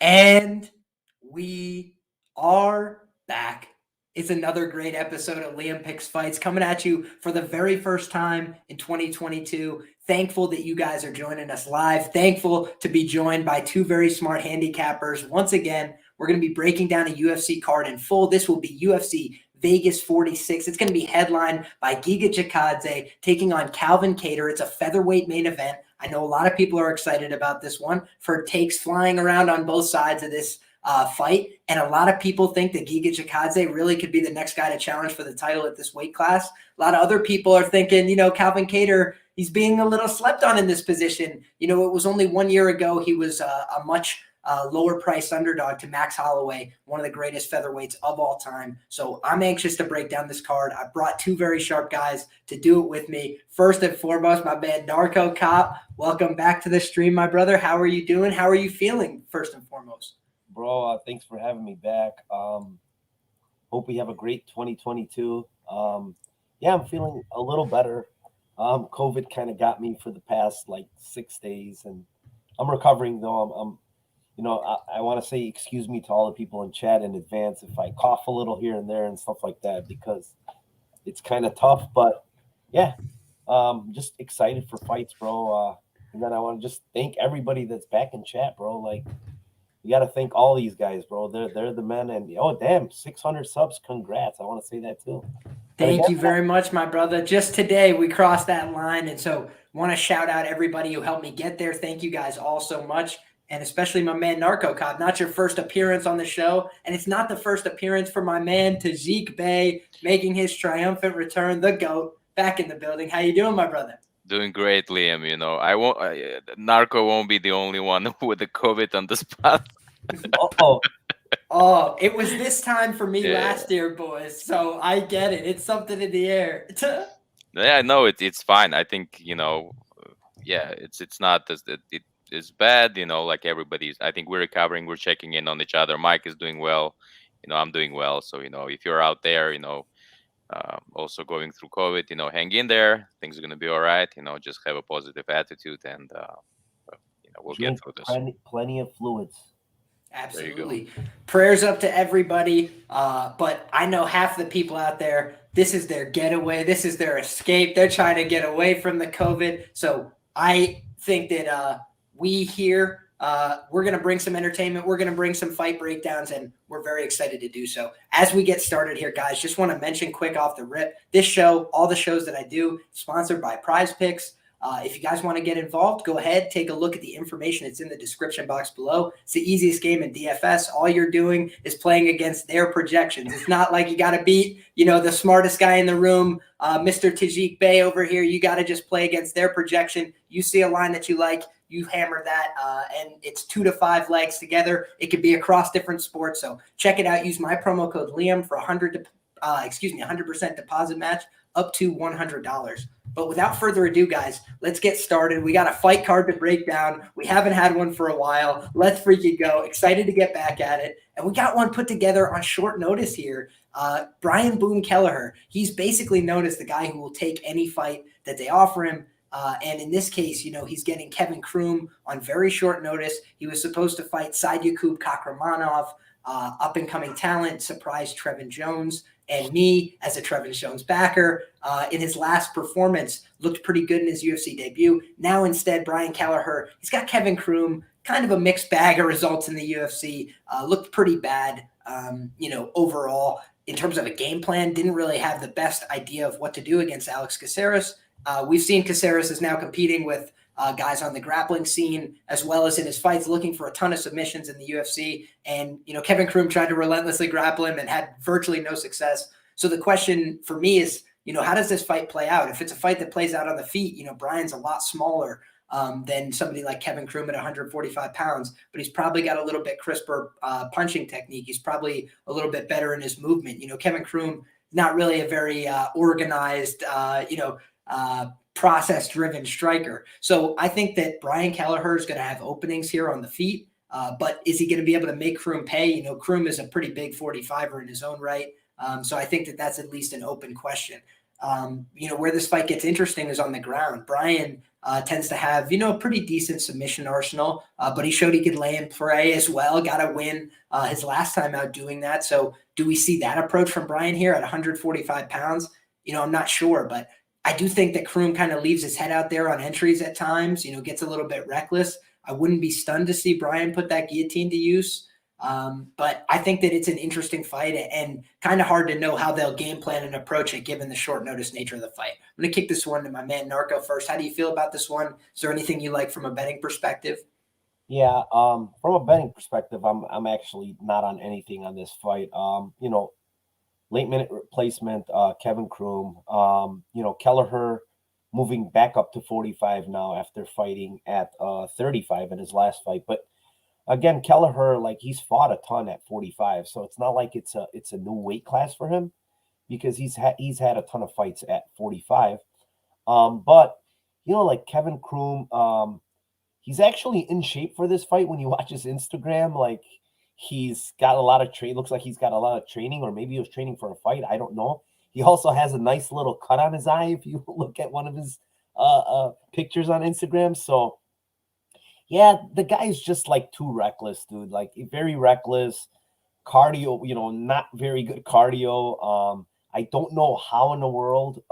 And we are back. It's another great episode of Liam Picks Fights coming at you for the very first time in 2022. Thankful that you guys are joining us live. Thankful to be joined by two very smart handicappers. Once again, we're going to be breaking down a UFC card in full. This will be UFC Vegas 46. It's going to be headlined by Giga Chikadze taking on Calvin Kattar. It's a featherweight main event. I know a lot of people are excited about this one for takes flying around on both sides of this fight. And a lot of people think that Giga Chikadze really could be the next guy to challenge for the title at this weight class. A lot of other people are thinking, Calvin Kattar, he's being a little slept on in this position. It was only 1 year ago he was a much lower priced underdog to Max Holloway, one of the greatest featherweights of all time. So I'm anxious to break down this card. I brought two very sharp guys to do it with me. First and foremost, my man Narco Cop. Welcome back to the stream, my brother. How are you doing? How are you feeling, first and foremost? Bro, thanks for having me back. Hope we have a great 2022. Yeah, I'm feeling a little better. COVID kind of got me for the past 6 days, and I'm recovering though. I want to say excuse me to all the people in chat in advance if I cough a little here and there and stuff like that, because it's kind of tough. But yeah, just excited for fights, bro. And then I want to just thank everybody that's back in chat, bro. You got to thank all these guys, bro. They're the men. And oh, damn, 600 subs. Congrats. I want to say that too. Thank you very much, my brother. Just today we crossed that line. And so want to shout out everybody who helped me get there. Thank you guys all so much. And especially my man Narco Cop. Not your first appearance on the show. And it's not the first appearance for my man Tajik Bey making his triumphant return, the GOAT, back in the building. How you doing, my brother? Doing great, Liam. Narco won't be the only one with the COVID on the spot. Oh, it was this time for me last year, boys. So I get it. It's something in the air. Yeah, no, it's fine. I think it's not as it is bad. Like everybody's. I think we're recovering. We're checking in on each other. Mike is doing well. I'm doing well. So if you're out there, also going through COVID, hang in there. Things are gonna be all right. Just have a positive attitude, and we'll get through this. Plenty of fluids. Absolutely. Prayers up to everybody. But I know half the people out there, this is their getaway. This is their escape. They're trying to get away from the COVID. So I think that we here, we're going to bring some entertainment. We're going to bring some fight breakdowns, and we're very excited to do so. As we get started here, guys, just want to mention quick off the rip, this show, all the shows that I do, sponsored by PrizePicks. If you guys want to get involved, go ahead, take a look at the information. It's in the description box below. It's the easiest game in DFS. All you're doing is playing against their projections. It's not like you got to beat, the smartest guy in the room, Mr. Tajik Bey over here. You got to just play against their projection. You see a line that you like, you hammer that, and it's 2 to 5 legs together. It could be across different sports. So check it out. Use my promo code Liam for 100% deposit match up to $100. But without further ado, guys, let's get started. We got a fight card to break down. We haven't had one for a while. Let's freaking go. Excited to get back at it. And we got one put together on short notice here. Brian Boom Kelleher. He's basically known as the guy who will take any fight that they offer him. And in this case, he's getting Kevin Croom on very short notice. He was supposed to fight Sadyakub Kakramanov, up-and-coming talent, surprise Trevin Jones. And me, as a Trevin Jones backer, in his last performance, looked pretty good in his UFC debut. Now, instead, Brian Kelleher, he's got Kevin Croom, kind of a mixed bag of results in the UFC. Looked pretty bad, overall. In terms of a game plan, didn't really have the best idea of what to do against Alex Caceres. We've seen Caceres is now competing with guys on the grappling scene, as well as in his fights, looking for a ton of submissions in the UFC. And, Kevin Croom tried to relentlessly grapple him and had virtually no success. So the question for me is, how does this fight play out? If it's a fight that plays out on the feet, Brian's a lot smaller than somebody like Kevin Croom at 145 pounds, but he's probably got a little bit crisper punching technique. He's probably a little bit better in his movement. Kevin Croom, not really a very organized, process-driven striker. So I think that Brian Kelleher is going to have openings here on the feet, but is he going to be able to make Croom pay? Croom is a pretty big 45er in his own right. So I think that that's at least an open question. Where this fight gets interesting is on the ground. Brian tends to have, a pretty decent submission arsenal, but he showed he could lay and pray as well. Got a win his last time out doing that. So do we see that approach from Brian here at 145 pounds? I'm not sure, but I do think that Kroom kind of leaves his head out there on entries at times, gets a little bit reckless. I wouldn't be stunned to see Brian put that guillotine to use. But I think that it's an interesting fight and kind of hard to know how they'll game plan and approach it given the short notice nature of the fight. I'm going to kick this one to my man Narco first. How do you feel about this one? Is there anything you like from a betting perspective? Yeah, from a betting perspective, I'm actually not on anything on this fight. Late minute replacement, Kevin Kroom. Kelleher moving back up to 45 now after fighting at 35 in his last fight. But again, Kelleher, like, he's fought a ton at 45, so it's not like it's a new weight class for him because he's had a ton of fights at 45. But like Kevin Kroom, he's actually in shape for this fight. When you watch his Instagram, like, he's got a lot of looks like he's got a lot of training, or maybe he was training for a fight. I don't know. He also has a nice little cut on his eye if you look at one of his pictures on Instagram. So yeah, the guy's just like too reckless, dude. Like, very reckless. Cardio, not very good cardio. I don't know how in the world,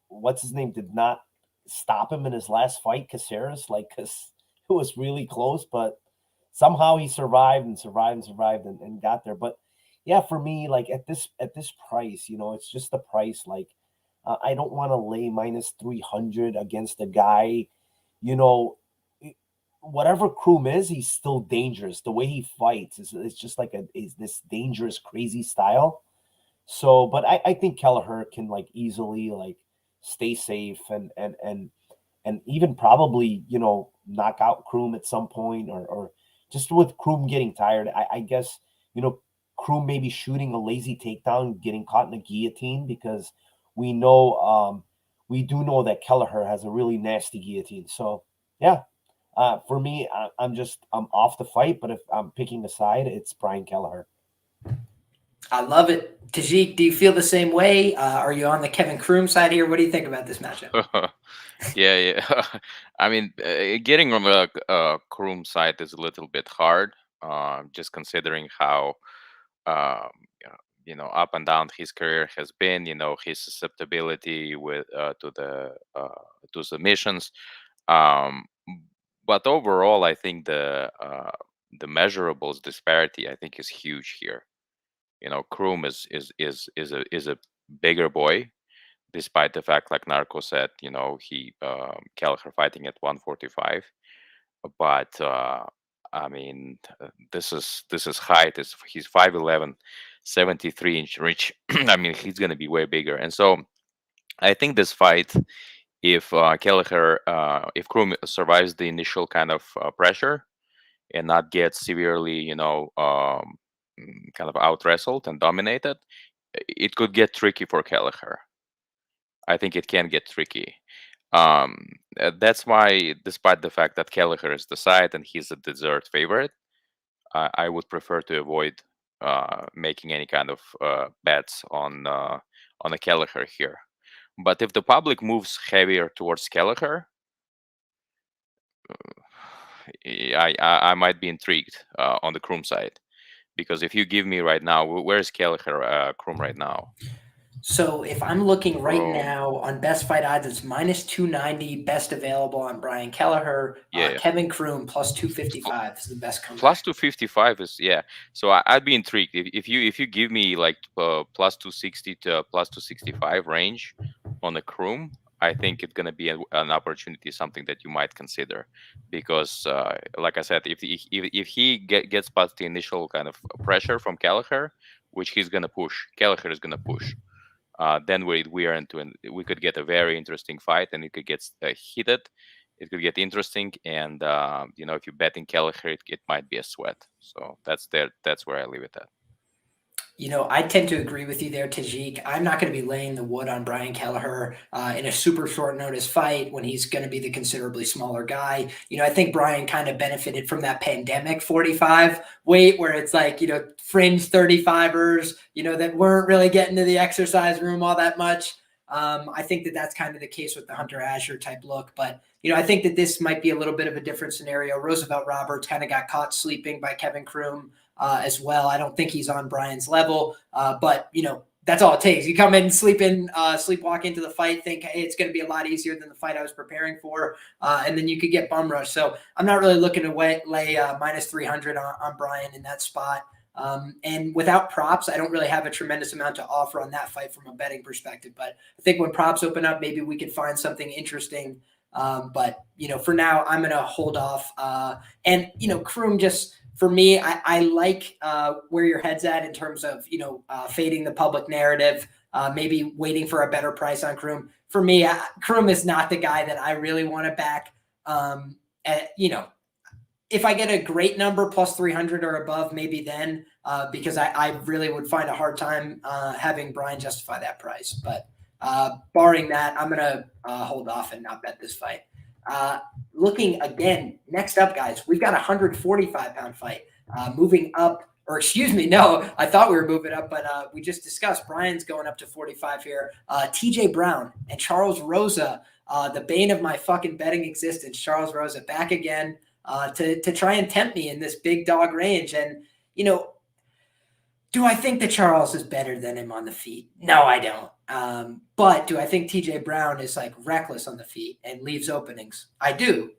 what's his name did not stop him in his last fight, Caceres, because it was really close, but somehow he survived and got there. But yeah, for me, like, at this price, it's just the price. Like, I don't want to lay minus 300 against a guy. Whatever Kroom is, he's still dangerous. The way he fights is just like is this dangerous, crazy style. So, but I think Kelleher can, like, easily, like, stay safe and even probably knock out Kroom at some point, or just with Kroom getting tired. I guess Kroom maybe shooting a lazy takedown, getting caught in a guillotine, because we do know that Kelleher has a really nasty guillotine. So yeah, for me, I'm off the fight. But if I'm picking a side, it's Brian Kelleher. I love it. Tajik, do you feel the same way? Are you on the Kevin Kroom side here? What do you think about this matchup? Yeah. I mean, getting on the Kroom side is a little bit hard, just considering how um, up and down his career has been. His susceptibility to submissions. Um, but overall, I think the measurables disparity, I think, is huge here. Kroom is a bigger boy, despite the fact, like Narco said, he Kelleher fighting at 145. But I mean, this is height. He's 5'11", 73-inch reach. I mean, he's gonna be way bigger. And so I think this fight, if Kelleher, if Kroom survives the initial kind of pressure and not gets severely, kind of out wrestled and dominated, it could get tricky for Kelleher. I think it can get tricky. That's why, despite the fact that Kelleher is the side and he's a dessert favorite, I would prefer to avoid making any kind of bets on a Kelleher here. But if the public moves heavier towards Kelleher, I might be intrigued on the Kroom side, because if you give me right now, where's Kelleher Kroom right now? So if I'm looking right Kroom. now on best fight odds, it's minus 290, best available on Brian Kelleher. Yeah. Kevin Kroom plus 255 is the best comeback. Plus 255 is, yeah. So I'd be intrigued if you give me like plus 260 to plus 265 range on the Kroom. I think it's gonna be an opportunity, something that you might consider, because like I said, if he gets past the initial kind of pressure from Kelleher, which he's gonna push, Kelleher is gonna push. Then we could get a very interesting fight, and it could get heated. It could get interesting, and if you bet in Kelleher, it might be a sweat. So that's where I leave it at. I tend to agree with you there, Tajik. I'm not going to be laying the wood on Brian Kelleher in a super short notice fight when he's going to be the considerably smaller guy. I think Brian kind of benefited from that pandemic 45 weight where it's like, fringe 35ers, that weren't really getting to the exercise room all that much. I think that that's kind of the case with the Hunter Asher type look. But, I think that this might be a little bit of a different scenario. Roosevelt Roberts kind of got caught sleeping by Kevin Kroom. As well. I don't think he's on Brian's level, but that's all it takes. You come in, sleepwalk into the fight, think, hey, it's going to be a lot easier than the fight I was preparing for, and then you could get bum rushed. So I'm not really looking to lay minus 300 on Brian in that spot. And without props, I don't really have a tremendous amount to offer on that fight from a betting perspective. But I think when props open up, maybe we could find something interesting. But for now, I'm going to hold off. And Kroom just. For me, I like where your head's at in terms of, fading the public narrative, maybe waiting for a better price on Kroom. For me, Kroom is not the guy that I really want to back. If I get a great number plus 300 or above, maybe then, because I really would find a hard time having Brian justify that price. But barring that, I'm going to hold off and not bet this fight. Looking again, next up, guys, we've got a 145-pound fight moving up, or excuse me, no, I thought we were moving up, but we just discussed Brian's going up to 45 here. TJ Brown and Charles Rosa, the bane of my fucking betting existence, Charles Rosa back again to try and tempt me in this big dog range. And, do I think that Charles is better than him on the feet? No, I don't. But do I think TJ Brown is like reckless on the feet and leaves openings? I do.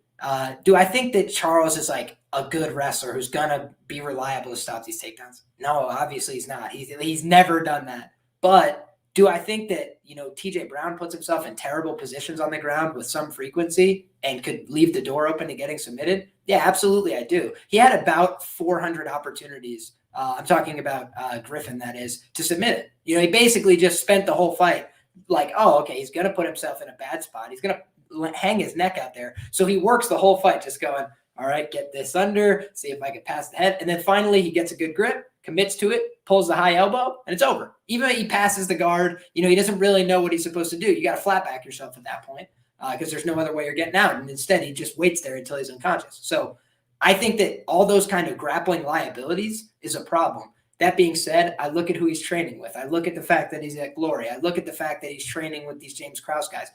Do I think that Charles is like a good wrestler who's going to be reliable to stop these takedowns? No, obviously he's not. He's never done that. But do I think that, TJ Brown puts himself in terrible positions on the ground with some frequency and could leave the door open to getting submitted? Yeah, absolutely I do. He had about 400 opportunities. I'm talking about Griffin, that is, to submit it. He basically just spent the whole fight like, oh, okay, he's going to put himself in a bad spot. He's going to hang his neck out there. So he works the whole fight just going, all right, get this under, see if I can pass the head. And then finally he gets a good grip, commits to it, pulls the high elbow, and it's over. Even if he passes the guard, he doesn't really know what he's supposed to do. You got to flat back yourself at that point because there's no other way you're getting out. And instead he just waits there until he's unconscious. So I think that all those kind of grappling liabilities is a problem. That being said, I look at who he's training with. I look at the fact that he's at Glory. I look at the fact that he's training with these James Krause guys.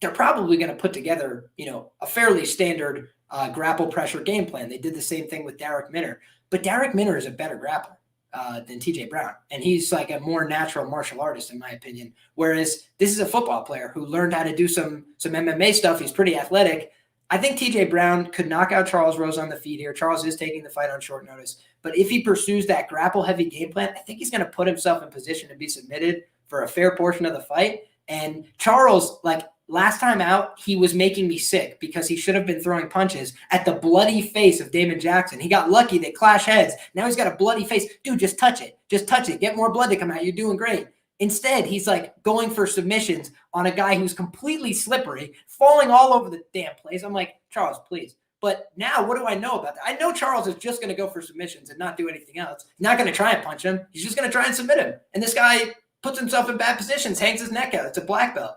They're probably going to put together, a fairly standard grapple pressure game plan. They did the same thing with Derek Minner. But Derek Minner is a better grappler than TJ Brown. And he's like a more natural martial artist, in my opinion. Whereas this is a football player who learned how to do some MMA stuff. He's pretty athletic. I think TJ Brown could knock out Charles Rosa on the feet here. Charles is taking the fight on short notice. But if he pursues that grapple-heavy game plan, I think he's going to put himself in position to be submitted for a fair portion of the fight. And Charles, last time out, he was making me sick because he should have been throwing punches at the bloody face of Damon Jackson. He got lucky. They clash heads. Now he's got a bloody face. Dude, just touch it. Just touch it. Get more blood to come out. You're doing great. Instead, he's going for submissions on a guy who's completely slippery, falling all over the damn place. I'm like, Charles, please. But now what do I know about that? I know Charles is just going to go for submissions and not do anything else. He's not going to try and punch him. He's just going to try and submit him. And this guy puts himself in bad positions, hangs his neck out. It's a black belt.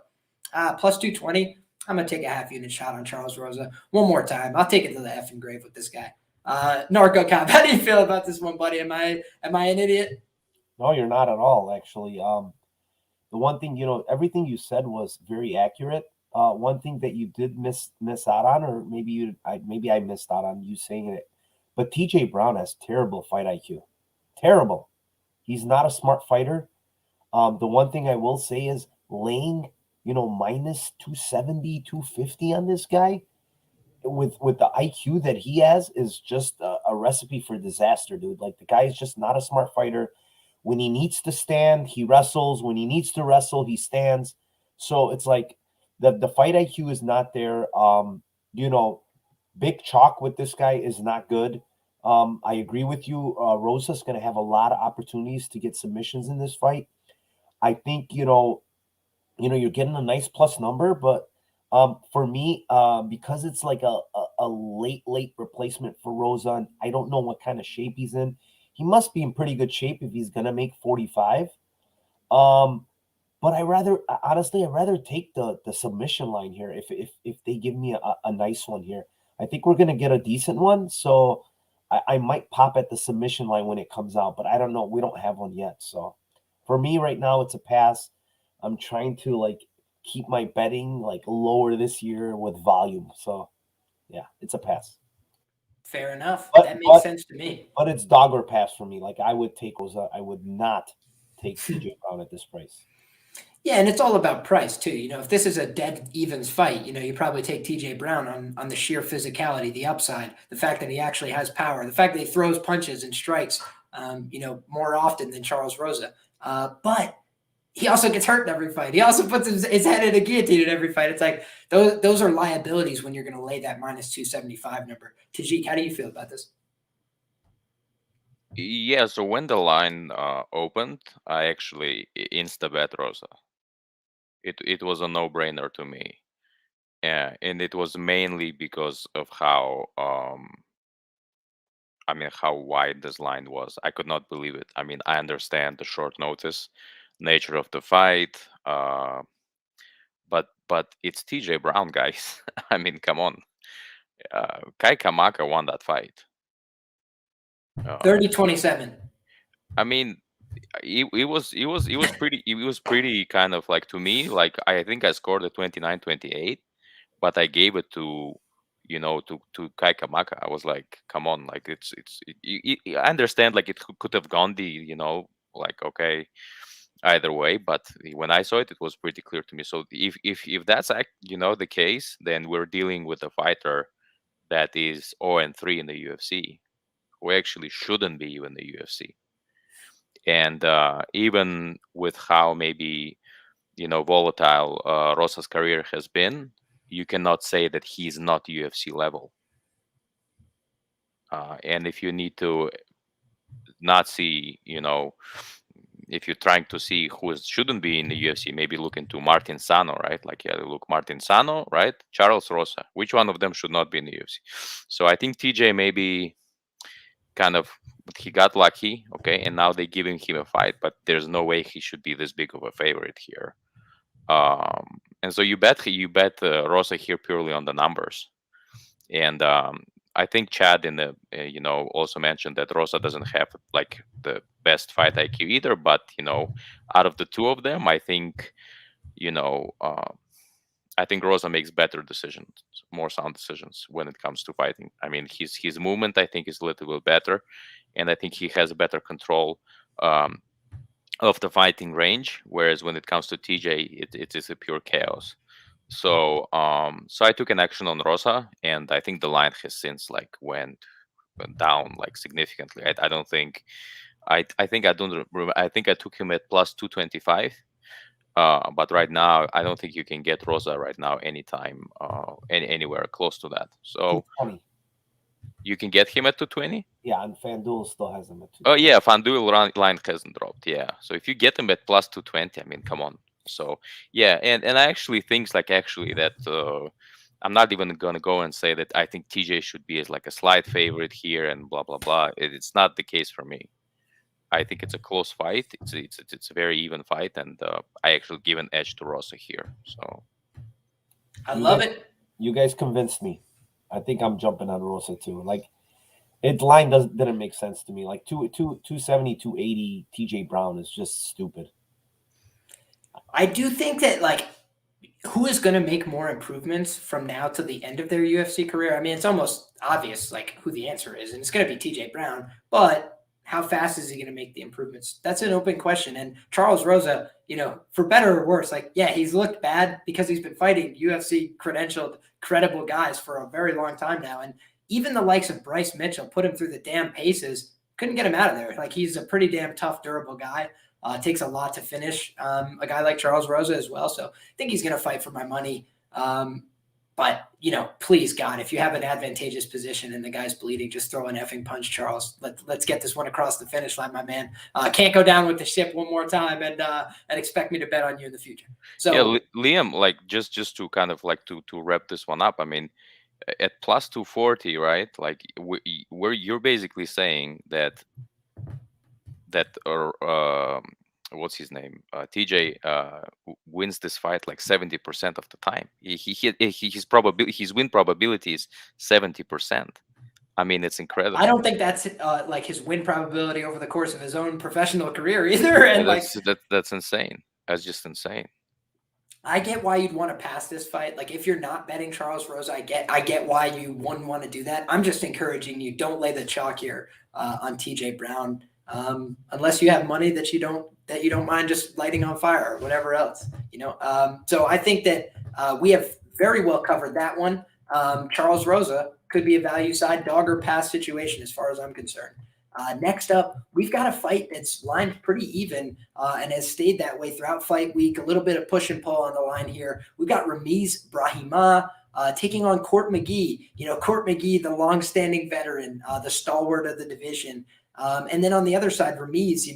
Plus 220. I'm going to take a half unit shot on Charles Rosa one more time. I'll take it to the effing grave with this guy. Narco Cop, how do you feel about this one, buddy? Am I an idiot? No, you're not at all, actually. The one thing, everything you said was very accurate. One thing that you did miss out on, or maybe I missed out on you saying it, but TJ Brown has terrible fight IQ. Terrible. He's not a smart fighter. The one thing I will say is laying, minus 270, 250 on this guy with the IQ that he has is just a recipe for disaster, dude. Like, the guy is just not a smart fighter. When he needs to stand, he wrestles. When he needs to wrestle, he stands. So it's like the fight IQ is not there. Big chalk with this guy is not good. I agree with you. Rosa's going to have a lot of opportunities to get submissions in this fight. I think, you're getting a nice plus number, but for me, because it's like a late replacement for Rosa, and I don't know what kind of shape he's in. he must be in pretty good shape if he's gonna make 45. But I'd rather take the submission line here if they give me a nice one here. I think we're gonna get a decent one, so I might pop at the submission line when it comes out, but I don't know. We don't have one yet, so for me right now it's a pass. I'm trying to like keep my betting like lower this year with volume, so yeah, it's a pass. Fair enough. That makes sense to me. But it's dog or pass for me. Like I would take Rosa. I would not take TJ Brown at this price. Yeah, and it's all about price too. You know, if this is a dead evens fight, you know, you probably take TJ Brown on the sheer physicality, the upside, the fact that he actually has power, the fact that he throws punches and strikes, you know, more often than Charles Rosa. But he also gets hurt in every fight. He also puts his head in a guillotine in every fight. It's like those are liabilities when you're going to lay that minus 275 number. Tajik, how do you feel about this? Yeah, so when the line opened, I actually insta bet Rosa. It was a no-brainer to me. Yeah, and it was mainly because of how how wide this line was. I could not believe it. I mean, I understand the short notice nature of the fight, but it's TJ Brown, guys. I mean, come on. Kai Kamaka won that fight. 30-27. I mean, it was pretty kind of like, to me, like I think I scored a 29-28, but I gave it to to Kai Kamaka. I was like, come on, like I understand like it could have gone the like, okay, either way, but when I saw it, it was pretty clear to me. So if that's the case, then we're dealing with a fighter that is 0-3 in the UFC, who actually shouldn't be in the UFC. And even with how maybe volatile Rosa's career has been, you cannot say that he's not UFC level. And if you need to not see, if you're trying to see who shouldn't be in the UFC, maybe look into Martin Sano, right? Like, yeah, look, Martin Sano, right? Charles Rosa. Which one of them should not be in the UFC? So I think TJ maybe kind of, he got lucky, okay, and now they're giving him a fight, but there's no way he should be this big of a favorite here. And so you bet Rosa here purely on the numbers. And I think Chad in the also mentioned that Rosa doesn't have like the best fight IQ either, but out of the two of them, I think I think Rosa makes better decisions, more sound decisions when it comes to fighting. I mean, his movement, I think, is a little bit better, and I think he has better control of the fighting range. Whereas when it comes to TJ, it is a pure chaos. So so I took an action on Rosa, and I think the line has since like went down like significantly. I don't think I think I don't remember. I think I took him at plus 225. But right now, I don't think you can get Rosa right now anytime, anywhere close to that. So 220. You can get him at 220. Yeah, and FanDuel still has him at 220. Oh yeah, FanDuel line hasn't dropped. Yeah, so if you get him at plus 220, I mean, come on. So yeah, and I actually think that I'm not even gonna go and say that I think TJ should be as like a slight favorite here and blah blah blah. It's not the case for me. I think it's a close fight. It's a very even fight, and I actually give an edge to Rosa here. So I love it. You guys convinced me. I think I'm jumping on Rosa too. Like, its line didn't make sense to me. Like 270, 280 TJ Brown is just stupid. I do think that like, who is going to make more improvements from now to the end of their UFC career? I mean, it's almost obvious like who the answer is, and it's going to be TJ Brown, but how fast is he going to make the improvements? That's an open question. And Charles Rosa, for better or worse, like, yeah, he's looked bad because he's been fighting UFC credentialed, credible guys for a very long time now. And even the likes of Bryce Mitchell put him through the damn paces, couldn't get him out of there. Like, he's a pretty damn tough, durable guy. Takes a lot to finish a guy like Charles Rosa as well. So I think he's going to fight for my money. But, please, God, if you have an advantageous position and the guy's bleeding, just throw an effing punch, Charles. Let's get this one across the finish line, my man. Can't go down with the ship one more time and expect me to bet on you in the future. So yeah, Liam, like just to kind of like to wrap this one up, I mean, at plus 240, right? Like where you're basically saying that that what's his name? TJ wins this fight like 70% of the time. His win probability is 70%. I mean, it's incredible. I don't think that's like his win probability over the course of his own professional career either. And that's insane. That's just insane. I get why you'd want to pass this fight. Like if you're not betting Charles Rosa, I get why you wouldn't want to do that. I'm just encouraging you, don't lay the chalk here on TJ Brown, unless you have money that you don't mind just lighting on fire or whatever else. So I think that we have very well covered that one. Charles Rosa could be a value side dog or pass situation as far as I'm concerned. Next up, we've got a fight that's lined pretty even and has stayed that way throughout fight week. A little bit of push and pull on the line here. We've got Ramis Brahima taking on Court Mcgee. Court Mcgee, the longstanding veteran, the stalwart of the division. And then on the other side, Ramis,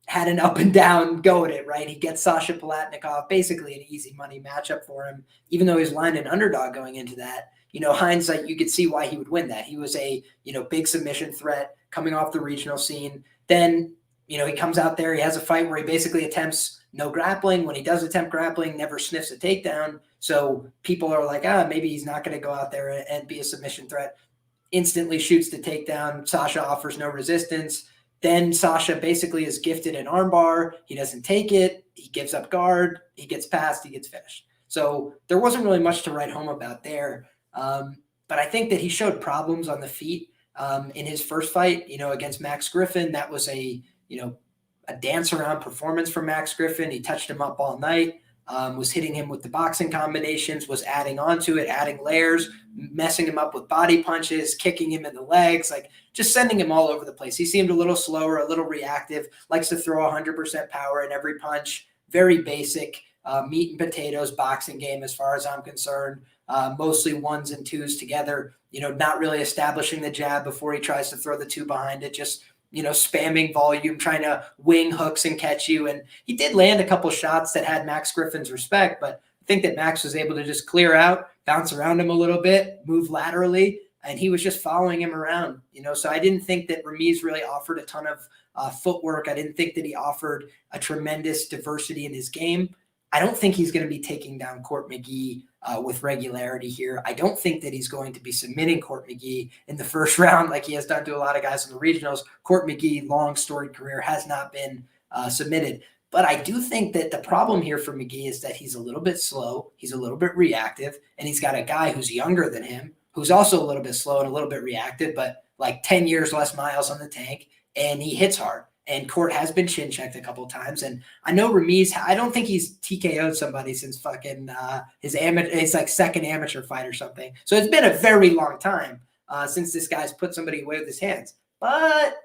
had an up and down go at it, right? He gets Sasha Palatnikov, basically an easy money matchup for him, even though he's lined an underdog going into that. Hindsight, you could see why he would win that. He was a, big submission threat coming off the regional scene. Then, he comes out there, he has a fight where he basically attempts no grappling. When he does attempt grappling, never sniffs a takedown. So people are like, maybe he's not going to go out there and be a submission threat. Instantly shoots the takedown. Sasha offers no resistance. Then Sasha basically is gifted an armbar. He doesn't take it. He gives up guard. He gets passed. He gets finished. So there wasn't really much to write home about there. But I think that he showed problems on the feet in his first fight, against Max Griffin. That was a dance around performance for Max Griffin. He touched him up all night, was hitting him with the boxing combinations, was adding onto it, adding layers, messing him up with body punches, kicking him in the legs, like just sending him all over the place. He seemed a little slower, a little reactive, likes to throw 100% power in every punch. Very basic meat and potatoes boxing game as far as I'm concerned. Mostly ones and twos together, not really establishing the jab before he tries to throw the two behind it, just, spamming volume, trying to wing hooks and catch you. And he did land a couple shots that had Max Griffin's respect, but I think that Max was able to just clear out, bounce around him a little bit, move laterally, and he was just following him around, So I didn't think that Ramis really offered a ton of footwork. I didn't think that he offered a tremendous diversity in his game. I don't think he's going to be taking down Court Mcgee with regularity here. I don't think that he's going to be submitting Court Mcgee in the first round like he has done to a lot of guys in the regionals. Court Mcgee, long storied career, has not been submitted. But I do think that the problem here for Mcgee is that he's a little bit slow, he's a little bit reactive, and he's got a guy who's younger than him, who's also a little bit slow and a little bit reactive, but like 10 years less miles on the tank, and he hits hard. And Court has been chin checked a couple of times. And I know Ramis, I don't think he's TKO'd somebody since fucking his like second amateur fight or something. So it's been a very long time since this guy's put somebody away with his hands. But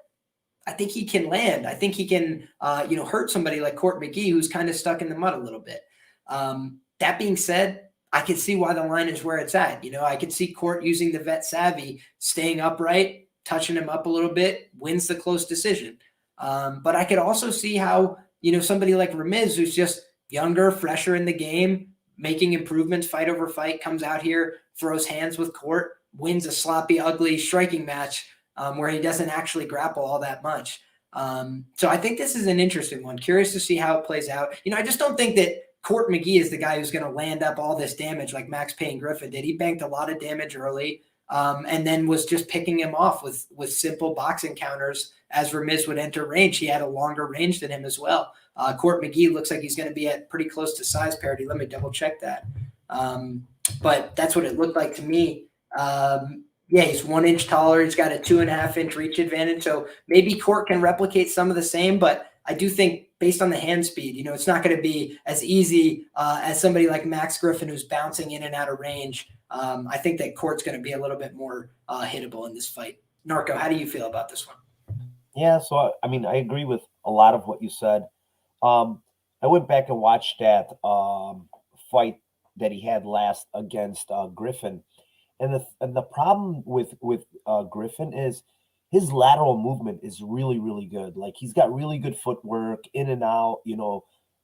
I think he can land. I think he can, hurt somebody like Court Mcgee, who's kind of stuck in the mud a little bit. That being said, I can see why the line is where it's at. I could see Court using the vet savvy, staying upright, touching him up a little bit, wins the close decision. But I could also see how, somebody like Ramis, who's just younger, fresher in the game, making improvements fight over fight, comes out here, throws hands with Court, wins a sloppy, ugly striking match where he doesn't actually grapple all that much. So I think this is an interesting one. Curious to see how it plays out. I just don't think that Court Mcgee is the guy who's going to land up all this damage like Max Payne Griffin did. He banked a lot of damage early and then was just picking him off with simple boxing counters. As Ramis would enter range, he had a longer range than him as well. Court Mcgee looks like he's going to be at pretty close to size parity. Let me double check that. But that's what it looked like to me. He's 1 inch taller. He's got a 2.5 inch reach advantage. So maybe Court can replicate some of the same, but I do think based on the hand speed, it's not going to be as easy as somebody like Max Griffin who's bouncing in and out of range. I think that Court's going to be a little bit more hittable in this fight. Narco, how do you feel about this one? Yeah, so I agree with a lot of what you said. I went back and watched that fight that he had last against Griffin, and the problem with Griffin is his lateral movement is really, really good. Like he's got really good footwork in and out,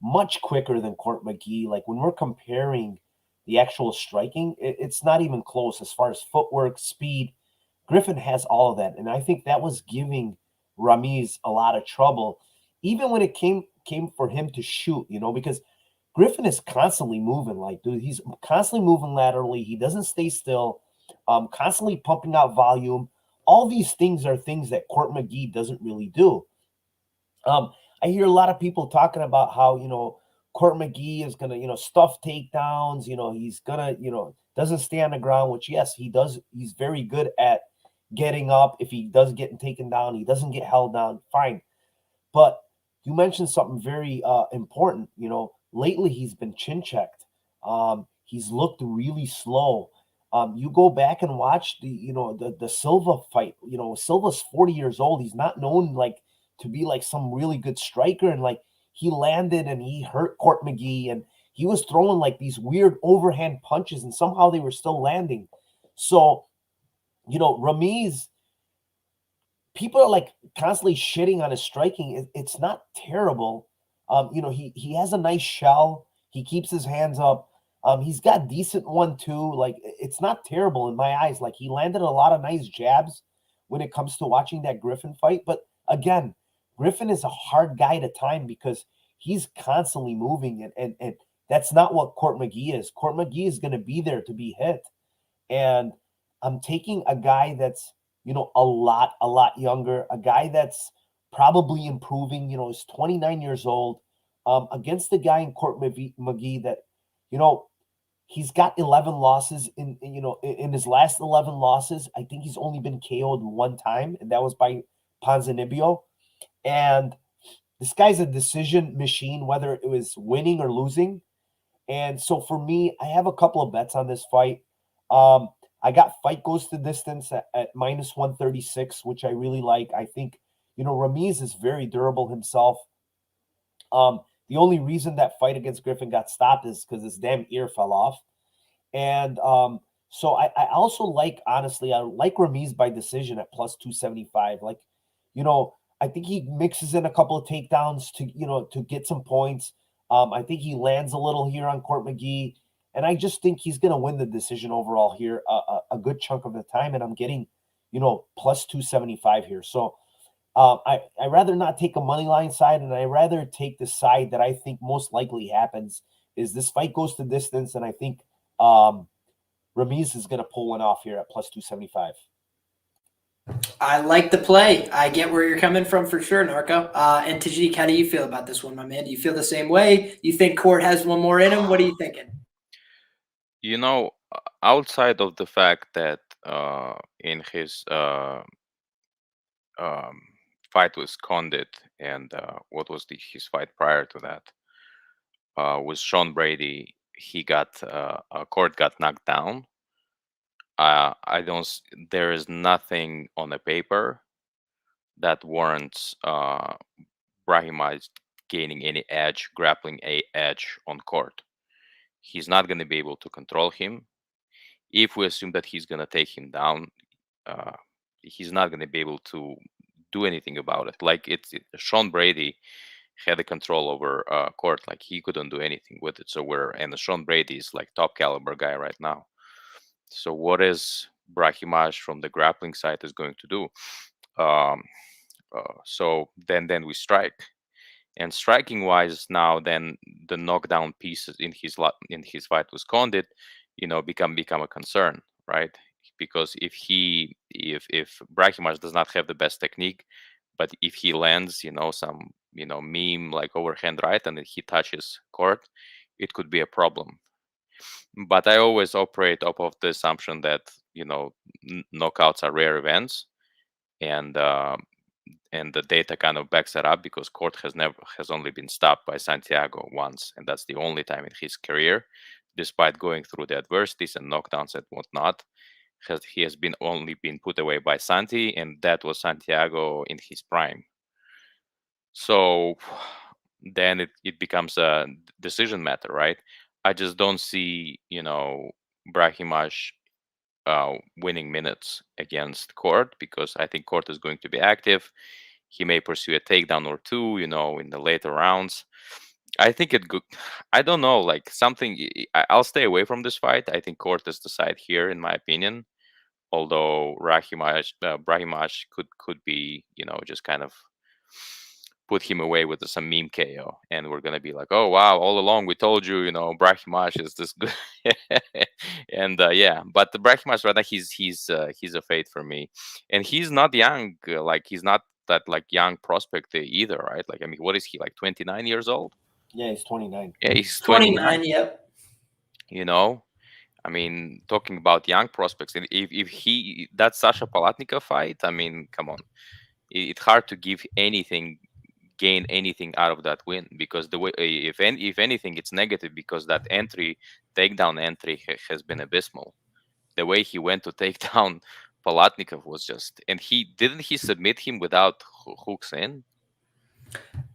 much quicker than Court Mcgee. Like when we're comparing the actual striking, it's not even close as far as footwork, speed. Griffin has all of that, and I think that was giving Ramis a lot of trouble, even when it came for him to shoot, because Griffin is constantly moving. Like, dude, he's constantly moving laterally. He doesn't stay still, constantly pumping out volume. All these things are things that Court Mcgee doesn't really do. I hear a lot of people talking about how, Court Mcgee is going to, stuff takedowns, he's going to, doesn't stay on the ground, which, yes, he does. He's very good at getting up. If he does get taken down, he doesn't get held down, fine. But you mentioned something very important. Lately he's been chin checked. He's looked really slow. You go back and watch the Silva fight. Silva's 40 years old. He's not known like to be like some really good striker, and like he landed and he hurt Court Mcgee, and he was throwing like these weird overhand punches, and somehow they were still landing. So, Ramis, people are like constantly shitting on his striking. It's not terrible. He has a nice shell. He keeps his hands up. He's got decent 1-2. Like, it's not terrible in my eyes. Like, he landed a lot of nice jabs when it comes to watching that Griffin fight. But again, Griffin is a hard guy to time because he's constantly moving, and that's not what Court Mcgee is. Court Mcgee is going to be there to be hit. And I'm taking a guy that's, a lot younger, a guy that's probably improving, is 29 years old, against the guy in Court Mcgee that, he's got 11 losses in his last 11 losses. I think he's only been KO'd one time, and that was by Ponzinibbio. And this guy's a decision machine, whether it was winning or losing. And so for me, I have a couple of bets on this fight. I got fight goes to distance at minus 136, which I really like. I think, Ramis is very durable himself. The only reason that fight against Griffin got stopped is because his damn ear fell off. And so I also like, honestly, I like Ramis by decision at plus 275. Like, I think he mixes in a couple of takedowns to get some points. I think he lands a little here on Court Mcgee. And I just think he's going to win the decision overall here a good chunk of the time. And I'm getting, plus 275 here. So I rather not take a money line side, and I rather take the side that I think most likely happens is this fight goes to distance. And I think Ramis is going to pull one off here at plus 275. I like the play. I get where you're coming from for sure, Narco. And Tajik, how do you feel about this one, my man? Do you feel the same way? You think Court has one more in him? What are you thinking? Outside of the fact that in his fight with Condit and what was his fight prior to that with Sean Brady, he got Court got knocked down. There is nothing on the paper that warrants Brahima gaining any edge, grappling edge on Court. He's not going to be able to control him. If we assume that he's going to take him down, he's not going to be able to do anything about it. Like Sean Brady had the control over Court, like he couldn't do anything with it. And Sean Brady is like top caliber guy right now. So what is Brahima from the grappling side is going to do? So then we strike. And striking wise, now then the knockdown pieces in his fight with Condit, become a concern, right? Because if Brahima does not have the best technique, but if he lands, some meme like overhand right and then he touches Court, it could be a problem. But I always operate off of the assumption that knockouts are rare events, and the data kind of backs it up because Court has only been stopped by Santiago once, and that's the only time in his career, despite going through the adversities and knockdowns and whatnot. He has only been put away by Santi, and that was Santiago in his prime. So then it becomes a decision matter, right? I just don't see, Brahima winning minutes against Court because I think Court is going to be active. He may pursue a takedown or two, in the later rounds. I think I don't know, like something. I'll stay away from this fight. I think Court is the side here, in my opinion. Although Brahima could be, just kind of put him away with some meme KO, and we're gonna be like, oh wow, all along we told you, Brahima is this good, and yeah, but the Brahima right now he's a fate for me, and he's not young, like he's not that like young prospect either, right? Like I mean, what is he like 29 years old? Yeah, he's 29. Yeah, he's 29. 29. Yep. I mean, talking about young prospects, and if he that Sasha Palatnikov fight, I mean, come on, it's hard to gain anything out of that win, because the way if anything it's negative, because that takedown entry has been abysmal. The way he went to take down Palatnikov was just, and he submit him without hooks in,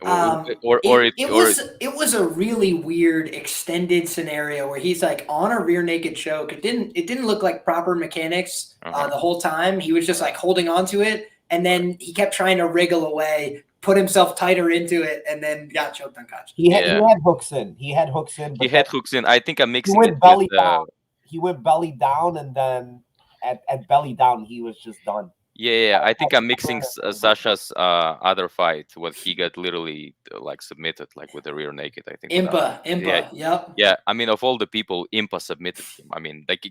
It was a really weird extended scenario where he's like on a rear naked choke. It didn't look like proper mechanics the whole time. He was just like holding on to it, and then he kept trying to wriggle away, put himself tighter into it, and then got choked unconscious. He had hooks in. He had hooks in. He had hooks in. I think I'm mixing he went it belly with. Down. He went belly down, and then at belly down, he was just done. Yeah. I think I'm mixing Sasha's other fight, what he got literally like submitted, like with the rear naked. I think. Impa. Yep. Yeah. I mean, of all the people, Impa submitted him. I mean, like,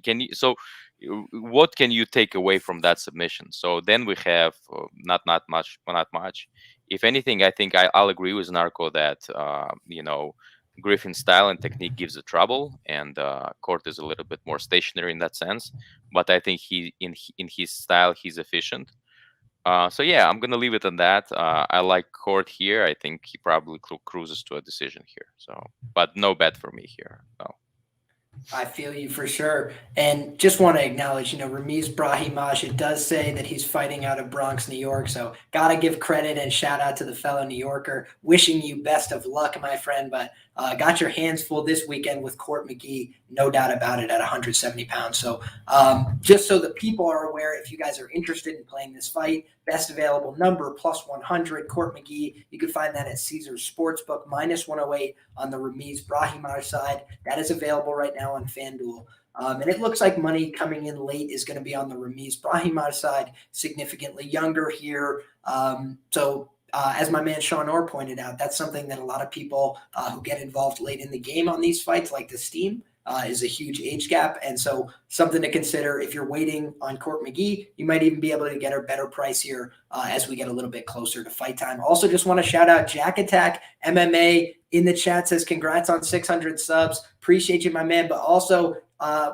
what can you take away from that submission? So then we have not much. If anything, I think I'll agree with Narco that Griffin's style and technique gives it trouble, and Court is a little bit more stationary in that sense. But I think he in his style he's efficient. So yeah, I'm gonna leave it on that. I like Court here. I think he probably cruises to a decision here. So, but no bet for me here. No. I feel you for sure. And just want to acknowledge, Ramis Brahimaj, it does say that he's fighting out of Bronx, New York. So got to give credit and shout out to the fellow New Yorker. Wishing you best of luck, my friend. But got your hands full this weekend with Court Mcgee, no doubt about it, at 170 pounds. So just so the people are aware, if you guys are interested in playing this fight, best available number, +100, Court Mcgee. You can find that at Caesars Sportsbook, -108 on the Ramis Brahimaj side. That is available right now on FanDuel. And it looks like money coming in late is going to be on the Ramis Brahimaj side, significantly younger here. As my man Sean Orr pointed out, that's something that a lot of people who get involved late in the game on these fights like to steam. Is a huge age gap. And so something to consider if you're waiting on Court Mcgee, you might even be able to get a better price here as we get a little bit closer to fight time. Also, just want to shout out Jack Attack MMA in the chat, says congrats on 600 subs. Appreciate you, my man. But also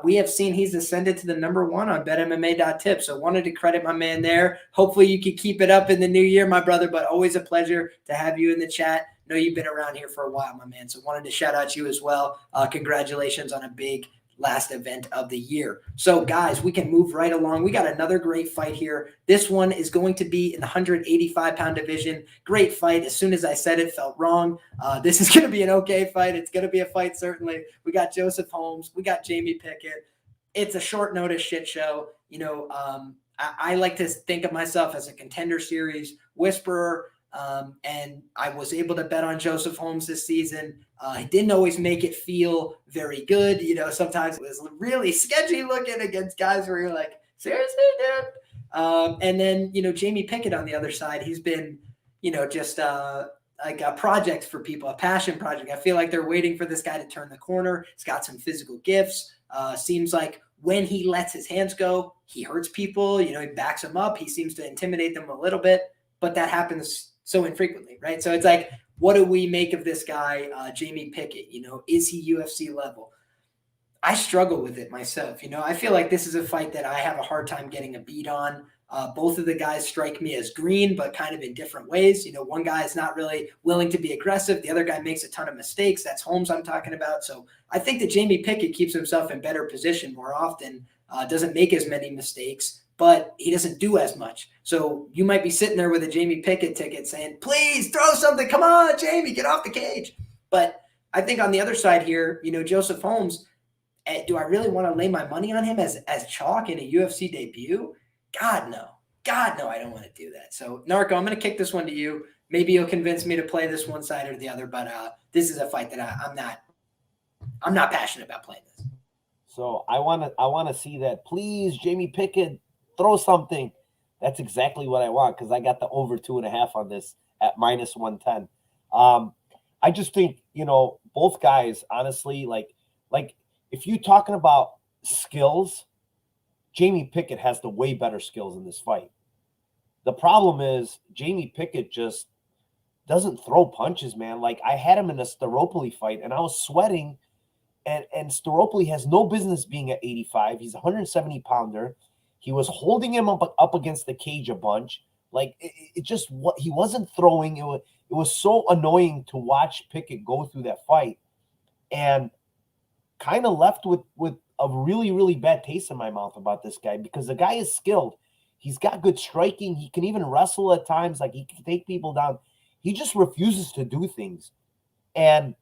we have seen he's ascended to the #1 on betmma.tip. So wanted to credit my man there. Hopefully you can keep it up in the new year, my brother, but always a pleasure to have you in the chat. Know you've been around here for a while, my man. So wanted to shout out you as well. Congratulations on a big last event of the year. So guys, we can move right along. We got another great fight here. This one is going to be in the 185-pound division. Great fight. As soon as I said it, felt wrong. This is going to be an okay fight. It's going to be a fight, certainly. We got Joseph Holmes. We got Jamie Pickett. It's a short notice shit show. I like to think of myself as a Contender Series whisperer. And I was able to bet on Joseph Holmes this season. I didn't always make it feel very good. Sometimes it was really sketchy looking against guys where you're like, seriously, dude? And then, Jamie Pickett on the other side, he's been, just like a project for people, a passion project. I feel like they're waiting for this guy to turn the corner. He's got some physical gifts. Seems like when he lets his hands go, he hurts people. He backs them up. He seems to intimidate them a little bit, but that happens so infrequently, right? So it's like, what do we make of this guy, Jamie Pickett? Is he UFC level? I struggle with it myself. I feel like this is a fight that I have a hard time getting a beat on. Both of the guys strike me as green, but kind of in different ways. One guy is not really willing to be aggressive. The other guy makes a ton of mistakes. That's Holmes I'm talking about. So I think that Jamie Pickett keeps himself in better position more often, doesn't make as many mistakes, but he doesn't do as much. So you might be sitting there with a Jamie Pickett ticket saying, please throw something. Come on, Jamie, get off the cage. But I think on the other side here, Joseph Holmes, do I really want to lay my money on him as chalk in a UFC debut? God, no. I don't want to do that. So, Narco, I'm going to kick this one to you. Maybe you'll convince me to play this one side or the other, but this is a fight that I'm not passionate about playing this. So I want to see that. Please, Jamie Pickett, throw something. That's exactly what I want because I got the over 2.5 on this at -110. I just think, both guys, honestly, like if you're talking about skills, Jamie Pickett has the way better skills in this fight. The problem is Jamie Pickett just doesn't throw punches, man. Like I had him in a Staropoli fight and I was sweating, and Staropoli has no business being at 85. He's a 170 pounder. He was holding him up against the cage a bunch. Like it just what he wasn't throwing. It was so annoying to watch Pickett go through that fight, and kind of left with a really, really bad taste in my mouth about this guy because the guy is skilled. He's got good striking. He can even wrestle at times. Like he can take people down. He just refuses to do things. And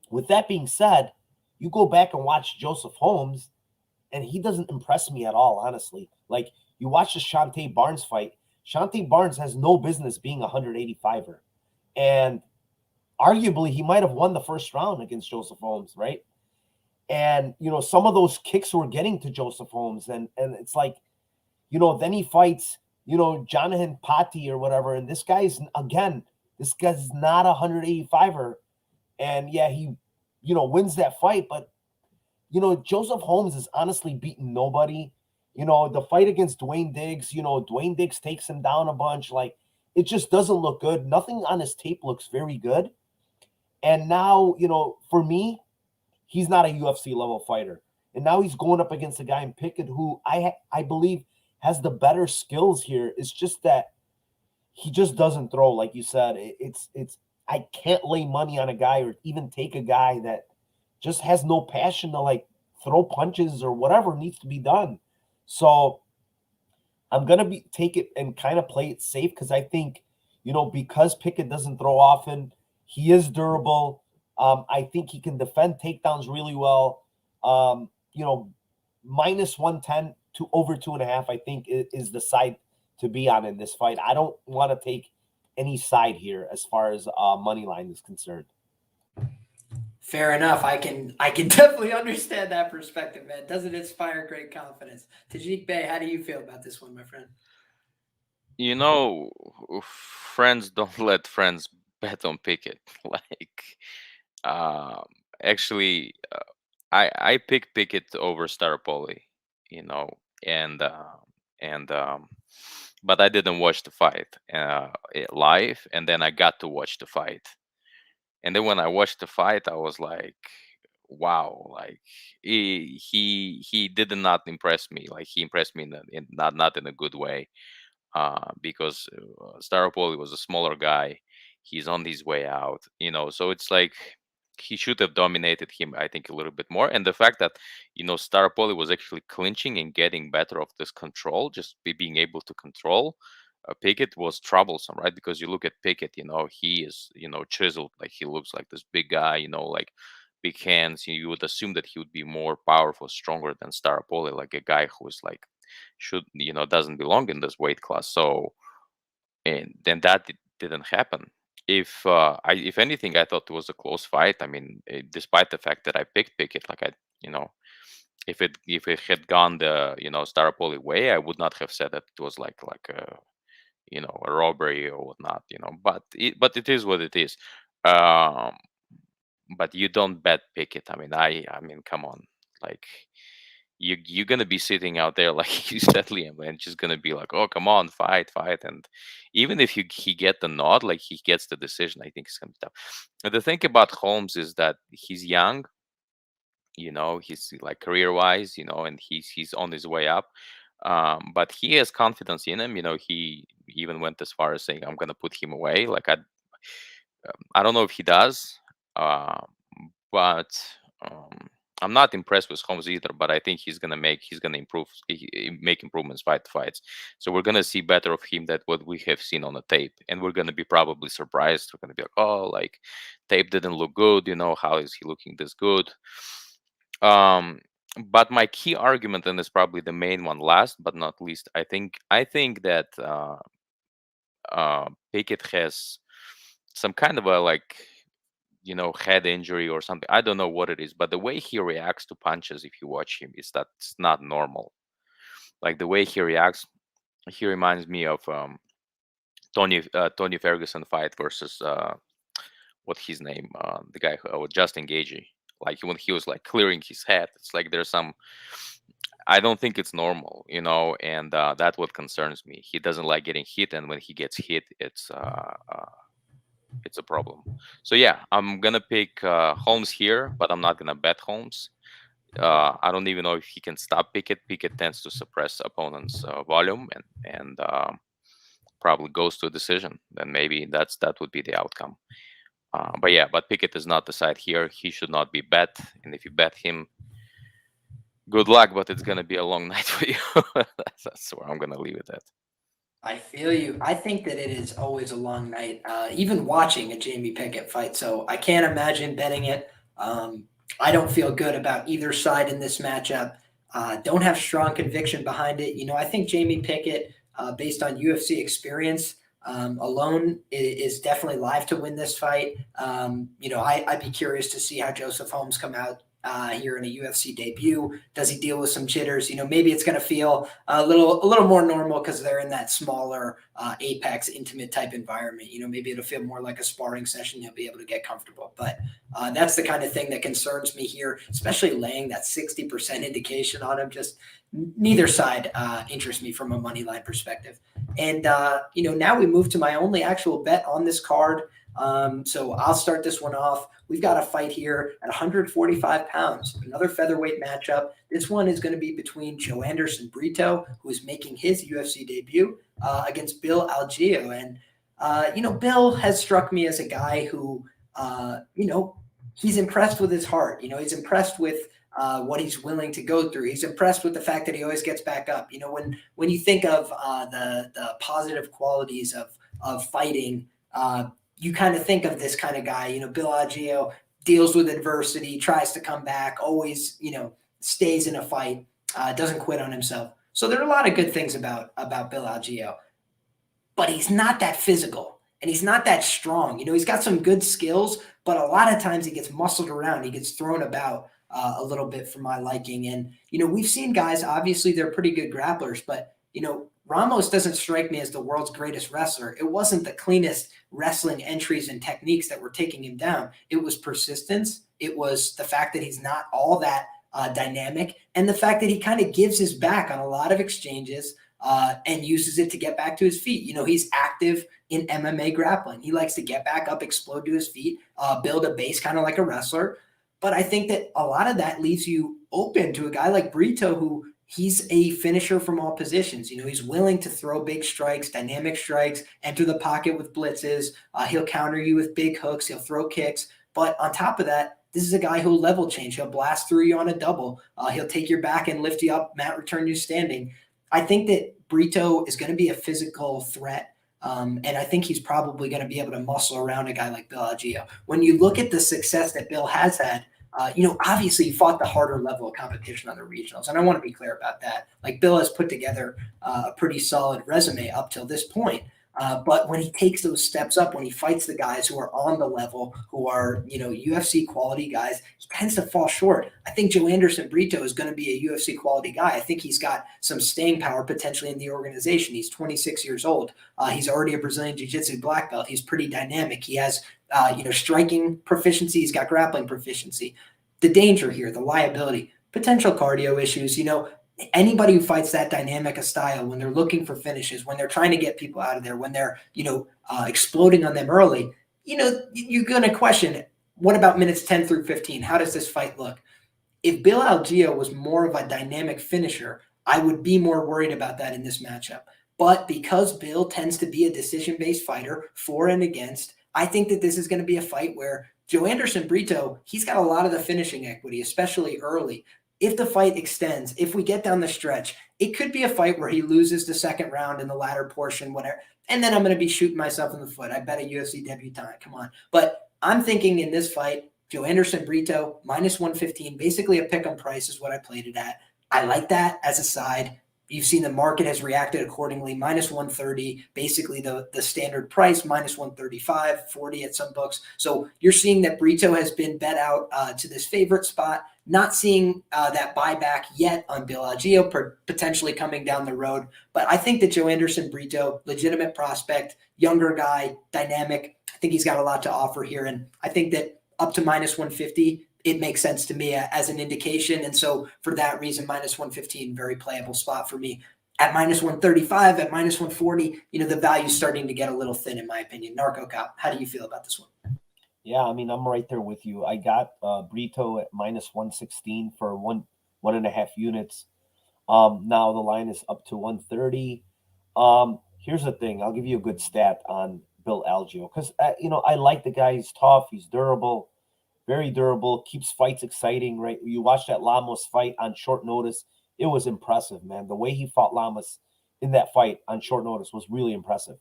with that being said, you go back and watch Joseph Holmes, and he doesn't impress me at all, honestly. Like you watch the Shantae Barnes fight. Shantae Barnes has no business being a 185er. And arguably, he might have won the first round against Joseph Holmes, right? And, some of those kicks were getting to Joseph Holmes. And it's like, then he fights, Jonathan Patti or whatever. And this guy's not a 185er. And yeah, he, wins that fight. But, Joseph Holmes is honestly beating nobody. The fight against Dwayne Diggs, Dwayne Diggs takes him down a bunch. Like, it just doesn't look good. Nothing on his tape looks very good. And now, for me, he's not a UFC level fighter. And now he's going up against a guy in Pickett who I believe has the better skills here. It's just that he just doesn't throw, like you said. I can't lay money on a guy or even take a guy that just has no passion to like throw punches or whatever needs to be done. So I'm gonna take it and kind of play it safe because I think, because Pickett doesn't throw often, he is durable. I think he can defend takedowns really well. -110 to over 2.5, I think is the side to be on in this fight. I don't want to take any side here as far as money line is concerned. Fair enough. I can definitely understand that perspective, man. Doesn't inspire great confidence. Tajik Bey, how do you feel about this one, my friend? Friends don't let friends bet on Pickett. Like, actually, I picked Pickett over Staropoli, and but I didn't watch the fight live, and then I got to watch the fight, and then when I watched the fight, I was like, wow, like he did not impress me. Like he impressed me not in a good way, because Staropoli was a smaller guy. He's on his way out, so it's like he should have dominated him, I think, a little bit more. And the fact that, Staropoli was actually clinching and getting better of this control, just being able to control Pickett was troublesome, right? Because you look at Pickett, he is, chiseled, like he looks like this big guy, like big hands. You would assume that he would be more powerful, stronger than Staropoli, like a guy who is like doesn't belong in this weight class. So, and then that didn't happen. If anything, I thought it was a close fight. I mean, despite the fact that I picked Pickett, like if it had gone the Staropoli way, I would not have said that it was like a robbery or whatnot. But it is what it is. But you don't bet Pickett. I mean, come on, like you're gonna be sitting out there like you said, Liam, and just gonna be like, oh, come on, fight. And even if he get the nod, like he gets the decision, I think it's gonna be tough. And the thing about Holmes is that he's young, he's like career wise, and he's on his way up. But he has confidence in him. He even went as far as saying, I'm gonna put him away. Like I don't know if he does, uh, but I'm not impressed with Holmes either. But I think he's gonna improve, make improvements fight to fights. So we're gonna see better of him than what we have seen on the tape, and we're gonna be probably surprised. We're gonna be like, oh, like tape didn't look good. How is he looking this good? But my key argument, and is probably the main one, last but not least, I think that Pickett has some kind of a head injury or something. I don't know what it is, but the way he reacts to punches, if you watch him, is that's not normal. Like the way he reacts, he reminds me of Tony Ferguson fight versus what his name, the guy who Justin Gagey. Like when he was like clearing his head, it's like there's some. I don't think it's normal, and that's what concerns me. He doesn't like getting hit, and when he gets hit, it's a problem. So yeah, I'm gonna pick Holmes here, but I'm not gonna bet Holmes. I don't even know if he can stop Pickett. Pickett tends to suppress opponents' volume and probably goes to a decision. Then maybe that would be the outcome. But Pickett is not the side here. He should not be bet, and if you bet him, good luck. But it's gonna be a long night for you. That's where I'm gonna leave it at. I feel you. I think that it is always a long night, even watching a Jamie Pickett fight. So I can't imagine betting it. I don't feel good about either side in this matchup. Don't have strong conviction behind it. I think Jamie Pickett, based on UFC experience alone, is definitely live to win this fight. I'd be curious to see how Joseph Holmes come out here in a UFC debut. Does he deal with some jitters? Maybe it's going to feel a little more normal because they're in that smaller Apex intimate type environment. Maybe it'll feel more like a sparring session. He'll be able to get comfortable. But that's the kind of thing that concerns me here, especially laying that 60% indication on him. Just neither side interests me from a money line perspective. And, now we move to my only actual bet on this card. So I'll start this one off. We've got a fight here at 145 pounds, another featherweight matchup. This one is going to be between Joe Anderson Brito, who is making his UFC debut, against Bill Algeo. And, Bill has struck me as a guy who, he's impressed with his heart. He's impressed with what he's willing to go through. He's impressed with the fact that he always gets back up. When you think of the positive qualities of fighting, you kind of think of this kind of guy. Bill Algeo deals with adversity, tries to come back, always, stays in a fight, doesn't quit on himself. So there are a lot of good things about Bill Algeo, but he's not that physical and he's not that strong. He's got some good skills, but a lot of times he gets muscled around. He gets thrown about a little bit for my liking. And, we've seen guys, obviously they're pretty good grapplers, but, Ramos doesn't strike me as the world's greatest wrestler. It wasn't the cleanest wrestling entries and techniques that were taking him down. It was persistence. It was the fact that he's not all that dynamic, and the fact that he kind of gives his back on a lot of exchanges and uses it to get back to his feet. He's active in MMA grappling. He likes to get back up, explode to his feet, build a base kind of like a wrestler. But I think that a lot of that leaves you open to a guy like Brito, who he's a finisher from all positions. He's willing to throw big strikes, dynamic strikes, enter the pocket with blitzes. He'll counter you with big hooks. He'll throw kicks. But on top of that, this is a guy who'll level change. He'll blast through you on a double. He'll take your back and lift you up, mat return you standing. I think that Brito is going to be a physical threat. And I think he's probably going to be able to muscle around a guy like Bill Algeo. When you look at the success that Bill has had, obviously he fought the harder level of competition on the regionals. And I want to be clear about that. Like, Bill has put together a pretty solid resume up till this point. But when he takes those steps up, when he fights the guys who are on the level, who are, UFC quality guys, he tends to fall short. I think Joe Anderson Brito is going to be a UFC quality guy. I think he's got some staying power potentially in the organization. He's 26 years old. He's already a Brazilian Jiu-Jitsu black belt. He's pretty dynamic. He has, striking proficiency. He's got grappling proficiency. The danger here, the liability, potential cardio issues, anybody who fights that dynamic a style, when they're looking for finishes, when they're trying to get people out of there, when they're, exploding on them early, you're going to question, what about minutes 10 through 15? How does this fight look? If Bill Algeo was more of a dynamic finisher, I would be more worried about that in this matchup. But because Bill tends to be a decision-based fighter, for and against, I think that this is going to be a fight where Joe Anderson Brito, he's got a lot of the finishing equity, especially early. If the fight extends, if we get down the stretch, it could be a fight where he loses the second round in the latter portion, whatever. And then I'm going to be shooting myself in the foot. I bet a UFC debutant. Come on. But I'm thinking in this fight, Joe Anderson Brito, minus 115, basically a pick-em price is what I played it at. I like that as a side. You've seen the market has reacted accordingly. Minus 130, basically the standard price, minus 135, 40 at some books. So you're seeing that Brito has been bet out to this favorite spot. not seeing that buyback yet on Bill Algeo, potentially coming down the road. But I think that Joanderson Brito, legitimate prospect, younger guy, dynamic. I think he's got a lot to offer here. And I think that up to -150, it makes sense to me as an indication. And so for that reason, -115, very playable spot for me. At -135, at -140, the value's starting to get a little thin, in my opinion. Narco Cop, how do you feel about this one? Yeah, I mean, I'm right there with you. I got Brito at -116 for 1.5 units. Now the line is up to 130. Here's the thing. I'll give you a good stat on Bill Algeo because, I like the guy. He's tough. He's durable, very durable, keeps fights exciting, right? You watch that Lamas fight on short notice. It was impressive, man. The way he fought Lamas in that fight on short notice was really impressive.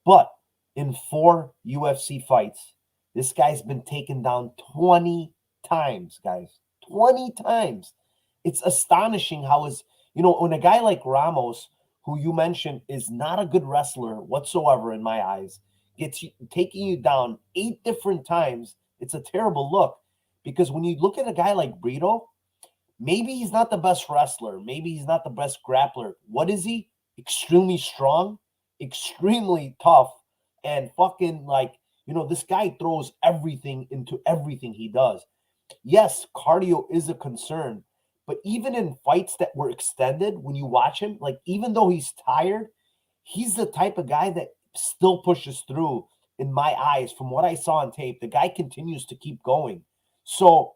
But in 4 UFC fights, this guy's been taken down 20 times, guys. 20 times. It's astonishing how when a guy like Ramos, who you mentioned is not a good wrestler whatsoever in my eyes, taking you down 8 different times, it's a terrible look. Because when you look at a guy like Brito, maybe he's not the best wrestler. Maybe he's not the best grappler. What is he? Extremely strong, extremely tough, and fucking this guy throws everything into everything he does. Yes, cardio is a concern, but even in fights that were extended, when you watch him, even though he's tired, he's the type of guy that still pushes through in my eyes. From what I saw on tape, the guy continues to keep going. So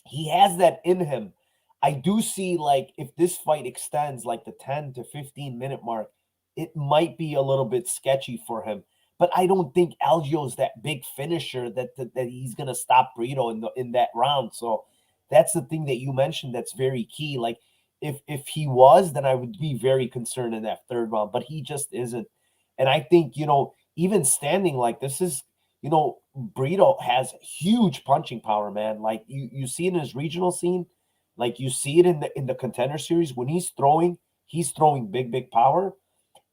he has that in him. I do see if this fight extends the 10 to 15 minute mark, it might be a little bit sketchy for him. But I don't think Algeo's that big finisher that he's gonna stop Brito in that round. So that's the thing that you mentioned that's very key. If he was, then I would be very concerned in that 3rd round, but he just isn't. And I think even standing like this is Brito has huge punching power, man. You see it in his regional scene, you see it in the contender series when he's throwing big power.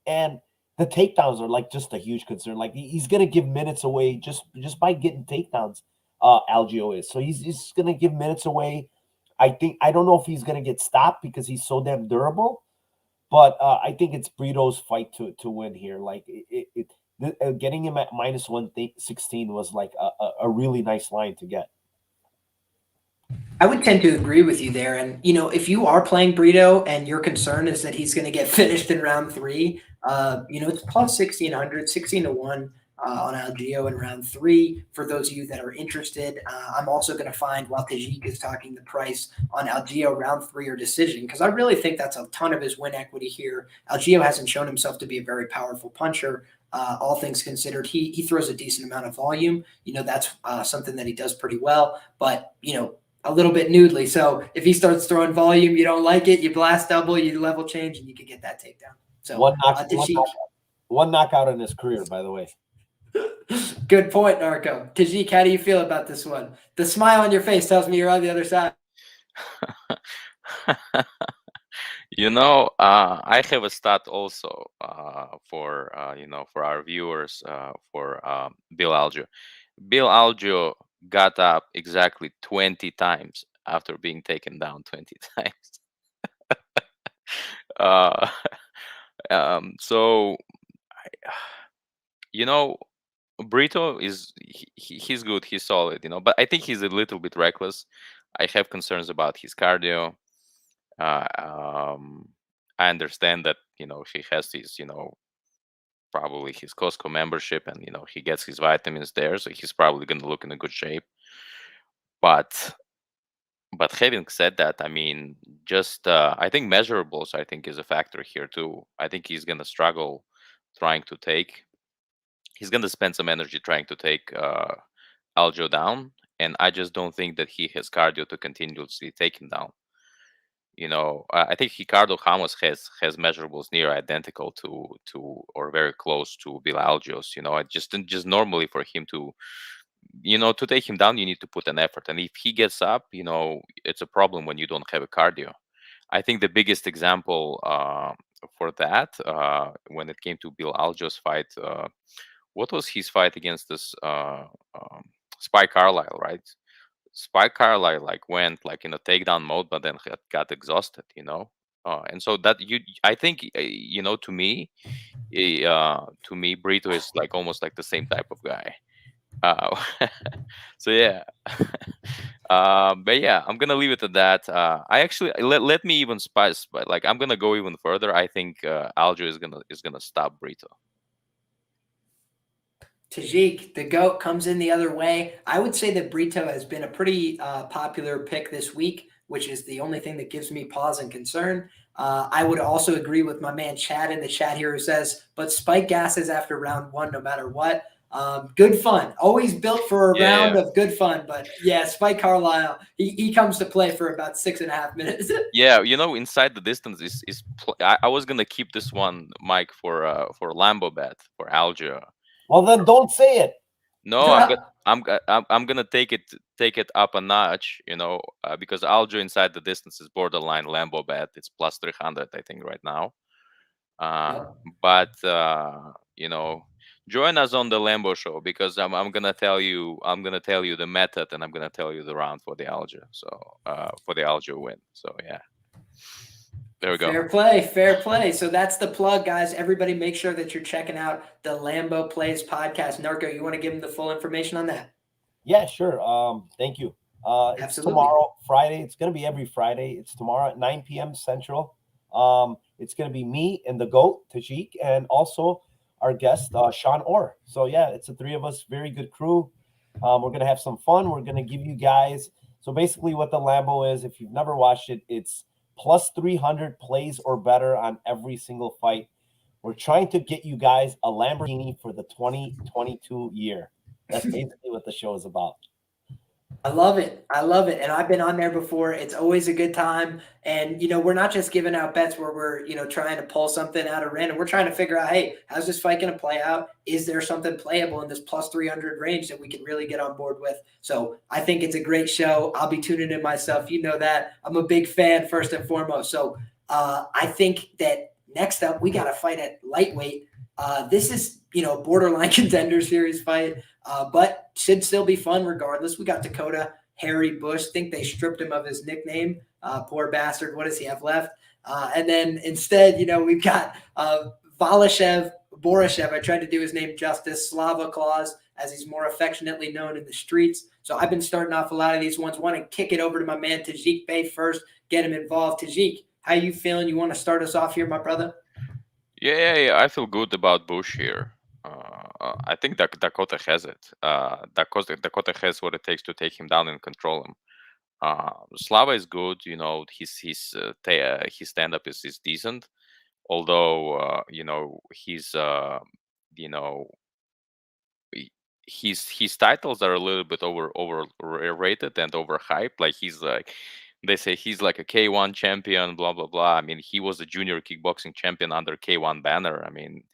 And the takedowns are just a huge concern. He's gonna give minutes away just by getting takedowns. Algeo is, so he's gonna give minutes away. I don't know if he's gonna get stopped because he's so damn durable, but I think it's Brito's fight to win here. Getting him at -116 was a really nice line to get. I would tend to agree with you there. And, if you are playing Brito and your concern is that he's going to get finished in round 3, it's plus 1,600, 16 to 1 on Algeo in round 3 for those of you that are interested. I'm also going to find, while Tajik is talking, the price on Algeo round 3 or decision, because I really think that's a ton of his win equity here. Algeo hasn't shown himself to be a very powerful puncher. All things considered, he throws a decent amount of volume. That's something that he does pretty well. But, a little bit noodly. So if he starts throwing volume, you don't like it, you blast double, you level change, and you could get that takedown. So one knockout in his career, by the way. Good point, Narco. Tajik, how do you feel about this one? The smile on your face tells me you're on the other side. I have a stat also for our viewers for Bill Algeo. Bill Algeo got up exactly 20 times after being taken down 20 times. So Brito he's good, he's solid, but I think he's a little bit reckless. I have concerns about his cardio. I understand that he has his probably his Costco membership, and he gets his vitamins there, so he's probably going to look in a good shape. But having said that, I mean, just I think measurables is a factor here too. I think he's going to struggle trying to take. He's going to spend some energy trying to take Algeo down, and I just don't think that he has cardio to continuously take him down. I think Ricardo Ramos has measurables near identical to or very close to Bill Algeo's. Just normally for him to to take him down, you need to put an effort, and if he gets up, it's a problem when you don't have a cardio. I think the biggest example for that when it came to Bill Algeo's fight, what was his fight against this Spike Carlisle, right? Spike Carlisle like went like in a takedown mode, but then got exhausted, you know. And so that I think to me, Brito is like almost like the same type of guy. Uh, so yeah, but yeah, I'm gonna leave it at that. I actually let me even spice, but like I'm gonna go even further. I think Aljo is gonna stop Brito. Tajik, the GOAT, comes in the other way. I would say that Brito has been a pretty popular pick this week, which is the only thing that gives me pause and concern. I would also agree with my man Chad in the chat here who says, but Spike gasses after round 1 no matter what. Good fun. Always built for a round of good fun. But yeah, Spike Carlisle, he comes to play for about 6.5 minutes. Yeah, inside the distance I was gonna keep this one, Mike, for Lambo bet for Aljo. Well, then don't say it. No, I'm gonna take it up a notch, because Aljo inside the distance is borderline Lambo bet. It's plus 300, I think, right now. But join us on the Lambo show, because I'm gonna tell you the method, and I'm gonna tell you the round for the Aljo. So for the Aljo win. So yeah. There we go. Fair play. So that's the plug, guys. Everybody make sure that you're checking out the Lambo Plays podcast. Narco, you want to give them the full information on that? Yeah, sure. Thank you. It's tomorrow, Friday. It's going to be every Friday. It's tomorrow at 9 p.m. Central. It's going to be me and the GOAT, Tajik, and also our guest, Sean Orr. So yeah, it's the three of us, very good crew. We're going to have some fun. We're going to give you guys. So basically what the Lambo is, if you've never watched it, it's plus 300 plays or better on every single fight. We're trying to get you guys a Lamborghini for the 2022 year. That's basically what the show is about. I love it. And I've been on there before. It's always a good time. And, we're not just giving out bets where we're, trying to pull something out of random. We're trying to figure out, hey, how's this fight going to play out? Is there something playable in this plus 300 range that we can really get on board with? So I think it's a great show. I'll be tuning in myself. You know that. I'm a big fan, first and foremost. So I think that next up, we got a fight at lightweight. This is, borderline contender series fight, but should still be fun regardless. We got Dakota Harry Bush. Think they stripped him of his nickname. Poor bastard. What does he have left? And then instead, we've got Borishev. I tried to do his name justice. Slava Claus, as he's more affectionately known in the streets. So I've been starting off a lot of these ones. Want to kick it over to my man Tajik Bey first, get him involved. Tajik, how you feeling? You want to start us off here, my brother? Yeah. I feel good about Bush here. I think that Dakota has it. Dakota has what it takes to take him down and control him. Slava is good. His stand up is decent. Although his titles are a little bit overrated and overhyped. Like they say he's like a K1 champion, blah blah blah. I mean, he was a junior kickboxing champion under K1 banner. I mean,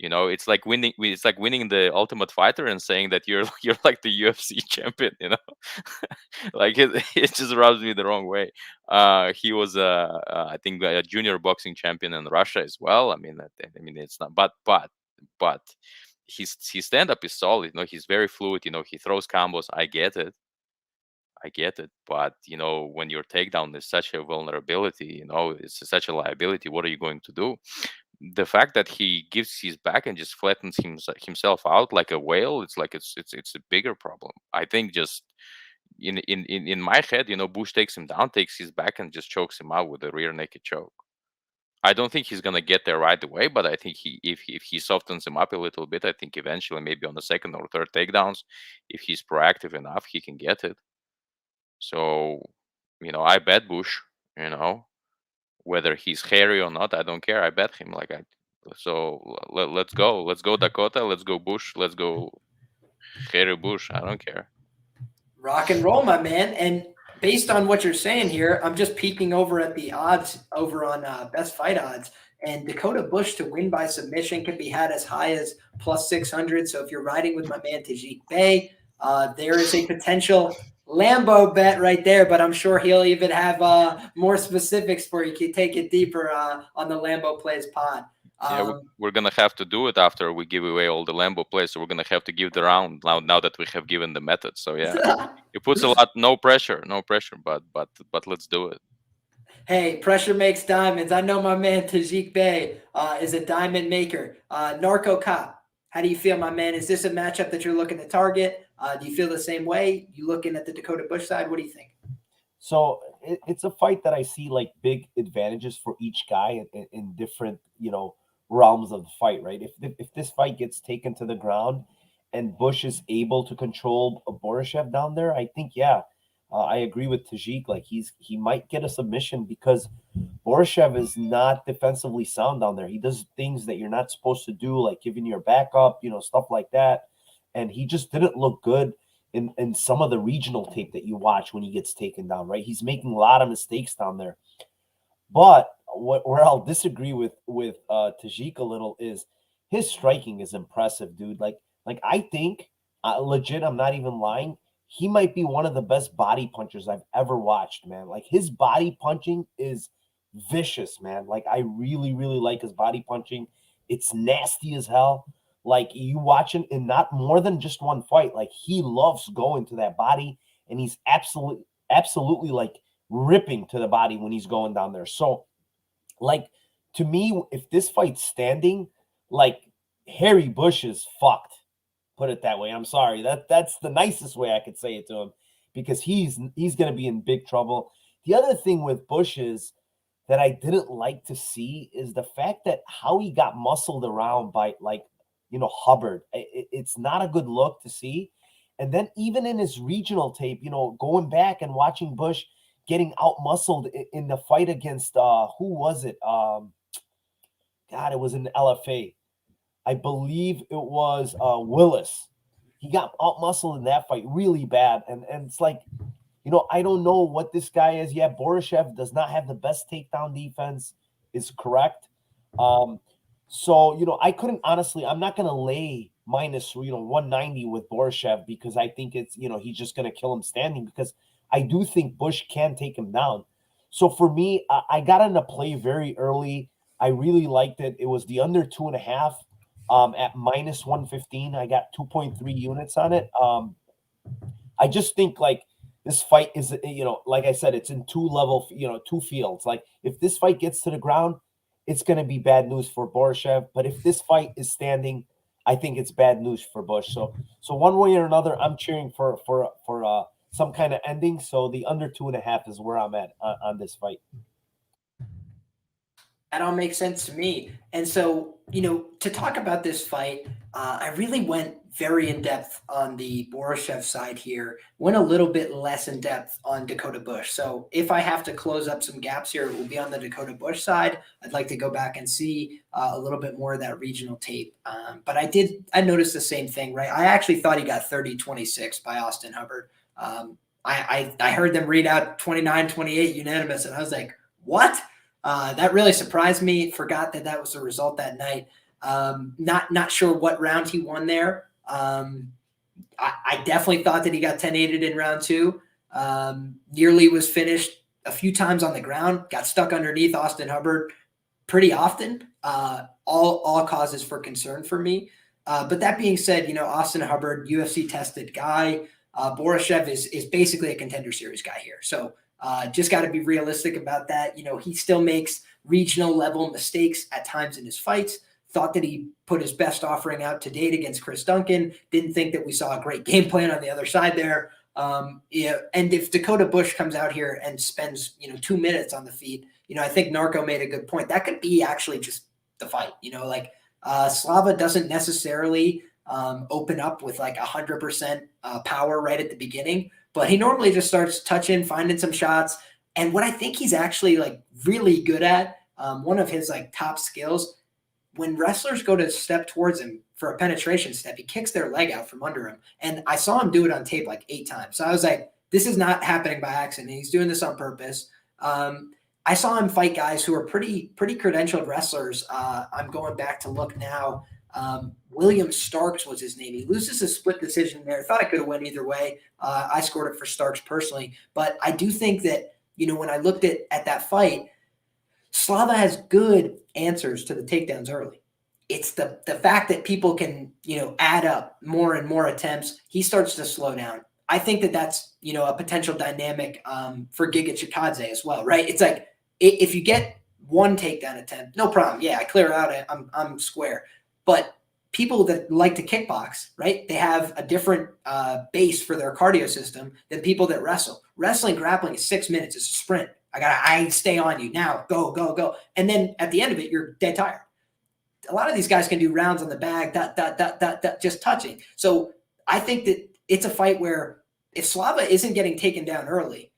it's like winning. It's like winning the Ultimate Fighter and saying that you're like the UFC champion. Like it just rubs me the wrong way. He was I think a junior boxing champion in Russia as well. I mean, it's not, but his stand up is solid. He's very fluid. He throws combos. I get it. But when your takedown is such a vulnerability, it's such a liability. What are you going to do? The fact that he gives his back and just flattens himself out like a whale, it's a bigger problem. I think just in my head, Bush takes him down, takes his back, and just chokes him out with a rear naked choke. I don't think he's gonna get there right away, but I think if he softens him up a little bit, I think eventually, maybe on the second or third takedowns, if he's proactive enough, he can get it. So, I bet Bush. Whether he's hairy or not, I don't care. I bet him. So let's go. Let's go Dakota. Let's go Bush. Let's go hairy Bush. I don't care. Rock and roll, my man. And based on what you're saying here, I'm just peeking over at the odds over on Best Fight Odds. And Dakota Bush to win by submission can be had as high as plus 600. So if you're riding with my man Tajik Bey, there is a potential Lambo bet right there, but I'm sure he'll even have more specifics for you. Can take it deeper on the Lambo Plays pod. Yeah, we're gonna have to do it after we give away all the Lambo plays. So we're gonna have to give the round now that we have given the method. So yeah, it puts a lot, no pressure, but let's do it. Hey, pressure makes diamonds. I know my man Tajik Bey is a diamond maker. Narco Cop, how do you feel, my man? Is this a matchup that you're looking to target? Do you feel the same way? You looking at the Dakota Bush side? What do you think? So it's a fight that I see like big advantages for each guy in different, realms of the fight, right? If this fight gets taken to the ground and Bush is able to control a Borishev down there, I think, yeah, I agree with Tajik. Like he might get a submission because Borishev is not defensively sound down there. He does things that you're not supposed to do, like giving your back up, stuff like that. And he just didn't look good in some of the regional tape that you watch when he gets taken down, right? He's making a lot of mistakes down there. But where I'll disagree with Tajik a little is his striking is impressive, dude. Like I think legit, I'm not even lying. He might be one of the best body punchers I've ever watched, man. Like his body punching is vicious, man. Like I really, really like his body punching. It's nasty as hell. Like you watching in not more than just one fight. Like he loves going to that body, and he's absolutely like ripping to the body when he's going down there. So, like to me, if this fight's standing, like Harry Bush is fucked. Put it that way. I'm sorry. That's the nicest way I could say it to him, because he's going to be in big trouble. The other thing with Bush is that I didn't like to see is the fact that how he got muscled around by Hubbard. It's not a good look to see. And then even in his regional tape, going back and watching Bush getting out muscled in the fight against who was it? God, it was in LFA. I believe it was Willis. He got out muscled in that fight really bad. And it's like, I don't know what this guy is. Yeah, Borishev does not have the best takedown defense, is correct. So, I couldn't honestly, I'm not going to lay minus, 190 with Borishev because I think it's, he's just going to kill him standing, because I do think Bush can take him down. So for me, I got into play very early. I really liked it. It was the under 2.5 at minus 115. I got 2.3 units on it. I just think like this fight is, like I said, it's in two fields. Like if this fight gets to the ground, it's going to be bad news for Borishev. But if this fight is standing, I think it's bad news for Bush. So one way or another, I'm cheering for some kind of ending. So the under 2.5 is where I'm at on this fight. That all makes sense to me. And so, to talk about this fight, I really went very in depth on the Borishev side here, went a little bit less in depth on Dakota Bush. So if I have to close up some gaps here, it will be on the Dakota Bush side. I'd like to go back and see a little bit more of that regional tape. But I noticed the same thing, right? I actually thought he got 30-26 by Austin Hubbard. I heard them read out 29-28 unanimous, and I was like, what? That really surprised me. Forgot that was the result that night. Not sure what round he won there. I definitely thought that he got 10-8'd in round 2. Nearly was finished a few times on the ground, got stuck underneath Austin Hubbard pretty often. All causes for concern for me. But that being said, Austin Hubbard, UFC tested guy. Borishev is basically a contender series guy here. So just got to be realistic about that. He still makes regional level mistakes at times in his fights. Thought that he put his best offering out to date against Chris Duncan. Didn't think that we saw a great game plan on the other side there. And if Dakota Bush comes out here and spends, 2 minutes on the feet, I think Narco made a good point. That could be actually just the fight, Slava doesn't necessarily open up with like 100% power right at the beginning, but he normally just starts touching, finding some shots. And what I think he's actually like really good at, one of his like top skills, when wrestlers go to step towards him for a penetration step, he kicks their leg out from under him. And I saw him do it on tape like 8 times. So I was like, this is not happening by accident. He's doing this on purpose. I saw him fight guys who are pretty credentialed wrestlers. I'm going back to look now. William Starks was his name. He loses a split decision there. Thought I could have went either way. I scored it for Starks personally. But I do think that, when I looked at that fight, Slava has good answers to the takedowns early. It's the fact that people can, add up more and more attempts. He starts to slow down. I think that that's, a potential dynamic for Giga Chikadze as well, right? It's like if you get one takedown attempt, no problem. Yeah, I clear out. I'm square. But people that like to kickbox, right? They have a different base for their cardio system than people that wrestle. Wrestling, grappling is 6 minutes. It's a sprint. I stay on you now. Go, go, go. And then at the end of it, you're dead tired. A lot of these guys can do rounds on the bag, just touching. So I think that it's a fight where if Slava isn't getting taken down early,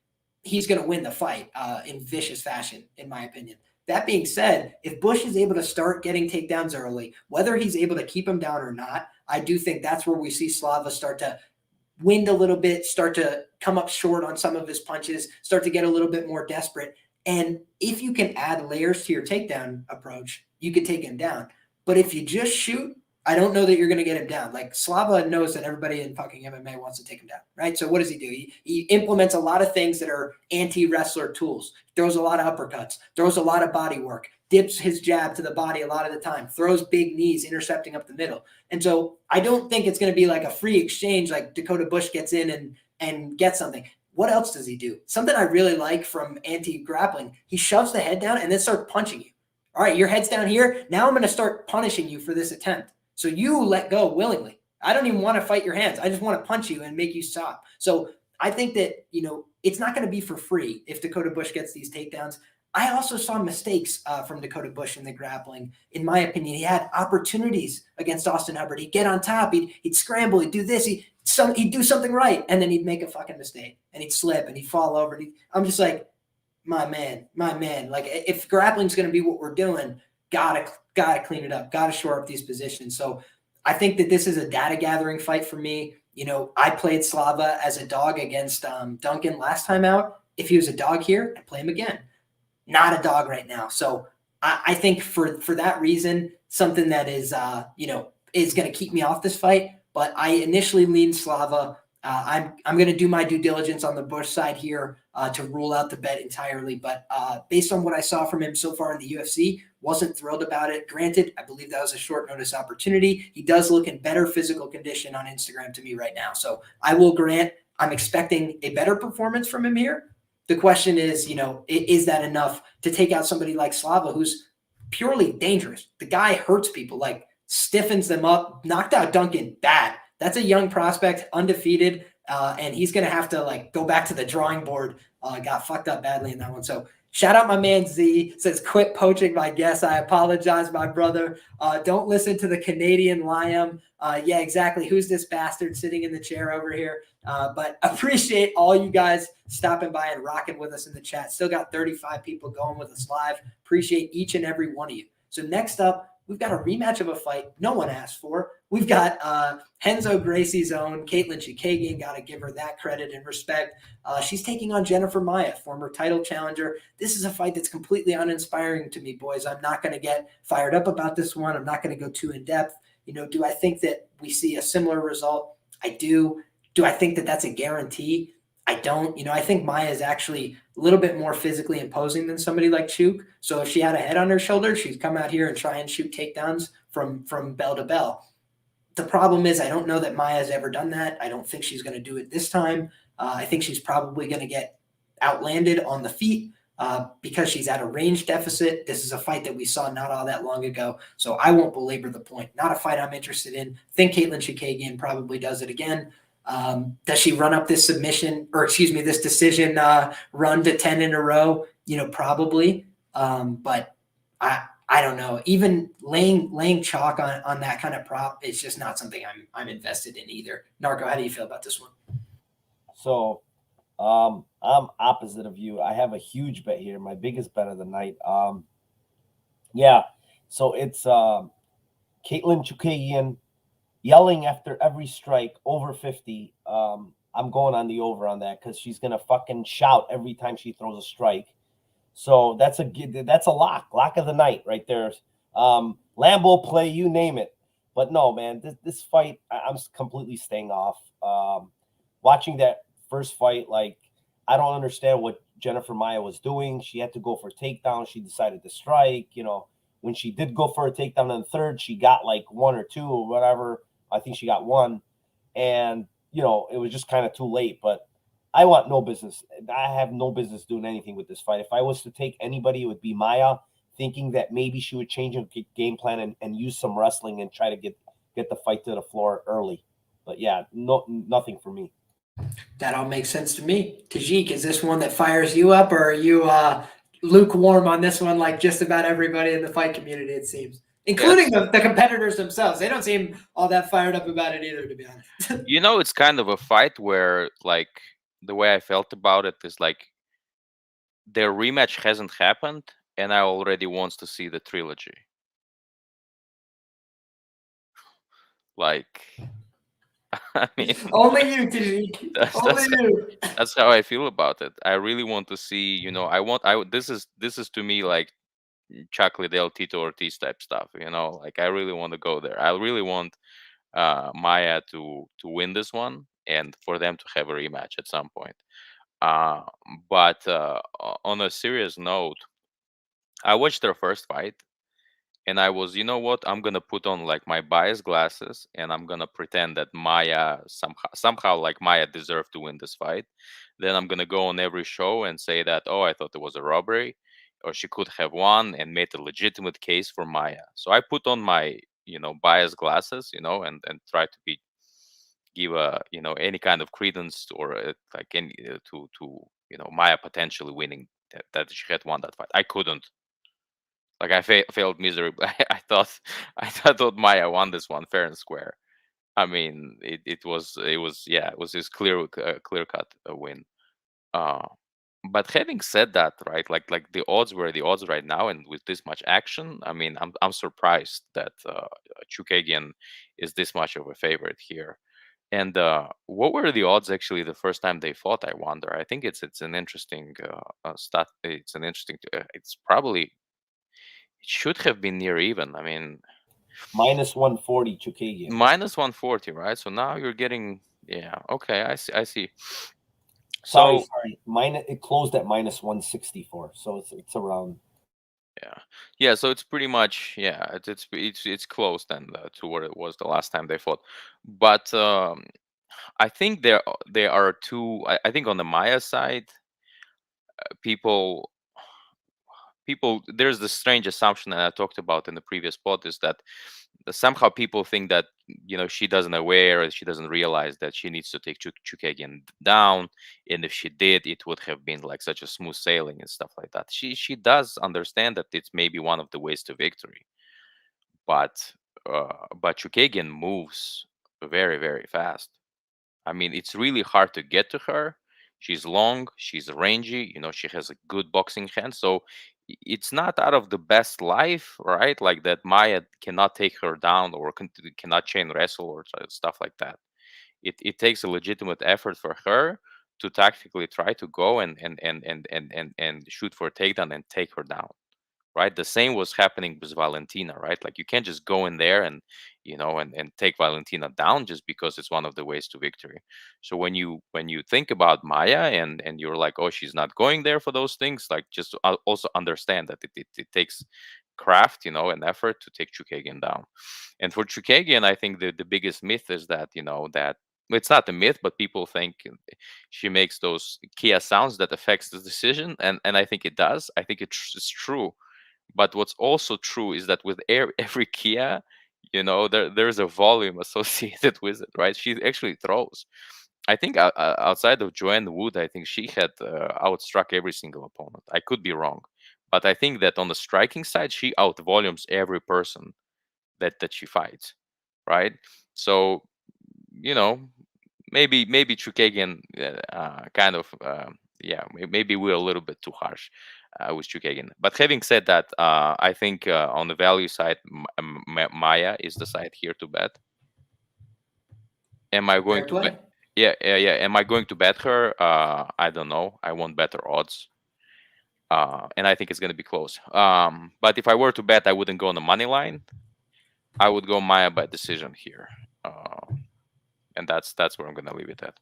he's going to win the fight in vicious fashion, in my opinion. That being said, if Bush is able to start getting takedowns early, whether he's able to keep him down or not, I do think that's where we see Slava start to wind a little bit, start to come up short on some of his punches, start to get a little bit more desperate. And if you can add layers to your takedown approach, you could take him down. But if you just shoot, I don't know that you're going to get him down. Like Slava knows that everybody in fucking MMA wants to take him down, right? So what does he do? He implements a lot of things that are anti-wrestler tools. Throws a lot of uppercuts, throws a lot of body work, dips his jab to the body a lot of the time, throws big knees, intercepting up the middle. And so I don't think it's going to be like a free exchange, like Dakota Bush gets in and gets something. What else does he do? Something I really like from anti-grappling, he shoves the head down and then starts punching you. All right, your head's down here. Now I'm going to start punishing you for this attempt. So you let go willingly. I don't even want to fight your hands. I just want to punch you and make you stop. So I think that, it's not going to be for free if Dakota Bush gets these takedowns. I also saw mistakes from Dakota Bush in the grappling. In my opinion, he had opportunities against Austin Hubbard. He'd get on top. He'd scramble. He'd do this. He'd do something right. And then he'd make a fucking mistake. And he'd slip and he'd fall over. I'm just like, my man. Like, if grappling's going to be what we're doing, gotta clean it up. Gotta shore up these positions. So I think that this is a data gathering fight for me. I played Slava as a dog against Duncan last time out. If he was a dog here, I'd play him again. Not a dog right now. So I think for that reason, something that is, is going to keep me off this fight. But I initially leaned Slava. I'm going to do my due diligence on the Bush side here to rule out the bet entirely. But based on what I saw from him so far in the UFC, wasn't thrilled about it. Granted, I believe that was a short notice opportunity. He does look in better physical condition on Instagram to me right now. So I will grant I'm expecting a better performance from him here. The question is, is that enough to take out somebody like Slava, who's purely dangerous? The guy hurts people, like stiffens them up, knocked out Duncan bad. That's a young prospect, undefeated, and he's going to have to go back to the drawing board. Got fucked up badly in that one. So shout out my man Z, says, quit poaching my guess. I apologize, my brother. Don't listen to the Canadian Liam. Yeah, exactly. Who's this bastard sitting in the chair over here? But appreciate all you guys stopping by and rocking with us in the chat. Still got 35 people going with us live. Appreciate each and every one of you. So next up, we've got a rematch of a fight no one asked for. We've got Renzo Gracie's own Caitlin Chikadze. Got to give her that credit and respect. She's taking on Jennifer Maia, former title challenger. This is a fight that's completely uninspiring to me, boys. I'm not going to get fired up about this one. I'm not going to go too in depth. Do I think that we see a similar result? I do. Do I think that that's a guarantee? I don't. I think Maia is actually a little bit more physically imposing than somebody like Chuk. So if she had a head on her shoulder, she'd come out here and try and shoot takedowns from bell to bell. The problem is I don't know that Maia's ever done that. I don't think she's going to do it this time. I think she's probably going to get outlanded on the feet because she's at a range deficit. This is a fight that we saw not all that long ago. So I won't belabor the point. Not a fight I'm interested in. Think Caitlin Chikadze probably does it again. Does she run up this this decision run to 10 in a row? Probably. But I don't know. Even laying chalk on that kind of prop is just not something I'm invested in either. Narco, how do you feel about this one? So I'm opposite of you. I have a huge bet here, my biggest bet of the night. So it's Caitlin Chikadze yelling after every strike over 50. I'm going on the over on that because she's gonna fucking shout every time she throws a strike. So that's a lock of the night right there. Lambeau play, you name it. But no, man, this fight, I'm completely staying off. Watching that first fight, I don't understand what Jennifer Maia was doing. She had to go for a takedown. She decided to strike. You know, when she did go for a takedown in the third, she got like 1 or 2 or whatever. I think she got 1. And, you know, it was just kind of too late. But I want no business. I have no business doing anything with this fight. If I was to take anybody, it would be Maia, thinking that maybe she would change her game plan and use some wrestling and try to get the fight to the floor early. But yeah, nothing for me. That all makes sense to me. Tajik, is this one that fires you up, or are you lukewarm on this one like just about everybody in the fight community, it seems? Including the competitors themselves. They don't seem all that fired up about it either, to be honest. You know, it's kind of a fight where, like, the way I felt about it is like their rematch hasn't happened, and I already wants to see the trilogy. Like, I mean, only you, Tajik. Only you. That's how I feel about it. I really want to see, you know, this is to me like Chuck Liddell, Tito Ortiz type stuff, you know, like I really want to go there. I really want Maia to win this one and for them to have a rematch at some point. But on a serious note, I watched their first fight and I was, you know what, I'm gonna put on like my bias glasses and I'm gonna pretend that Maia somehow like Maia deserved to win this fight. Then I'm gonna go on every show and say that, oh, I thought it was a robbery, or she could have won, and made a legitimate case for Maia. So I put on my, you know, bias glasses, you know, and try to give a, you know, any kind of credence or like any to you know, Maia potentially winning, that she had won that fight. I couldn't. Like I failed miserably. I thought Maia won this one fair and square. I mean, it was yeah, it was this clear cut win. Uh, but having said that, right, like the odds were the odds right now, and with this much action, I mean, I'm surprised that Chookagian is this much of a favorite here. And what were the odds actually the first time they fought? I wonder. I think it's an interesting stat. It's an interesting. It's probably, it should have been near even. I mean, minus 140 Chookagian. minus 140, right? So now you're getting, yeah, okay, I see. I see. Sorry. It closed at minus 164, so it's around. Yeah. So it's pretty much, yeah, it's close then to what it was the last time they fought. But I think there are two. I think on the Maia side, people there's this strange assumption that I talked about in the previous pod, is that somehow people think that, you know, she doesn't aware, she doesn't realize that she needs to take Chookagian down, and if she did, it would have been like such a smooth sailing and stuff like that. She does understand that it's maybe one of the ways to victory, but Chookagian moves very, very fast. I mean, it's really hard to get to her. She's long, she's rangy, you know, she has a good boxing hand. So it's not out of the best life, right? Like that Maia cannot take her down or cannot chain wrestle or stuff like that. It takes a legitimate effort for her to tactically try to go and shoot for a takedown and take her down, right? The same was happening with Valentina, right? Like you can't just go in there and, you know, and take Valentina down just because it's one of the ways to victory. So when you think about Maia and you're like, oh, she's not going there for those things, like just also understand that it takes craft, you know, and effort to take Chookagian down. And for Chookagian, I think the biggest myth is that, you know, that it's not a myth, but people think she makes those Kia sounds that affects the decision, and I think it does. I think it's true. But what's also true is that with every Kia, you know, there's a volume associated with it, right? She actually throws. I think outside of Joanne Wood, I think she had outstruck every single opponent. I could be wrong, but I think that on the striking side, she outvolumes every person that she fights, right? So, you know, maybe Chookagian kind of yeah, maybe we're a little bit too harsh with Chookagian. But having said that, I think on the value side, Maia is the side here to bet. Am I going to bet? Yeah. Am I going to bet her? I don't know. I want better odds. And I think it's going to be close. But if I were to bet, I wouldn't go on the money line. I would go Maia by decision here. And that's where I'm going to leave it at.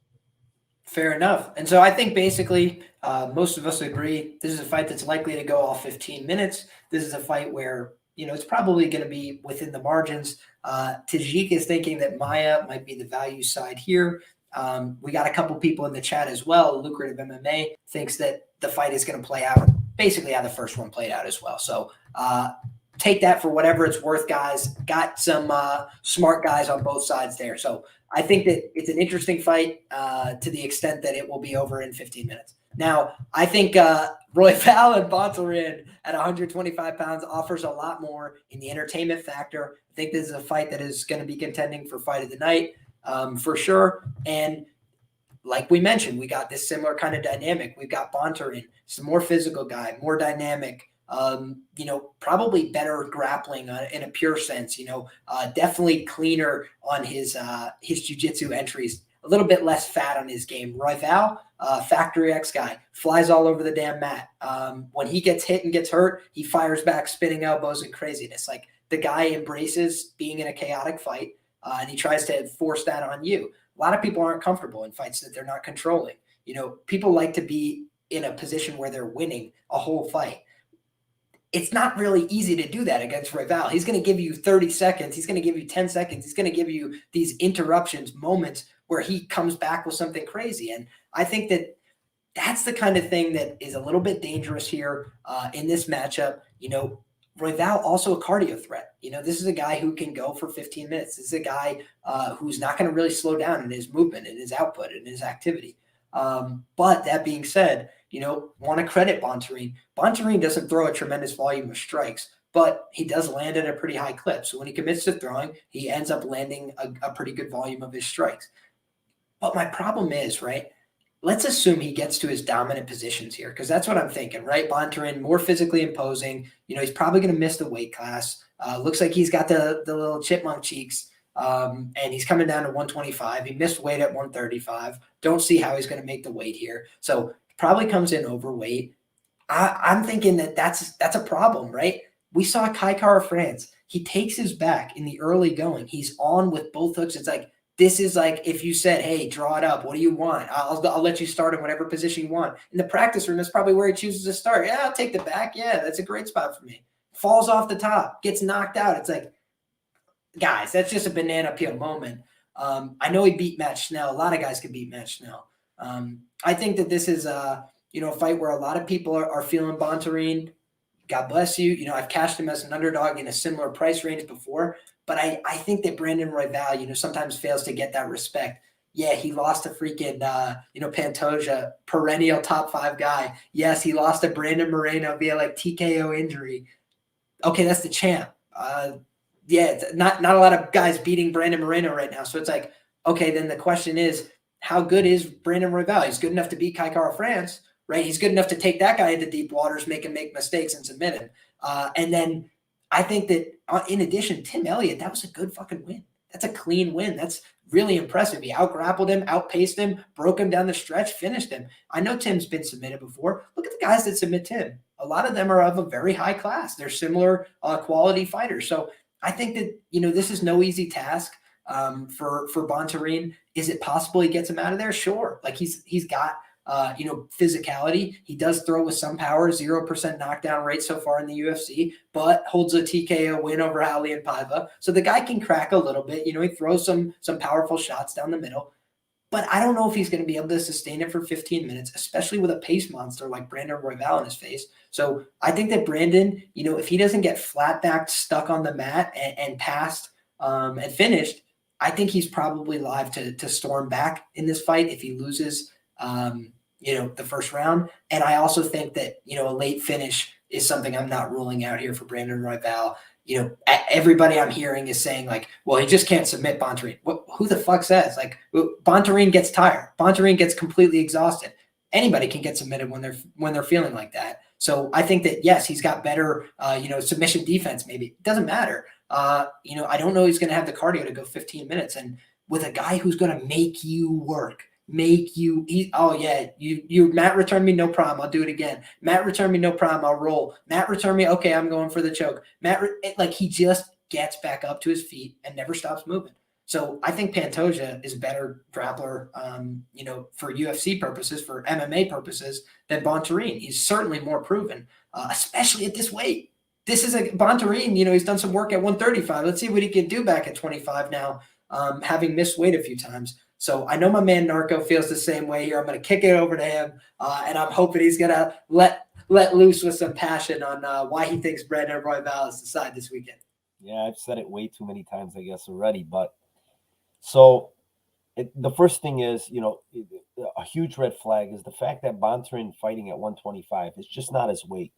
Fair enough. And so I think basically most of us agree this is a fight that's likely to go all 15 minutes. This is a fight where, it's probably going to be within the margins. Tajik is thinking that Maya might be the value side here. We got a couple people in the chat as well. Lucrative MMA thinks that the fight is going to play out basically how the first one played out as well. So take that for whatever it's worth, guys. Got some smart guys on both sides there. So I think that it's an interesting fight to the extent that it will be over in 15 minutes. Now, I think Royval and Bontorin at 125 pounds offers a lot more in the entertainment factor. I think this is a fight that is going to be contending for fight of the night for sure. And like we mentioned, we got this similar kind of dynamic. We've got Bontorin, some more physical guy, more dynamic, probably better grappling in a pure sense, definitely cleaner on his jiu-jitsu entries, a little bit less fat on his game. Royval, Factory X guy, flies all over the damn mat. When he gets hit and gets hurt, he fires back, spinning elbows and craziness. Like the guy embraces being in a chaotic fight, and he tries to force that on you. A lot of people aren't comfortable in fights that they're not controlling. People like to be in a position where they're winning a whole fight. It's not really easy to do that against Royval. He's going to give you 30 seconds. He's going to give you 10 seconds. He's going to give you these interruptions, moments where he comes back with something crazy. And I think that that's the kind of thing that is a little bit dangerous here in this matchup. Royval also a cardio threat. This is a guy who can go for 15 minutes. This is a guy who's not going to really slow down in his movement, in his output, in his activity. But that being said, want to credit Bontorin. Bontorin doesn't throw a tremendous volume of strikes, but he does land at a pretty high clip. So when he commits to throwing, he ends up landing a pretty good volume of his strikes. But my problem is, right, let's assume he gets to his dominant positions here, because that's what I'm thinking, right? Bontorin, more physically imposing. He's probably going to miss the weight class. Looks like he's got the little chipmunk cheeks, and he's coming down to 125. He missed weight at 135. Don't see how he's going to make the weight here. So probably comes in overweight. I'm thinking that's a problem, right? We saw Kai Kara France. He takes his back in the early going. He's on with both hooks. It's like, this is like if you said, hey, draw it up. What do you want? I'll let you start in whatever position you want. In the practice room, that's probably where he chooses to start. Yeah, I'll take the back. Yeah, that's a great spot for me. Falls off the top, gets knocked out. It's like, guys, that's just a banana peel moment. I know he beat Matt Schnell. A lot of guys could beat Matt Schnell. I think that this is a fight where a lot of people are feeling Bontorin. God bless you. I've cashed him as an underdog in a similar price range before, but I think that Brandon Royval, sometimes fails to get that respect. Yeah, he lost to freaking, Pantoja, perennial top 5 guy. Yes, he lost to Brandon Moreno via like TKO injury. Okay, that's the champ. Yeah, not a lot of guys beating Brandon Moreno right now. So it's like, okay, then the question is, how good is Brandon Royval? He's good enough to beat Kai Kara France, right? He's good enough to take that guy into deep waters, make him make mistakes and submit him. And then I think that in addition, Tim Elliott, that was a good fucking win. That's a clean win. That's really impressive. He out-grappled him, outpaced him, broke him down the stretch, finished him. I know Tim's been submitted before. Look at the guys that submit Tim. A lot of them are of a very high class. They're similar quality fighters. So I think that, this is no easy task for Bontorin. Is it possible he gets him out of there? Sure. Like he's got physicality. He does throw with some power, 0% knockdown rate so far in the UFC, but holds a TKO win over LiamPicksFights. So the guy can crack a little bit. He throws some powerful shots down the middle, but I don't know if he's going to be able to sustain it for 15 minutes, especially with a pace monster like Brandon Royval in his face. So I think that Brandon, if he doesn't get flat backed, stuck on the mat and passed and finished, I think he's probably live to storm back in this fight if he loses the first round. And I also think that, a late finish is something I'm not ruling out here for Brandon Royval. Everybody I'm hearing is saying like, well, he just can't submit Bontorin. Who the fuck says? Like, Bontorin gets tired. Bontorin gets completely exhausted. Anybody can get submitted when they're feeling like that. So I think that, yes, he's got better, submission defense. Maybe it doesn't matter. I don't know he's going to have the cardio to go 15 minutes. And with a guy who's going to make you work, you Matt, return me, no problem, I'll do it again. Matt, return me, no problem, I'll roll. Matt, return me, okay, I'm going for the choke. He just gets back up to his feet and never stops moving. So I think Pantoja is a better grappler, for UFC purposes, for MMA purposes, than Bontarine. He's certainly more proven, especially at this weight. This is a Bontarine, he's done some work at 135. Let's see what he can do back at 25 now, having missed weight a few times. So I know my man Narco feels the same way here. I'm going to kick it over to him, and I'm hoping he's going to let loose with some passion on why he thinks Brandon Royval is the side this weekend. Yeah, I've said it way too many times, I guess, already. But so the first thing is, a huge red flag is the fact that Bontarine fighting at 125 is just not his weight.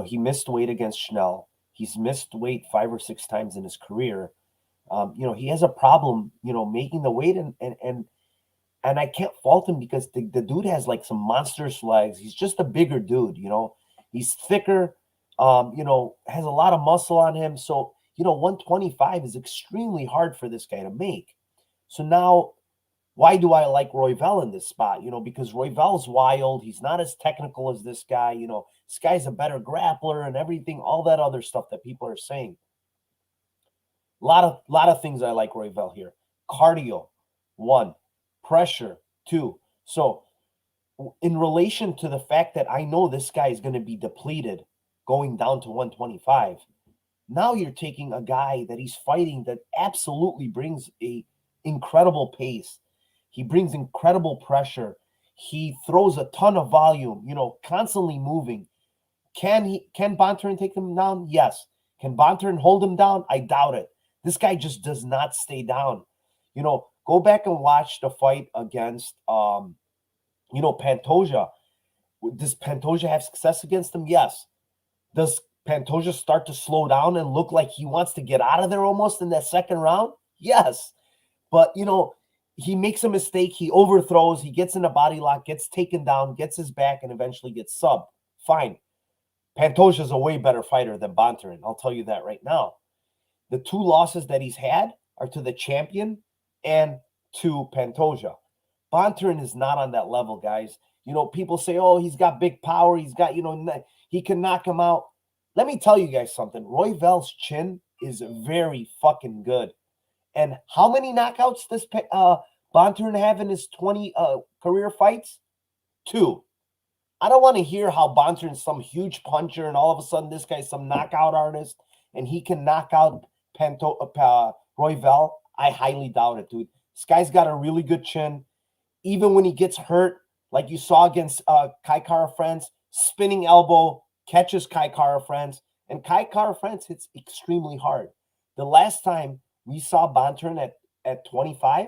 He missed weight against Schnell. He's missed weight 5 or 6 times in his career. He has a problem, making the weight, and I can't fault him because the dude has like some monstrous legs. He's just a bigger dude, he's thicker, has a lot of muscle on him. So, 125 is extremely hard for this guy to make. So now, why do I like Royval in this spot? Because Royval's wild. He's not as technical as this guy. This guy's a better grappler and everything, all that other stuff that people are saying. A lot of things I like Royval here. Cardio, 1. Pressure, 2. So in relation to the fact that I know this guy is going to be depleted going down to 125, now you're taking a guy that he's fighting that absolutely brings a incredible pace. He brings incredible pressure. He throws a ton of volume, constantly moving. Can Bontarine take him down? Yes. Can Bontarine hold him down? I doubt it. This guy just does not stay down. Go back and watch the fight against, Pantoja. Does Pantoja have success against him? Yes. Does Pantoja start to slow down and look like he wants to get out of there almost in that second round? Yes. But, he makes a mistake. He overthrows. He gets in a body lock, gets taken down, gets his back, and eventually gets subbed. Fine. Pantoja is a way better fighter than Bontarine. I'll tell you that right now. The 2 losses that he's had are to the champion and to Pantoja. Bontarine is not on that level, guys. People say, oh, he's got big power. He's got, he can knock him out. Let me tell you guys something. Royval's chin is very fucking good. And how many knockouts does Bontarine have in his 20 career fights? 2. I don't want to hear how Bontarine's some huge puncher and all of a sudden this guy's some knockout artist and he can knock out Royval. I highly doubt it, dude. This guy's got a really good chin. Even when he gets hurt, like you saw against Kai Kara-France, spinning elbow, catches Kai Kara-France, and Kai Kara-France hits extremely hard. The last time we saw Bontarine at 25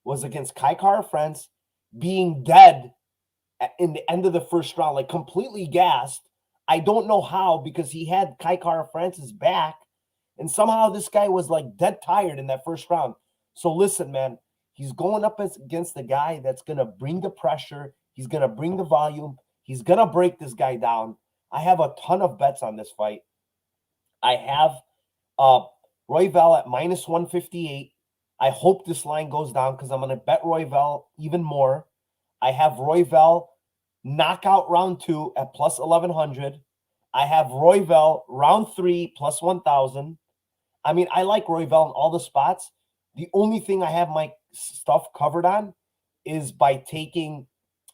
was against Kai Kara-France, being dead in the end of the first round, like completely gassed. I don't know how, because he had Kai Kara-France's back, and somehow this guy was like dead tired in that first round. So listen, man, he's going up against the guy that's going to bring the pressure. He's going to bring the volume. He's going to break this guy down. I have a ton of bets on this fight. I have Royval at minus 158. I hope this line goes down because I'm going to bet Royval even more. I have Royval knockout round 2 at plus 1100. I have Royval round 3 plus 1000. I mean, I like Royval in all the spots. The only thing I have my stuff covered on is by taking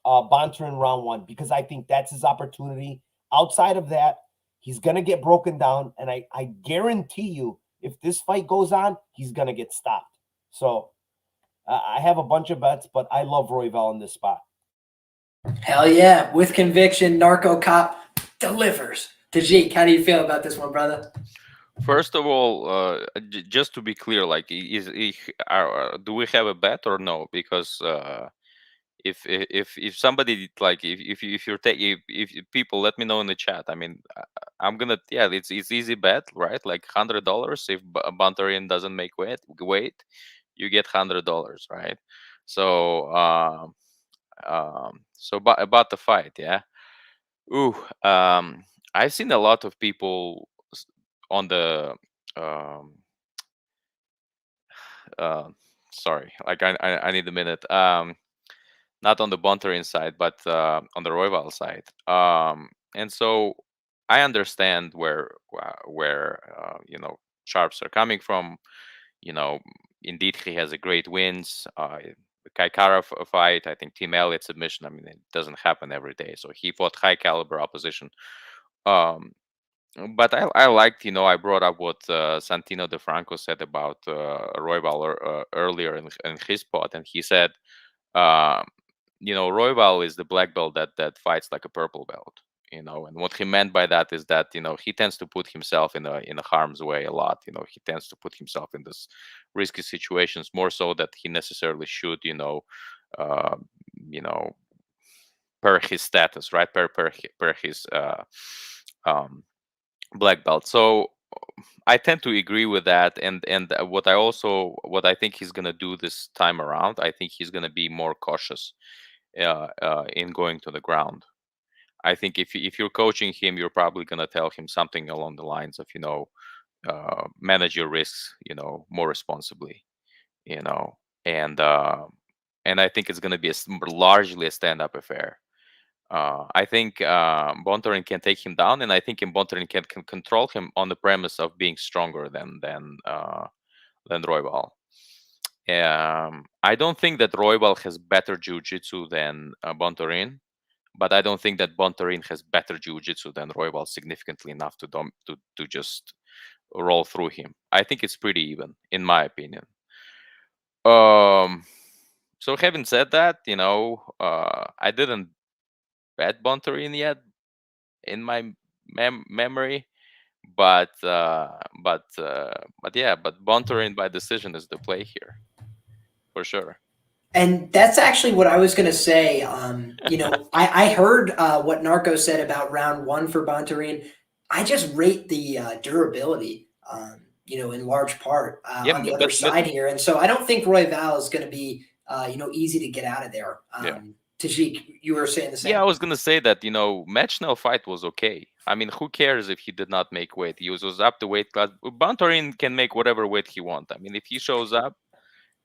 Bontarine round 1 because I think that's his opportunity. Outside of that, he's going to get broken down, and I guarantee you, if this fight goes on, he's going to get stopped. So I have a bunch of bets, but I love Royval in this spot. Hell yeah. With conviction, Narco Cop delivers. Tajik, how do you feel about this one, brother? First of all, just to be clear, like, do we have a bet or no? Because if somebody, like, if you're taking, if people, let me know in the chat. I mean, I'm gonna, yeah, it's easy bet, right? Like $100 if Bontarine doesn't make weight, you get $100, right? So about the fight, yeah. Ooh, I've seen a lot of people on the sorry, like I need a minute. Not on the Bontarine side, but on the Royval side. And so I understand where sharps are coming from. indeed, he has a great wins. The Kaikara fight, I think Team Elliott submission. I mean, it doesn't happen every day. So he fought high caliber opposition. Um, but I liked, I brought up what Santino DeFranco said about Royval earlier in his pod, and he said, uh, Royval is the black belt that fights like a purple belt. And what he meant by that is that he tends to put himself in a harm's way a lot. He tends to put himself in this risky situations more so that he necessarily should, uh, you know, per his status, right? Per his um, black belt. So I tend to agree with that, and what I think he's gonna do this time around, I think he's gonna be more cautious in going to the ground. I think if you're coaching him, you're probably gonna tell him something along the lines of manage your risks, more responsibly, you know, and uh, and I think it's gonna be largely a stand-up affair. I think Bontorin can take him down, and I think Bontorin can control him on the premise of being stronger than Royval. I don't think that Royval has better jiu-jitsu than Bontorin, but I don't think that Bontorin has better jiu-jitsu than Royval significantly enough to just roll through him. I think it's pretty even, in my opinion. So having said that, I didn't bet Bontorin yet in my memory, but Bontorin by decision is the play here for sure. And that's actually what I was going to say. I heard what Narco said about round one for Bontorin. I just rate the durability, in large part on the other side here. And so I don't think Royval is going to be, easy to get out of there. Tajik, you were saying the same. Yeah, I was going to say that, Mechnel fight was okay. I mean, who cares if he did not make weight? He was up to weight class. Bontorin can make whatever weight he wants. I mean, if he shows up,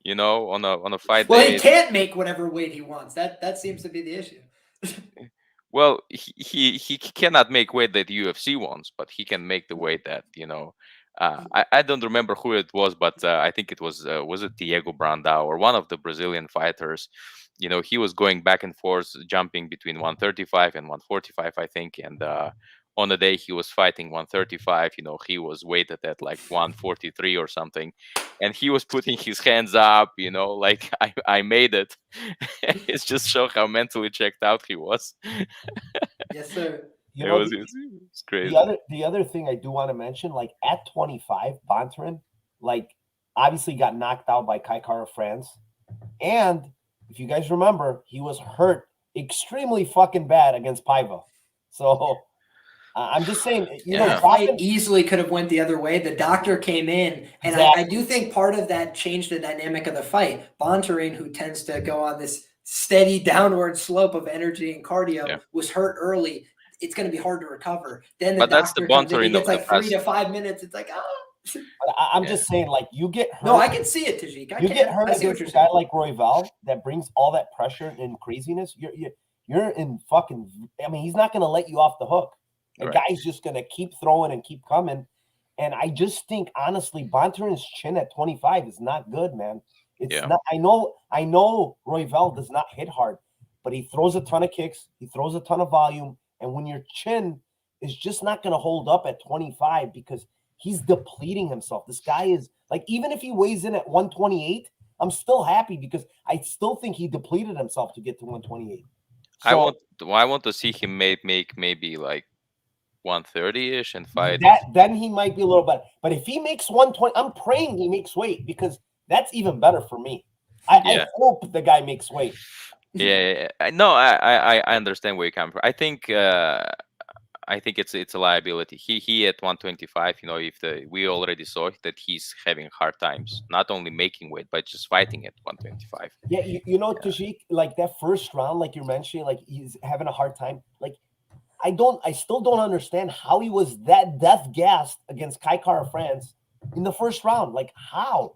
on a fight well, day, he can't make whatever weight he wants. That seems to be the issue. Well, he cannot make weight that UFC wants, but he can make the weight that I don't remember who it was, but I think it was it Diego Brandao or one of the Brazilian fighters. He was going back and forth, jumping between 135 and 145, I think, and on the day he was fighting 135, he was weighted at like 143 or something, and he was putting his hands up, like I made it. It's just show how mentally checked out he was. Yes, sir. It was crazy. The other thing I do want to mention, like at 25, Bontorin, like obviously got knocked out by Kaikara France, and if you guys remember, he was hurt extremely fucking bad against Paiva. So I'm just saying, fight easily could have went the other way. The doctor came in, and I do think part of that changed the dynamic of the fight. Bontorin, who tends to go on this steady downward slope of energy and cardio, was hurt early. It's going to be hard to recover. Then the doctor comes in, he gets like 3 to 5 minutes. It's like, I'm just saying, like, you get hurt. No, I can see it, Tajik. You get hurt against a guy like Royval that brings all that pressure and craziness. You're in fucking. I mean, he's not going to let you off the hook. The guy's just going to keep throwing and keep coming. And I just think, honestly, Bontorin's chin at 25 is not good, man. It's not. I know Royval does not hit hard, but he throws a ton of kicks. He throws a ton of volume. And when your chin is just not going to hold up at 25 because he's depleting himself. This guy is like, even if he weighs in at 128, I'm still happy because I still think he depleted himself to get to 128. So, I want to see him make maybe like 130-ish and fight. Then he might be a little better. But if he makes 120, I'm praying he makes weight because that's even better for me. I hope the guy makes weight. Yeah. No, I understand where you come from. I think it's a liability. He at 125, we already saw that he's having hard times, not only making weight, but just fighting at 125. Yeah, Tajik, like that first round, like you're mentioning, like he's having a hard time. Like, I still don't understand how he was that death gassed against Kaikara France in the first round. Like, how?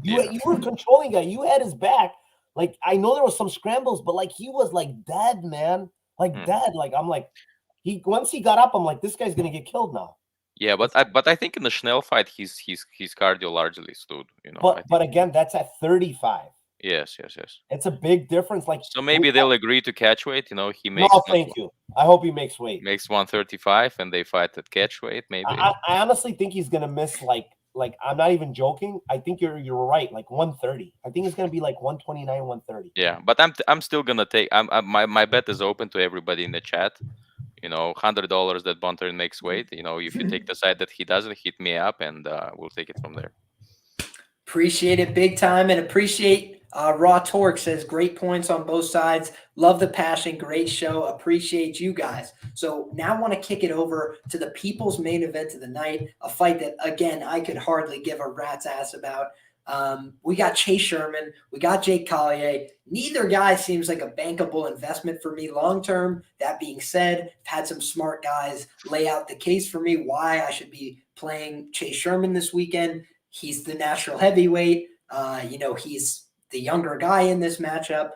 You were controlling guy. You had his back. Like, I know there was some scrambles, but like he was like dead, man. Like dead. Like I'm like, once he got up, I'm like, this guy's gonna get killed now. Yeah, but I think in the Schnell fight, his cardio largely stood. You know, I think. But again, that's at 35. Yes. It's a big difference. Like, So maybe they'll agree to catch weight. You know, he no, makes thank you. I hope he makes weight. makes 135, and they fight at catch weight. Maybe. I honestly think he's gonna miss like I'm not even joking. I think you're right. Like 130. I think it's gonna be like 129, 130. Yeah, but I'm still gonna take. My bet is open to everybody in the chat. You know, $100 that Bonter makes weight. You know, if you take the side that he doesn't, hit me up, and we'll take it from there. Appreciate it big time, and appreciate Raw Torque says great points on both sides. Love the passion. Great show. Appreciate you guys. So now I want to kick it over to the people's main event of the night, a fight that, again, I could hardly give a rat's ass about. We got Chase Sherman. We got Jake Collier. Neither guy seems like a bankable investment for me long-term. That being said, I've had some smart guys lay out the case for me why I should be playing Chase Sherman this weekend. He's the natural heavyweight. He's the younger guy in this matchup.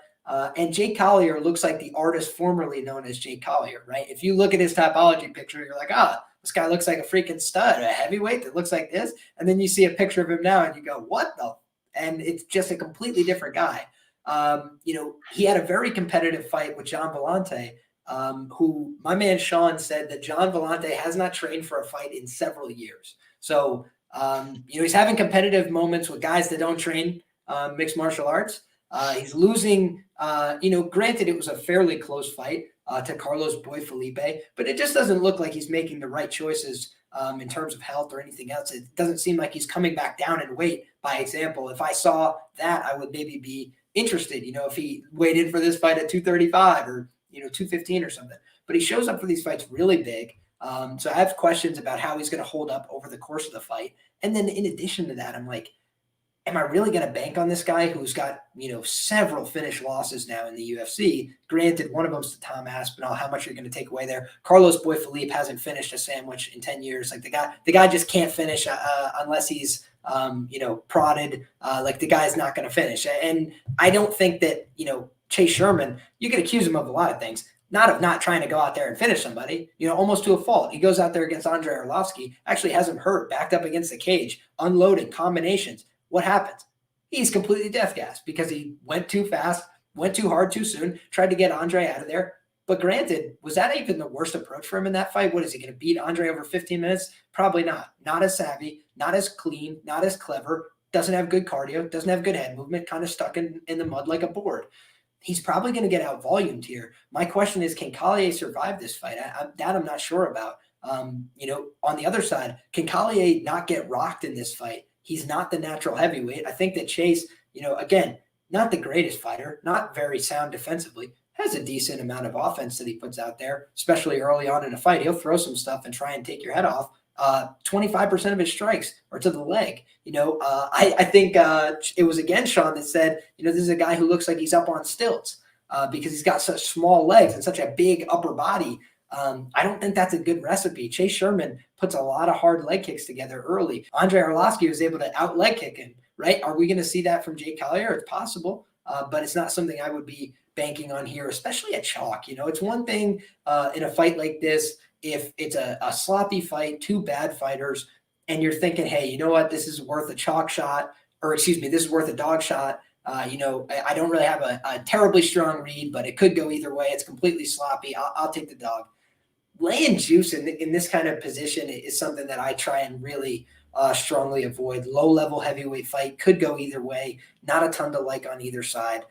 And Jake Collier looks like the artist formerly known as Jake Collier, right? If you look at his Typology picture, you're like, this guy looks like a freaking stud, a heavyweight that looks like this. And then you see a picture of him now and you go, what the? And it's just a completely different guy. He had a very competitive fight with John Volante, who my man Sean said that John Volante has not trained for a fight in several years. So, he's having competitive moments with guys that don't train mixed martial arts. He's losing, granted it was a fairly close fight to Carlos Boy Felipe, but it just doesn't look like he's making the right choices in terms of health or anything else. It doesn't seem like he's coming back down in weight. By example, if I saw that, I would maybe be interested, if he weighed in for this fight at 235 or, 215 or something. But he shows up for these fights really big. So I have questions about how he's going to hold up over the course of the fight. And then in addition to that, I'm like, am I really going to bank on this guy who's got, several finished losses now in the UFC? Granted, one of them's to Tom Aspinall. How much you're going to take away there? Carlos Boy Felipe hasn't finished a sandwich in 10 years. Like the guy just can't finish unless he's, prodded. The guy's not going to finish. And I don't think that, Chase Sherman, you could accuse him of a lot of things. Not of not trying to go out there and finish somebody, almost to a fault. He goes out there against Andrei Arlovski, actually has him hurt, backed up against the cage, unloading combinations. What happens? He's completely death gassed because he went too fast, went too hard too soon, tried to get Andre out of there. But granted, was that even the worst approach for him in that fight? What is he going to beat Andre over 15 minutes? Probably not. Not as savvy, not as clean, not as clever, doesn't have good cardio, doesn't have good head movement, kind of stuck in the mud like a board. He's probably going to get out volumed here. My question is, can Collier survive this fight? I'm not sure about. On the other side, can Collier not get rocked in this fight? He's not the natural heavyweight. I think that Chase, again, not the greatest fighter, not very sound defensively, has a decent amount of offense that he puts out there, especially early on in a fight. He'll throw some stuff and try and take your head off. 25% of his strikes are to the leg. I think it was again Sean that said, this is a guy who looks like he's up on stilts because he's got such small legs and such a big upper body. I don't think that's a good recipe. Chase Sherman puts a lot of hard leg kicks together early. Andrei Arlovski was able to out leg kick him, right? Are we going to see that from Jake Collier? It's possible, but it's not something I would be banking on here, especially at chalk. It's one thing in a fight like this, if it's a sloppy fight, two bad fighters, and you're thinking, hey, you know what, this is worth a chalk shot, or this is worth a dog shot. I don't really have a terribly strong read, but it could go either way. It's completely sloppy. I'll take the dog. Laying juice in this kind of position is something that I try and really strongly avoid. Low-level heavyweight fight could go either way. Not a ton to like on either side.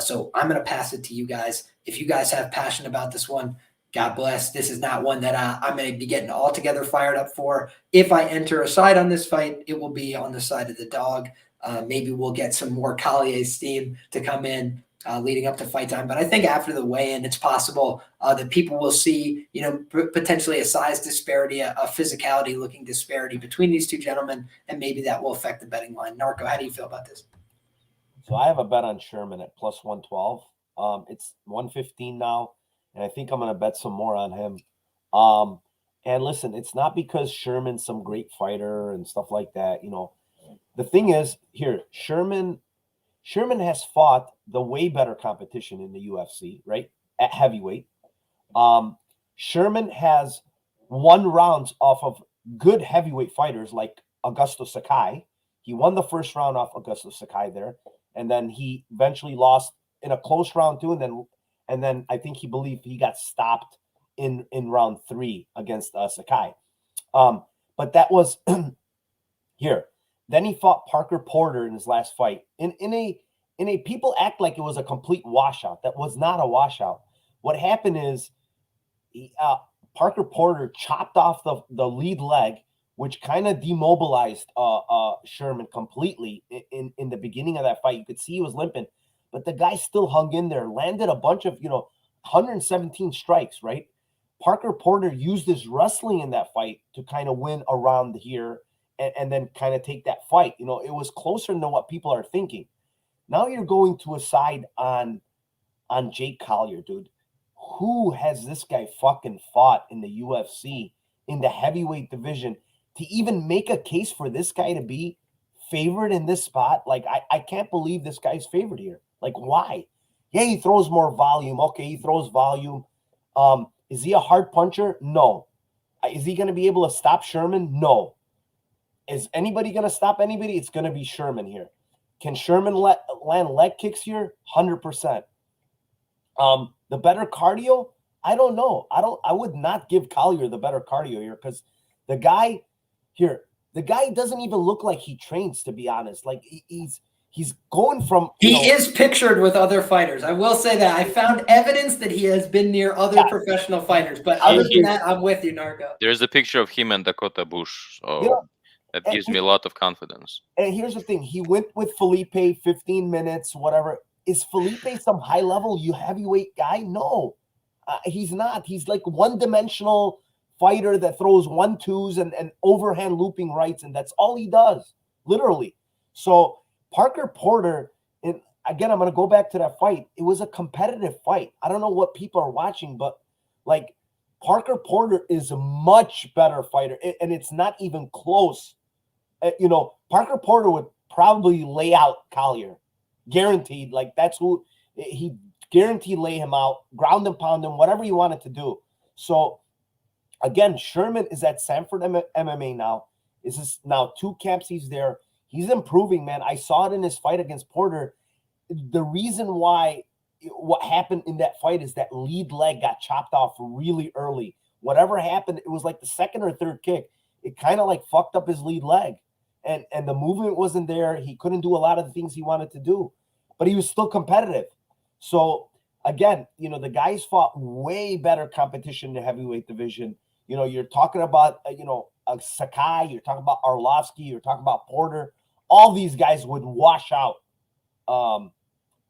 So I'm going to pass it to you guys. If you guys have passion about this one, God bless. This is not one that I'm going to be getting altogether fired up for. If I enter a side on this fight, it will be on the side of the dog. Maybe we'll get some more Collier steam to come in leading up to fight time. But I think after the weigh-in, it's possible that people will see, potentially a size disparity, a physicality-looking disparity between these two gentlemen, and maybe that will affect the betting line. Narco, how do you feel about this? So I have a bet on Sherman at plus 112. It's 115 now, and I think I'm going to bet some more on him. And listen, it's not because Sherman's some great fighter and stuff like that. The thing is here, Sherman has fought the way better competition in the UFC, right? At heavyweight. Sherman has won rounds off of good heavyweight fighters like Augusto Sakai. He won the first round off Augusto Sakai there, and then he eventually lost in a close round too, and then I think he believed he got stopped in round 3 against Sakai. But that was here. Then he fought Parker Porter in his last fight. In a people act like it was a complete washout. That was not a washout. What happened is Parker Porter chopped off the lead leg, which kind of demobilized Sherman completely in the beginning of that fight. You could see he was limping, but the guy still hung in there, landed a bunch of 117 strikes, right? Parker Porter used his wrestling in that fight to kind of win around here and then kind of take that fight. It was closer than what people are thinking. Now you're going to a side on Jake Collier, dude. Who has this guy fucking fought in the UFC in the heavyweight division to even make a case for this guy to be favored in this spot? Like, I can't believe this guy's favored here. Like, why? Yeah, he throws more volume. Okay, he throws volume. Is he a hard puncher? No. Is he going to be able to stop Sherman? No. Is anybody going to stop anybody? It's going to be Sherman here. Can Sherman land leg kicks here? 100%. The better cardio? I don't know. I would not give Collier the better cardio here because the guy doesn't even look like he trains, to be honest. Like he's going from he is pictured with other fighters. I will say that I found evidence that he has been near other professional fighters, but other than that, I'm with you, Narco. There's a picture of him and Dakota Bush, so that gives me a lot of confidence. And here's the thing: he went with Felipe 15 minutes, whatever. Is Felipe some high level heavyweight guy? No, he's not. He's like one-dimensional fighter that throws 1-2s and overhand looping rights, and that's all he does, literally. So Parker Porter, and again, I'm going to go back to that fight. It was a competitive fight. I don't know what people are watching, but like Parker Porter is a much better fighter, and it's not even close. Parker Porter would probably lay out Collier. Guaranteed. Like, that's who he guaranteed lay him out, ground and pound him, whatever you wanted to do. So again, Sherman is at Sanford MMA now. This is now 2 camps he's there. He's improving, man. I saw it in his fight against Porter. The reason why what happened in that fight is that lead leg got chopped off really early. Whatever happened, it was like the second or third kick. It kind of like fucked up his lead leg. And the movement wasn't there. He couldn't do a lot of the things he wanted to do, but he was still competitive. So again, the guys fought way better competition in the heavyweight division. You're talking about, Sakai, you're talking about Arlovsky, you're talking about Porter. All these guys would wash out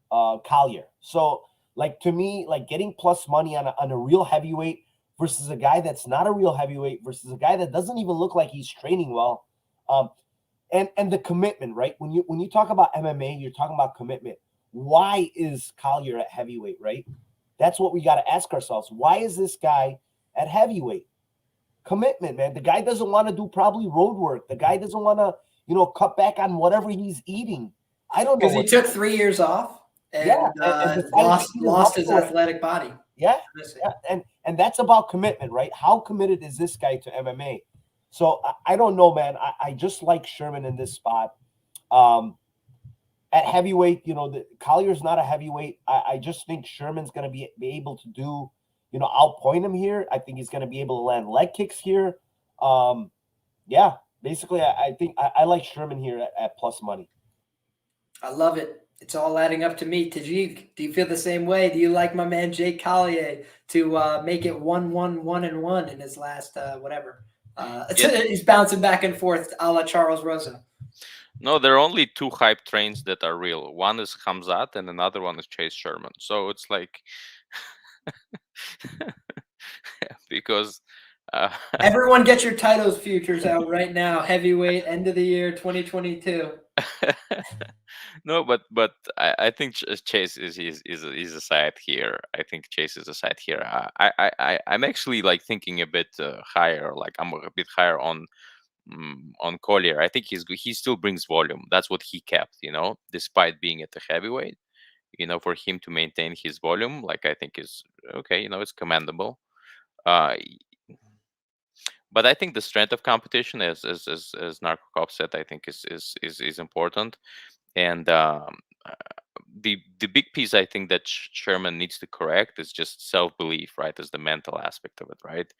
Collier. So like, to me, like getting plus money on a real heavyweight versus a guy that's not a real heavyweight versus a guy that doesn't even look like he's training well. And the commitment, right? When you talk about MMA, you're talking about commitment. Why is Collier at heavyweight, right? That's what we got to ask ourselves. Why is this guy at heavyweight? Commitment, man. The guy doesn't want to do probably road work. The guy doesn't want to, cut back on whatever he's eating. I don't know. Because he took 3 years off and lost his athletic body. Yeah. And that's about commitment, right? How committed is this guy to MMA? So I don't know, man. I just like Sherman in this spot. At heavyweight, Collier's not a heavyweight. I just think Sherman's going to be able to do, outpoint him here. I think he's going to be able to land leg kicks here. Basically, I think I like Sherman here at plus money. I love it. It's all adding up to me. Tajik, do you feel the same way? Do you like my man Jake Collier to make it 1-1-1-1 in his last whatever? He's bouncing back and forth a la Charles Rosa. No, there are only 2 hype trains that are real. One is Khamzat and another one is Chase Sherman. So it's like because everyone get your titles futures out right now. Heavyweight, end of the year 2022. No, but I think Chase is a side here. I think Chase is a side here. I'm actually like thinking a bit higher. Like I'm a bit higher on Collier. I think he still brings volume. That's what he kept, despite being at the heavyweight. For him to maintain his volume, like I think is okay. It's commendable. But I think the strength of competition, as Narcocop said, I think is important. And the big piece I think that Sherman needs to correct is just self-belief, right? Is the mental aspect of it, right?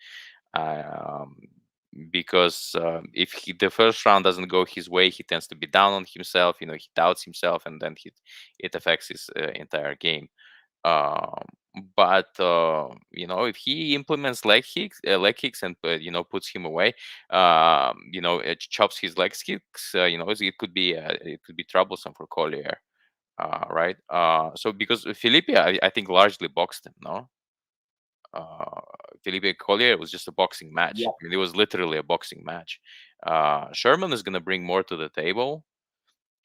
Um, because if the first round doesn't go his way, he tends to be down on himself. He doubts himself, and then it affects his entire game. Um, but if he implements leg kicks, and puts him away, it chops his leg kicks. It could be troublesome for Collier, right? So because Felipe, I think largely boxed him, no. Uh, Felipe Collier was just a boxing match. Yeah. I mean, it was literally a boxing match. Sherman is going to bring more to the table,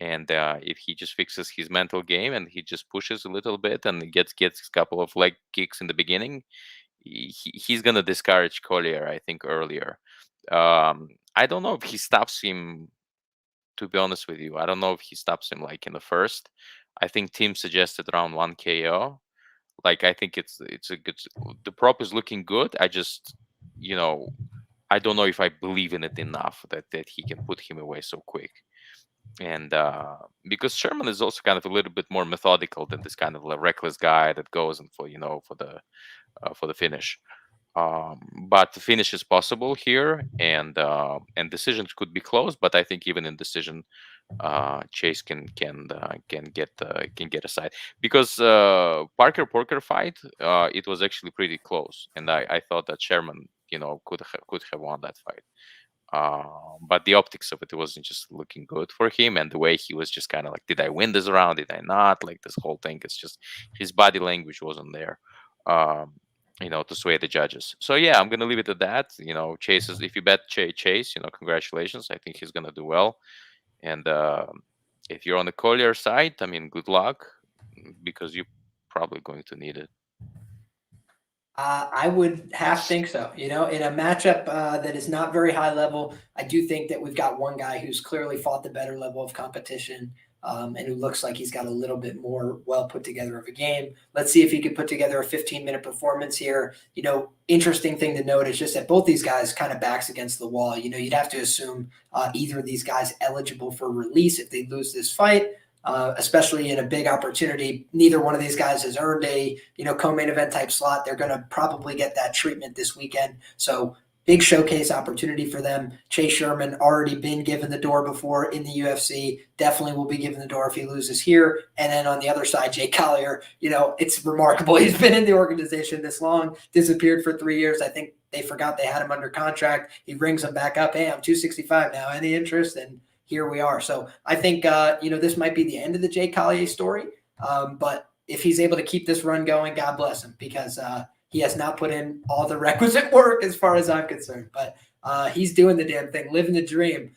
and if he just fixes his mental game and he just pushes a little bit and gets a couple of leg kicks in the beginning, he's going to discourage Collier, I think, earlier. I don't know if he stops him. To be honest with you, I don't know if he stops him like in the first. I think Tim suggested round 1 KO. Like, I think it's a good. The prop is looking good. I just, I don't know if I believe in it enough that he can put him away so quick. And because Sherman is also kind of a little bit more methodical than this kind of reckless guy that goes and for the finish. But the finish is possible here, and decisions could be close. But I think even in decision, Chase can get aside, because Parker Porker fight, it was actually pretty close, and I thought that Sherman could have won that fight. But the optics of it wasn't just looking good for him, and the way he was just kind of like, did I win this round? Did I not? Like, this whole thing, it's just his body language wasn't there, to sway the judges. So yeah, I'm gonna leave it at that. Chase is, if you bet Chase, congratulations. I think he's gonna do well. And if you're on the Collier side, I mean, good luck, because you're probably going to need it. I would think so. In a matchup that is not very high level, I do think that we've got one guy who's clearly fought the better level of competition, and who looks like he's got a little bit more well put together of a game. Let's see if he could put together a 15-minute performance here. Interesting thing to note is just that both these guys kind of backs against the wall. You'd have to assume either of these guys eligible for release if they lose this fight. Especially in a big opportunity. Neither one of these guys has earned a co-main event type slot. They're going to probably get that treatment this weekend. So big showcase opportunity for them. Chase Sherman already been given the door before in the UFC. Definitely will be given the door if he loses here. And then on the other side, Jake Collier, it's remarkable. He's been in the organization this long, disappeared for 3 years. I think they forgot they had him under contract. He rings them back up. Hey, I'm 265 now. Any interest? And here we are. So I think, this might be the end of the Jake Collier story. But if he's able to keep this run going, God bless him, because he has not put in all the requisite work as far as I'm concerned. But he's doing the damn thing, living the dream.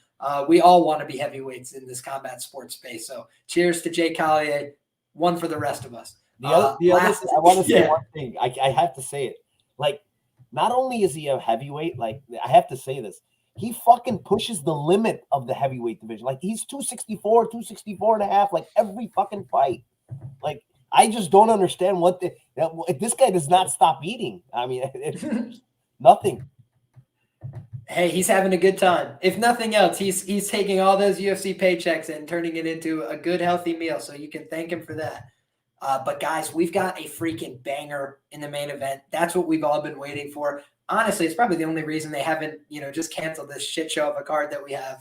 We all want to be heavyweights in this combat sports space. So cheers to Jake Collier, one for the rest of us. I want to say one thing. I have to say it. Like, not only is he a heavyweight, like, I have to say this. He fucking pushes the limit of the heavyweight division. Like, he's 264, 264 and a half, like, every fucking fight. Like, I just don't understand this guy does not stop eating. I mean, it's nothing. Hey, he's having a good time. If nothing else, he's taking all those UFC paychecks and turning it into a good, healthy meal. So you can thank him for that. But guys, we've got a freaking banger in the main event. That's what we've all been waiting for. Honestly, it's probably the only reason they haven't, just canceled this shit show of a card that we have,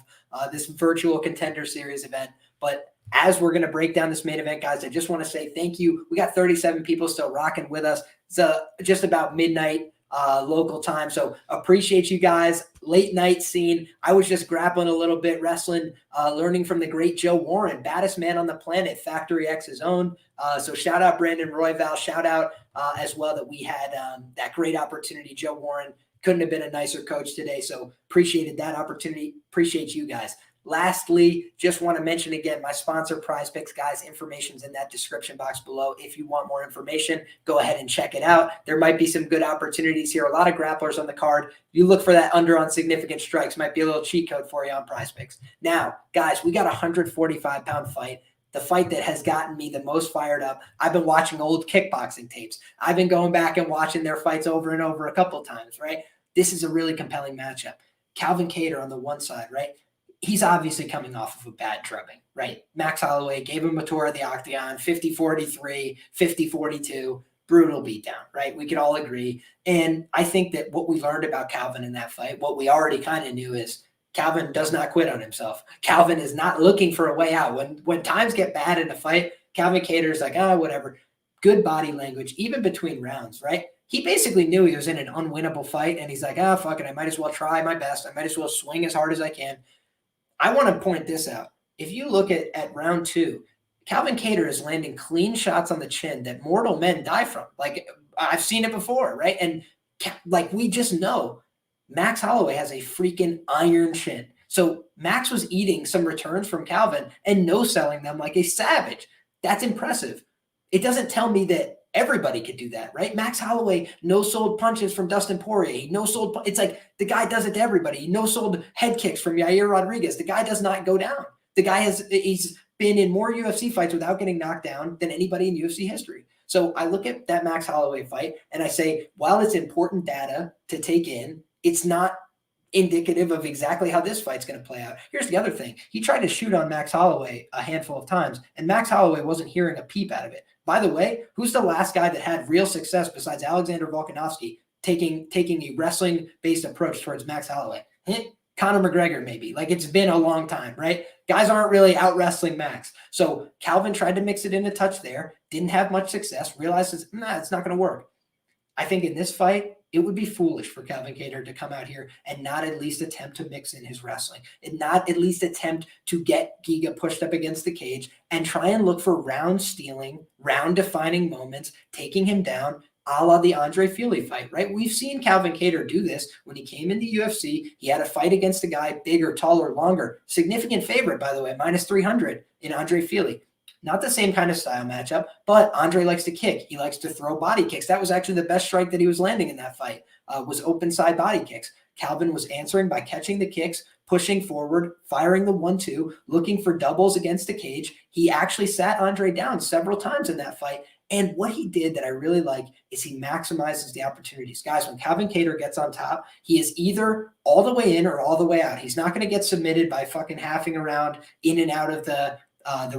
this virtual contender series event. But as we're going to break down this main event, guys, I just want to say thank you. We got 37 people still rocking with us. It's just about midnight local time. So appreciate you guys. Late night scene. I was just grappling a little bit, wrestling, learning from the great Joe Warren, baddest man on the planet, Factory X's own. So shout out Brandon Royval. Shout out as well that we had that great opportunity. Joe Warren couldn't have been a nicer coach today. So appreciated that opportunity. Appreciate you guys. Lastly, just want to mention again, my sponsor, PrizePicks, guys, information's in that description box below. If you want more information, go ahead and check it out. There might be some good opportunities here. A lot of grapplers on the card. You look for that under on significant strikes. Might be a little cheat code for you on PrizePicks. Now, guys, we got a 145-pound fight. The fight that has gotten me the most fired up. I've been watching old kickboxing tapes. I've been going back and watching their fights over and over a couple times, right? this is a really compelling matchup. Calvin Kattar on the one side, right? He's obviously coming off of a bad drubbing, right? Max Holloway gave him a tour of the octagon, 50-43, 50-42, brutal beatdown, right? We could all agree. And I think that what we learned about Calvin in that fight, what we already kind of knew, is Calvin does not quit on himself. Calvin is not looking for a way out. When times get bad in a fight, Calvin Kattar is like, whatever. Good body language, even between rounds, right? He basically knew he was in an unwinnable fight, and he's like, fuck it, I might as well try my best. I might as well swing as hard as I can. I want to point this out. If you look at round 2, Calvin Kattar is landing clean shots on the chin that mortal men die from. Like, I've seen it before, right? And like, we just know Max Holloway has a freaking iron chin. So Max was eating some returns from Calvin and no-selling them like a savage. That's impressive. It doesn't tell me that everybody could do that, right? Max Holloway no-sold punches from Dustin Poirier. He no-sold. It's like the guy does it to everybody. He no-sold head kicks from Yair Rodriguez. The guy does not go down. The guy he's been in more UFC fights without getting knocked down than anybody in UFC history. So I look at that Max Holloway fight and I say, while it's important data to take in, it's not indicative of exactly how this fight's going to play out. Here's the other thing. He tried to shoot on Max Holloway a handful of times, and Max Holloway wasn't hearing a peep out of it. By the way, who's the last guy that had real success besides Alexander Volkanovski taking a wrestling-based approach towards Max Holloway? Conor McGregor, maybe. Like, it's been a long time, right? Guys aren't really out wrestling Max. So Calvin tried to mix it in a touch there, didn't have much success, realizes, it's not going to work. I think in this fight, it would be foolish for Calvin Kattar to come out here and not at least attempt to mix in his wrestling and not at least attempt to get Giga pushed up against the cage and try and look for round-stealing, round-defining moments, taking him down, a la the Andre Fili fight, right? We've seen Calvin Kattar do this when he came in the UFC. He had a fight against a guy bigger, taller, longer. Significant favorite, by the way, minus 300 in Andre Fili. Not the same kind of style matchup, but Andre likes to kick. He likes to throw body kicks. That was actually the best strike that he was landing in that fight, was open side body kicks. Calvin was answering by catching the kicks, pushing forward, firing the 1-2, looking for doubles against the cage. He actually sat Andre down several times in that fight. And what he did that I really like is he maximizes the opportunities. Guys, when Calvin Kattar gets on top, he is either all the way in or all the way out. He's not going to get submitted by fucking halving around in and out of the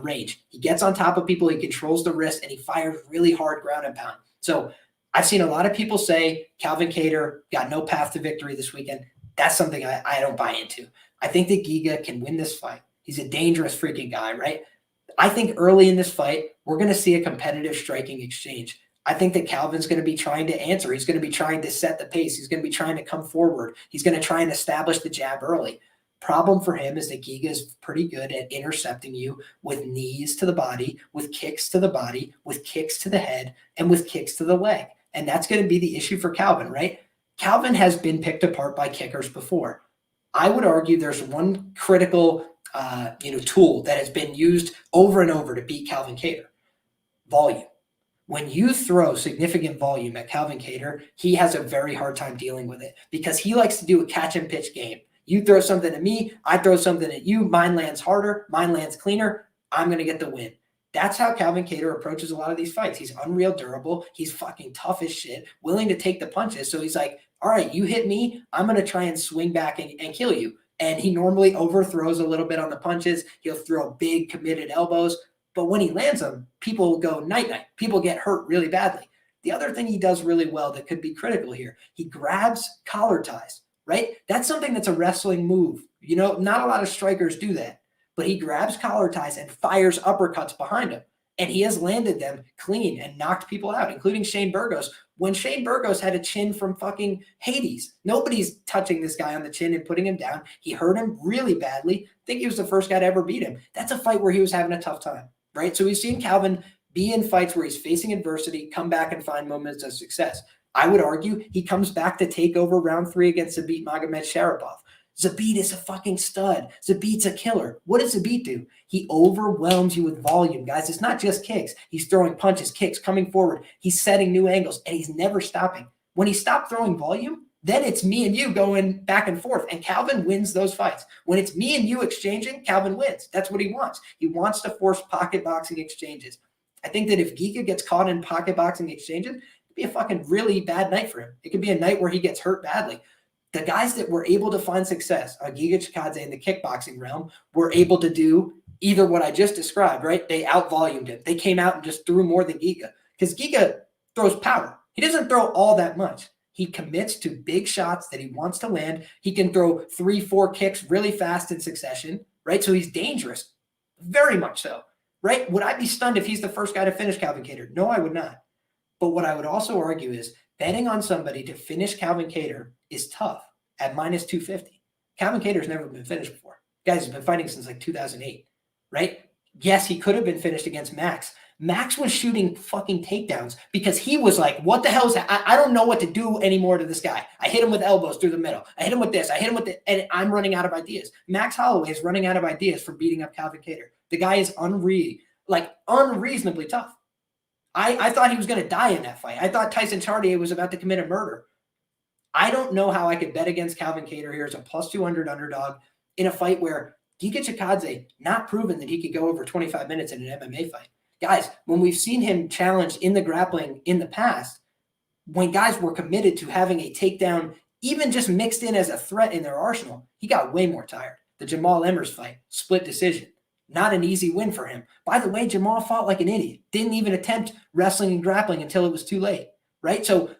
range. He gets on top of people, he controls the wrist, and he fires really hard ground and pound. So I've seen a lot of people say Calvin Kattar got no path to victory this weekend. That's something I don't buy into. I think that Giga can win this fight. He's a dangerous freaking guy, right? I think early in this fight, we're going to see a competitive striking exchange. I think that Calvin's going to be trying to answer. He's going to be trying to set the pace. He's going to be trying to come forward. He's going to try and establish the jab early. Problem for him is that Giga is pretty good at intercepting you with knees to the body, with kicks to the body, with kicks to the head, and with kicks to the leg. And that's going to be the issue for Calvin, right? Calvin has been picked apart by kickers before. I would argue there's one critical tool that has been used over and over to beat Calvin Kattar: volume. When you throw significant volume at Calvin Kattar, he has a very hard time dealing with it because he likes to do a catch and pitch game. You throw something at me, I throw something at you, mine lands harder, mine lands cleaner, I'm going to get the win. That's how Calvin Kattar approaches a lot of these fights. He's unreal durable. He's fucking tough as shit, willing to take the punches. So he's like, all right, you hit me, I'm going to try and swing back and kill you. And he normally overthrows a little bit on the punches. He'll throw big committed elbows. But when he lands them, people go night-night. People get hurt really badly. The other thing he does really well that could be critical here, he grabs collar ties, right? That's something that's a wrestling move. Not a lot of strikers do that. But he grabs collar ties and fires uppercuts behind him. And he has landed them clean and knocked people out, including Shane Burgos. When Shane Burgos had a chin from fucking Hades, nobody's touching this guy on the chin and putting him down. He hurt him really badly. I think he was the first guy to ever beat him. That's a fight where he was having a tough time, right? So we've seen Calvin be in fights where he's facing adversity, come back and find moments of success. I would argue he comes back to take over round 3 against Zabit Magomedsharipov. Zabit is a fucking stud. Zabit's a killer. What does Zabit do? He overwhelms you with volume, guys. It's not just kicks. He's throwing punches, kicks, coming forward. He's setting new angles, and he's never stopping. When he stopped throwing volume, then it's me and you going back and forth, and Calvin wins those fights. When it's me and you exchanging, Calvin wins. That's what he wants. He wants to force pocket boxing exchanges. I think that if Giga gets caught in pocket boxing exchanges, it'd be a fucking really bad night for him. It could be a night where he gets hurt badly. The guys that were able to find success on Giga Chikadze in the kickboxing realm were able to do either what I just described, right? They out-volumed him. They came out and just threw more than Giga, because Giga throws power. He doesn't throw all that much. He commits to big shots that he wants to land. He can throw 3-4 kicks really fast in succession, right? So he's dangerous, very much so, right? Would I be stunned if he's the first guy to finish Calvin Kattar? No, I would not. But what I would also argue is betting on somebody to finish Calvin Kattar is tough at minus 250. Calvin Kattar's never been finished before. Guys, he's been fighting since like 2008, right? Yes, he could have been finished against Max. Max was shooting fucking takedowns because he was like, what the hell is that? I don't know what to do anymore to this guy. I hit him with elbows through the middle. I hit him with this. I hit him with it. And I'm running out of ideas. Max Holloway is running out of ideas for beating up Calvin Kattar. The guy is unreasonably tough. I thought he was going to die in that fight. I thought Tyson Chartier was about to commit a murder. I don't know how I could bet against Calvin Kattar here as a plus 200 underdog in a fight where Giga Chikadze not proven that he could go over 25 minutes in an MMA fight. Guys, when we've seen him challenged in the grappling in the past, when guys were committed to having a takedown, even just mixed in as a threat in their arsenal, he got way more tired. The Jamal Emmers fight, split decision. Not an easy win for him. By the way, Jamal fought like an idiot. Didn't even attempt wrestling and grappling until it was too late, right? So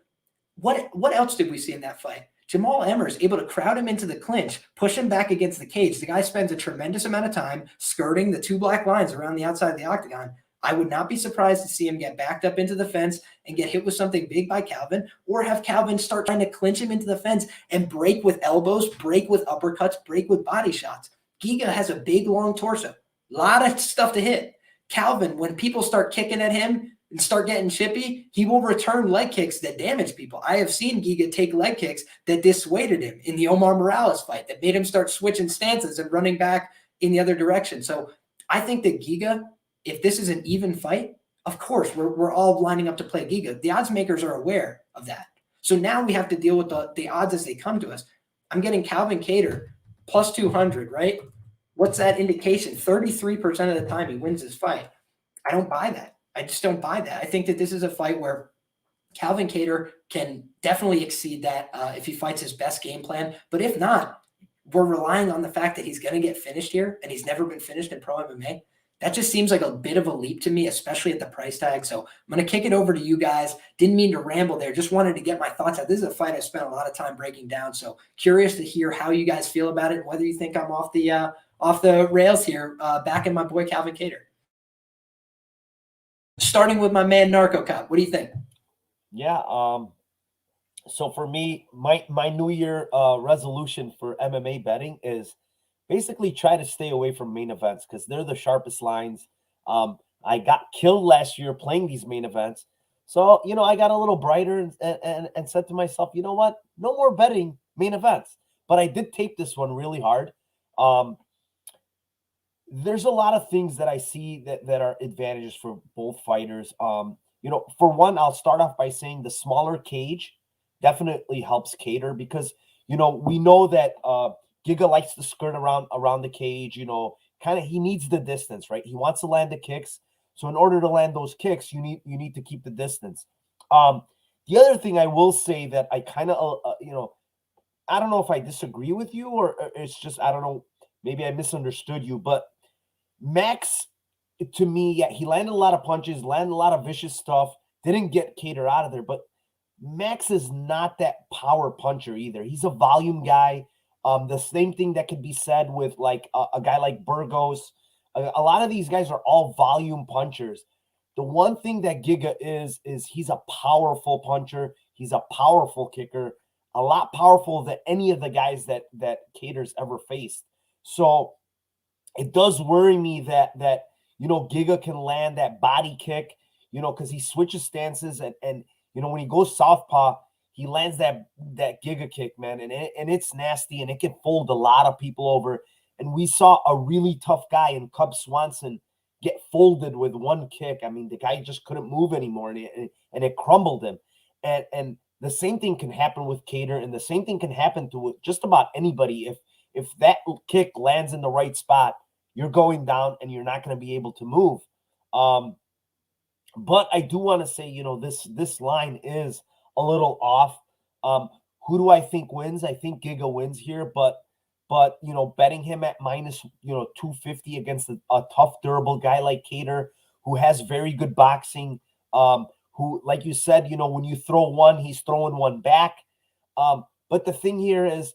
what else did we see in that fight? Jamal Emmers able to crowd him into the clinch, push him back against the cage. The guy spends a tremendous amount of time skirting the two black lines around the outside of the octagon. I would not be surprised to see him get backed up into the fence and get hit with something big by Calvin, or have Calvin start trying to clinch him into the fence and break with elbows, break with uppercuts, break with body shots. Giga has a big, long torso. A lot of stuff to hit. Calvin, when people start kicking at him and start getting chippy, he will return leg kicks that damage people. I have seen Giga take leg kicks that dissuaded him in the Omar Morales fight, that made him start switching stances and running back in the other direction. So I think that Giga, if this is an even fight, of course, we're all lining up to play Giga. The odds makers are aware of that. So now we have to deal with the odds as they come to us. I'm getting Calvin Kattar plus 200, right? What's that indication? 33% of the time he wins his fight. I don't buy that. I just don't buy that. I think that this is a fight where Calvin Kattar can definitely exceed that if he fights his best game plan. But if not, we're relying on the fact that he's going to get finished here, and he's never been finished in pro MMA. That just seems like a bit of a leap to me, especially at the price tag. So I'm going to kick it over to you guys. Didn't mean to ramble there. Just wanted to get my thoughts out. This is a fight I spent a lot of time breaking down. So curious to hear how you guys feel about it, whether you think I'm off the rails here, backing my boy Calvin Kattar. Starting with my man Narco Cop. What do you think? Yeah. So for me, my New Year resolution for MMA betting is basically try to stay away from main events because they're the sharpest lines. I got killed last year playing these main events. So, I got a little brighter and said to myself, you know what? No more betting main events. But I did tape this one really hard. There's a lot of things that I see that are advantages for both fighters. For one, I'll start off by saying the smaller cage definitely helps Kattar because, we know that Giga likes to skirt around the cage, he needs the distance, right? He wants to land the kicks. So in order to land those kicks, you need to keep the distance. The other thing I will say that I kind of, I don't know if I disagree with you or it's just, I don't know, maybe I misunderstood you, but Max, to me, yeah, he landed a lot of punches, landed a lot of vicious stuff, didn't get Kattar out of there, but Max is not that power puncher either. He's a volume guy. The same thing that could be said with like a guy like Burgos. A lot of these guys are all volume punchers. The one thing that Giga is he's a powerful puncher. He's a powerful kicker, a lot powerful than any of the guys that Kattar's ever faced. So it does worry me that Giga can land that body kick, because he switches stances and when he goes southpaw, he lands that Giga kick, man, and it's nasty and it can fold a lot of people over. And we saw a really tough guy in Cub Swanson get folded with one kick. I mean, the guy just couldn't move anymore, and it crumbled him. And the same thing can happen with Kattar, and the same thing can happen to just about anybody. If that kick lands in the right spot, you're going down and you're not going to be able to move. But I do want to say, this line is a little off. Who do I think wins? I think Giga wins here, but you know, betting him at minus 250 against a tough, durable guy like Kattar, who has very good boxing, who, like you said, you know, when you throw one, he's throwing one back. But the thing here is,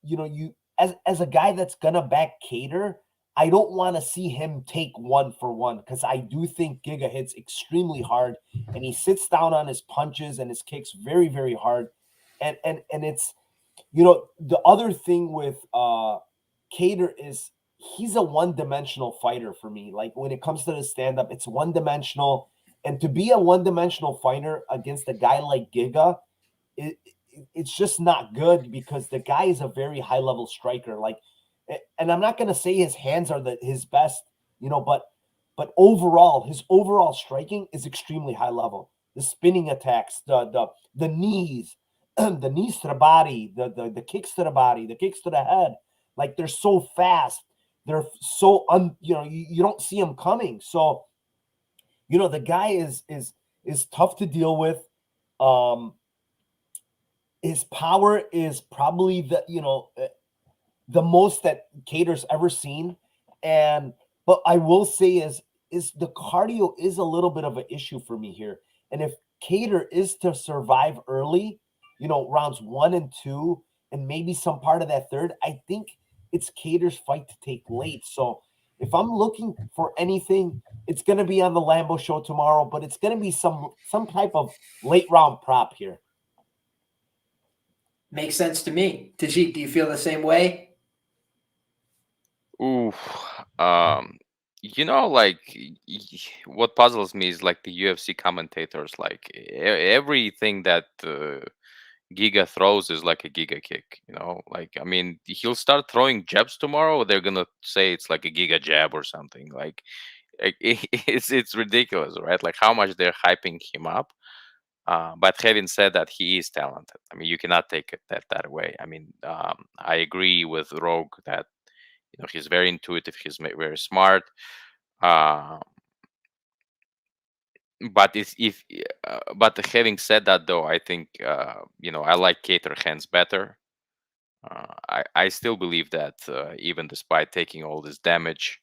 you as a guy that's gonna back Kattar, I don't want to see him take 1-for-1 because I do think Giga hits extremely hard and he sits down on his punches and his kicks very, very hard. And it's, you know, the other thing with Kattar is he's a one-dimensional fighter for me. Like when it comes to the stand-up, it's one-dimensional. And to be a one-dimensional fighter against a guy like Giga, it's just not good because the guy is a very high-level striker. Like, and I'm not going to say his hands are his best, you know, but overall, his overall striking is extremely high level. The spinning attacks, the knees, the knees to the body, the kicks to the body, the kicks to the head, like they're so fast. They're so you don't see them coming. So, you know, the guy is tough to deal with. His power is probably the most that Kattar's ever seen. But I will say is the cardio is a little bit of an issue for me here. And if Kattar is to survive early, you know, rounds 1 and 2, and maybe some part of that third, I think it's Kattar's fight to take late. So if I'm looking for anything, it's going to be on the Lambo show tomorrow, but it's going to be some type of late round prop here. Makes sense to me. Tajik, do you feel the same way? Ooh, you know, like what puzzles me is like the UFC commentators. Like everything that Giga throws is like a Giga kick. You know, like I mean, he'll start throwing jabs tomorrow. They're gonna say it's like a Giga jab or something. Like it's ridiculous, right? Like how much they're hyping him up. But having said that, he is talented. I mean, you cannot take it that away. I mean, I agree with Rogue that you know he's very intuitive. He's very smart. But but having said that, though, I think you know I like Kattar hands better. I still believe that even despite taking all this damage,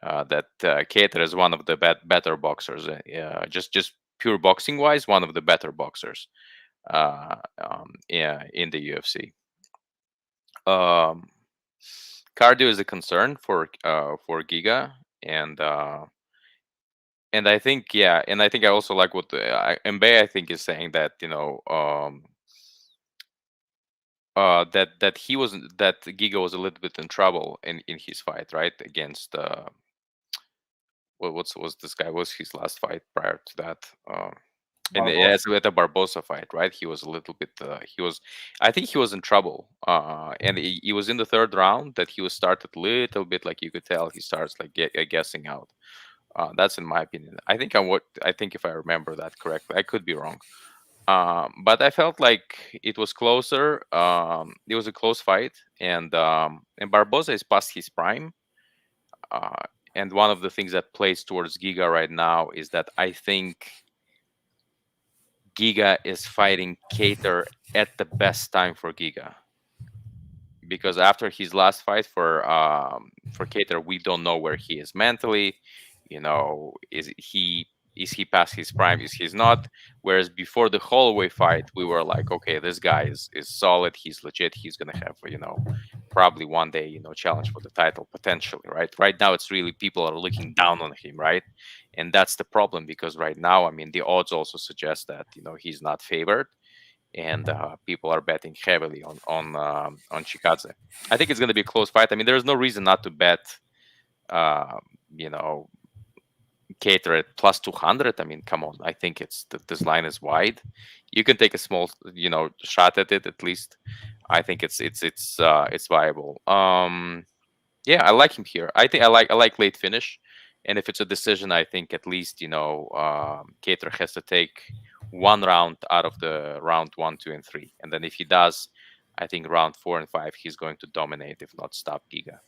that Kattar is one of the better boxers. Just pure boxing wise, one of the better boxers. Yeah, in the UFC. Cardio is a concern for Giga, and I think and I think I also like what Mbe I think is saying that you know that he wasn't that Giga was a little bit in trouble in his fight, right, against what was this guy? Was his last fight prior to that? And as with the Barbosa fight, right? He was a little bit. I think he was in trouble. And he was in the third round that he was started a little bit, like you could tell he starts like guessing out. That's in my opinion. I think if I remember that correctly, I could be wrong. But I felt like it was closer. It was a close fight, and Barbosa is past his prime. And one of the things that plays towards Giga right now is that I think Giga is fighting Kattar at the best time for Giga, because after his last fight for Kattar, we don't know where he is mentally. You know, is he past his prime? Is he not? Whereas before the Holloway fight, we were like, okay, this guy is solid. He's legit. He's gonna have probably one day challenge for the title potentially, right? Right now, it's really people are looking down on him, right? And that's the problem, because right now, I mean, the odds also suggest that he's not favored, and people are betting heavily on Chikadze. I think it's going to be a close fight. I mean, there's no reason not to bet, Kattar at plus 200. I mean, come on. I think this line is wide. You can take a small, shot at it at least. I think it's viable. Yeah, I like him here. I think I like late finish, and if it's a decision, I think at least Kattar has to take one round out of the round 1, 2, and 3, and then if he does, I think round 4 and 5 he's going to dominate, if not stop Giga.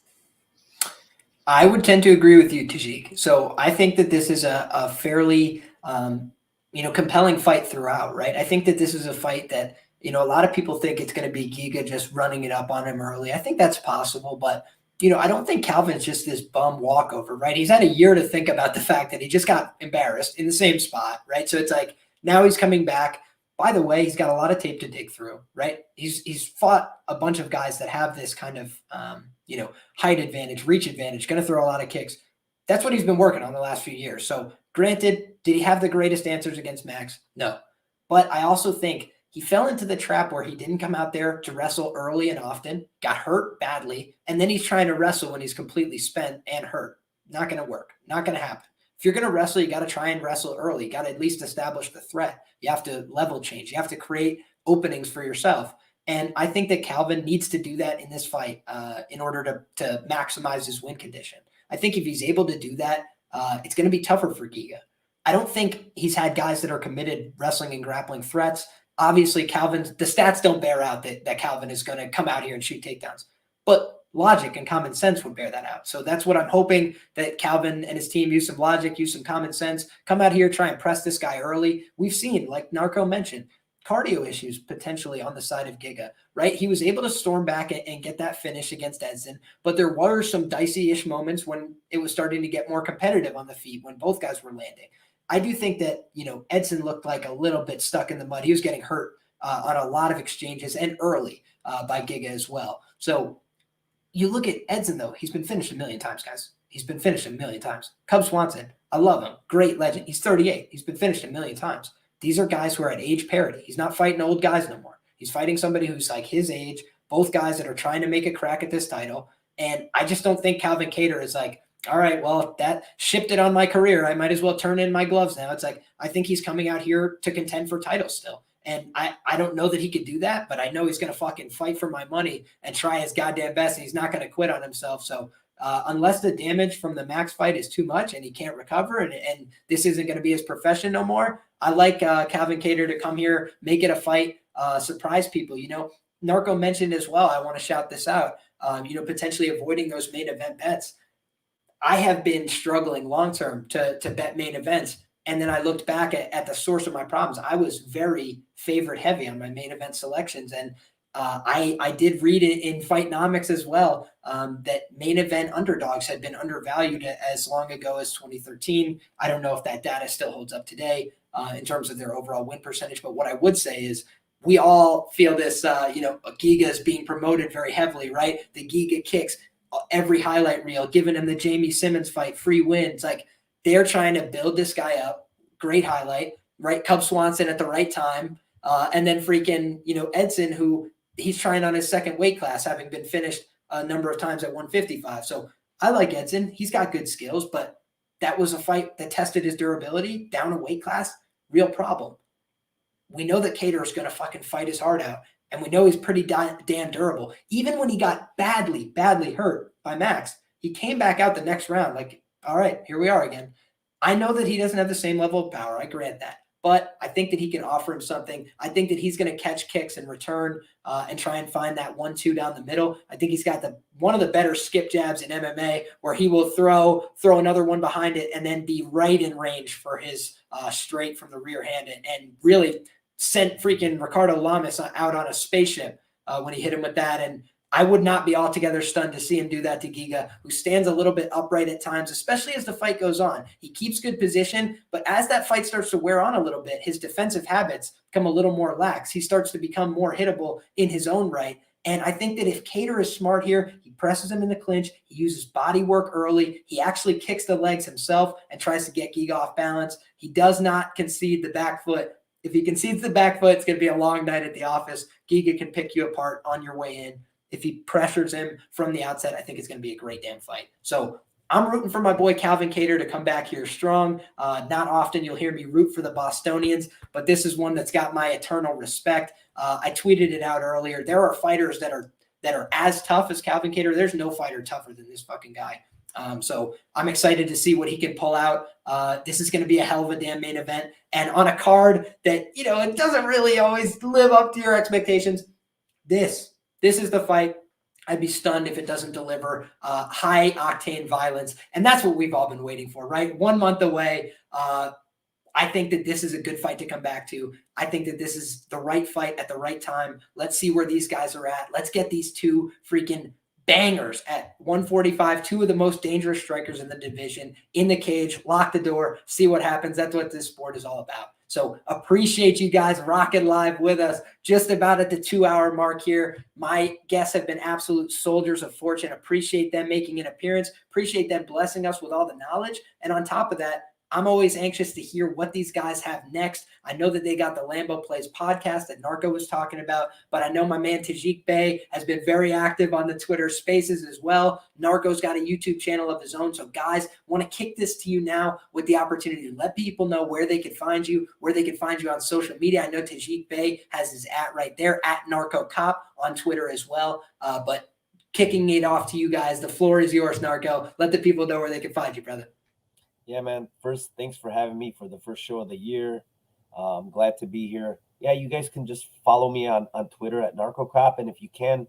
I would tend to agree with you, Tajik. So I think that this is a fairly compelling fight throughout, right? I think that this is a fight that You know, a lot of people think it's going to be Giga just running it up on him early. I think that's possible, but you know, I don't think Calvin's just this bum walkover, right? He's had a year to think about the fact that he just got embarrassed in the same spot, right? So it's like now he's coming back. By the way, he's got a lot of tape to dig through, right? He's fought a bunch of guys that have this kind of you know, height advantage, reach advantage, going to throw a lot of kicks. That's what he's been working on the last few years. So granted, did he have the greatest answers against Max? No. But I also think he fell into the trap where he didn't come out there to wrestle early and often, got hurt badly, and then he's trying to wrestle when he's completely spent and hurt. Not going to work. Not going to happen. If you're going to wrestle, you got to try and wrestle early. You got to at least establish the threat. You have to level change. You have to create openings for yourself. And I think that Calvin needs to do that in this fight in order to maximize his win condition. I think if he's able to do that, it's going to be tougher for Giga. I don't think he's had guys that are committed wrestling and grappling threats. Obviously, the stats don't bear out that Calvin is going to come out here and shoot takedowns. But logic and common sense would bear that out. So that's what I'm hoping, that Calvin and his team use some logic, use some common sense, come out here, try and press this guy early. We've seen, like Narco mentioned, cardio issues potentially on the side of Giga, right? He was able to storm back and get that finish against Edson, but there were some dicey-ish moments when it was starting to get more competitive on the feet, when both guys were landing. I do think that, you know, Edson looked like a little bit stuck in the mud. He was getting hurt on a lot of exchanges and early by Giga as well. So you look at Edson, though, he's been finished a million times, guys. He's been finished a million times. Cub Swanson, I love him. Great legend. He's 38. He's been finished a million times. These are guys who are at age parity. He's not fighting old guys no more. He's fighting somebody who's like his age, both guys that are trying to make a crack at this title. And I just don't think Calvin Kattar is like, all right, well, that shipped it on my career. I might as well turn in my gloves now. It's like, I think he's coming out here to contend for titles still. And I don't know that he could do that, but I know he's going to fucking fight for my money and try his goddamn best. And he's not going to quit on himself. So unless the damage from the Max fight is too much and he can't recover and this isn't going to be his profession no more, I like Calvin Kattar to come here, make it a fight, surprise people. You know, Narco mentioned as well, I want to shout this out, you know, potentially avoiding those main event bets. I have been struggling long-term to bet main events. And then I looked back at the source of my problems. I was very favorite heavy on my main event selections. And I did read it in Fightnomics as well, that main event underdogs had been undervalued as long ago as 2013. I don't know if that data still holds up today in terms of their overall win percentage. But what I would say is we all feel this, you know, Giga is being promoted very heavily, right? The Giga kicks, every highlight reel, giving him the Jamie Simmons fight, free wins. Like, they're trying to build this guy up. Great highlight, right? Cub Swanson at the right time. And then freaking, you know, Edson, who he's trying on his second weight class, having been finished a number of times at 155. So I like Edson. He's got good skills, but that was a fight that tested his durability down a weight class. Real problem. We know that Kattar is going to fucking fight his heart out. And we know he's pretty damn durable. Even when he got badly hurt by Max, he came back out the next round like, all right, here we are again. I know that he doesn't have the same level of power. I grant that. But I think that he can offer him something. I think that he's going to catch kicks and return and try and find that 1-2 down the middle. I think he's got one of the better skip jabs in MMA, where he will throw another one behind it and then be right in range for his straight from the rear hand and really sent freaking Ricardo Lamas out on a spaceship when he hit him with that. And I would not be altogether stunned to see him do that to Giga, who stands a little bit upright at times, especially as the fight goes on. He keeps good position, but as that fight starts to wear on a little bit, his defensive habits become a little more lax. He starts to become more hittable in his own right. And I think that if Kattar is smart here, he presses him in the clinch, he uses body work early, he actually kicks the legs himself and tries to get Giga off balance. He does not concede the back foot. If he concedes the back foot, it's going to be a long night at the office. Giga can pick you apart on your way in. If he pressures him from the outset, I think it's going to be a great damn fight. So I'm rooting for my boy Calvin Kattar to come back here strong. Not often you'll hear me root for the Bostonians, but this is one that's got my eternal respect. I tweeted it out earlier. There are fighters that are as tough as Calvin Kattar. There's no fighter tougher than this fucking guy. So I'm excited to see what he can pull out. This is going to be a hell of a damn main event. And on a card that, you know, it doesn't really always live up to your expectations. This is the fight. I'd be stunned if it doesn't deliver high octane violence. And that's what we've all been waiting for, right? 1 month away. I think that this is a good fight to come back to. I think that this is the right fight at the right time. Let's see where these guys are at. Let's get these two freaking bangers at 145, two of the most dangerous strikers in the division, in the cage, lock the door, see what happens. That's what this sport is all about. So appreciate you guys rocking live with us just about at the 2-hour mark here. My guests have been absolute soldiers of fortune. Appreciate them making an appearance. Appreciate them blessing us with all the knowledge. And on top of that, I'm always anxious to hear what these guys have next. I know that they got the Lambo Plays podcast that Narco was talking about, but I know my man Tajik Bey has been very active on the Twitter spaces as well. Narco's got a YouTube channel of his own. So guys, want to kick this to you now with the opportunity to let people know where they can find you, on social media. I know Tajik Bey has his right there, @Narco Cop on Twitter as well. But kicking it off to you guys, the floor is yours, Narco. Let the people know where they can find you, brother. Yeah, man. First, thanks for having me for the first show of the year. I'm glad to be here. Yeah, you guys can just follow me on Twitter @NarcoCop. And if you can,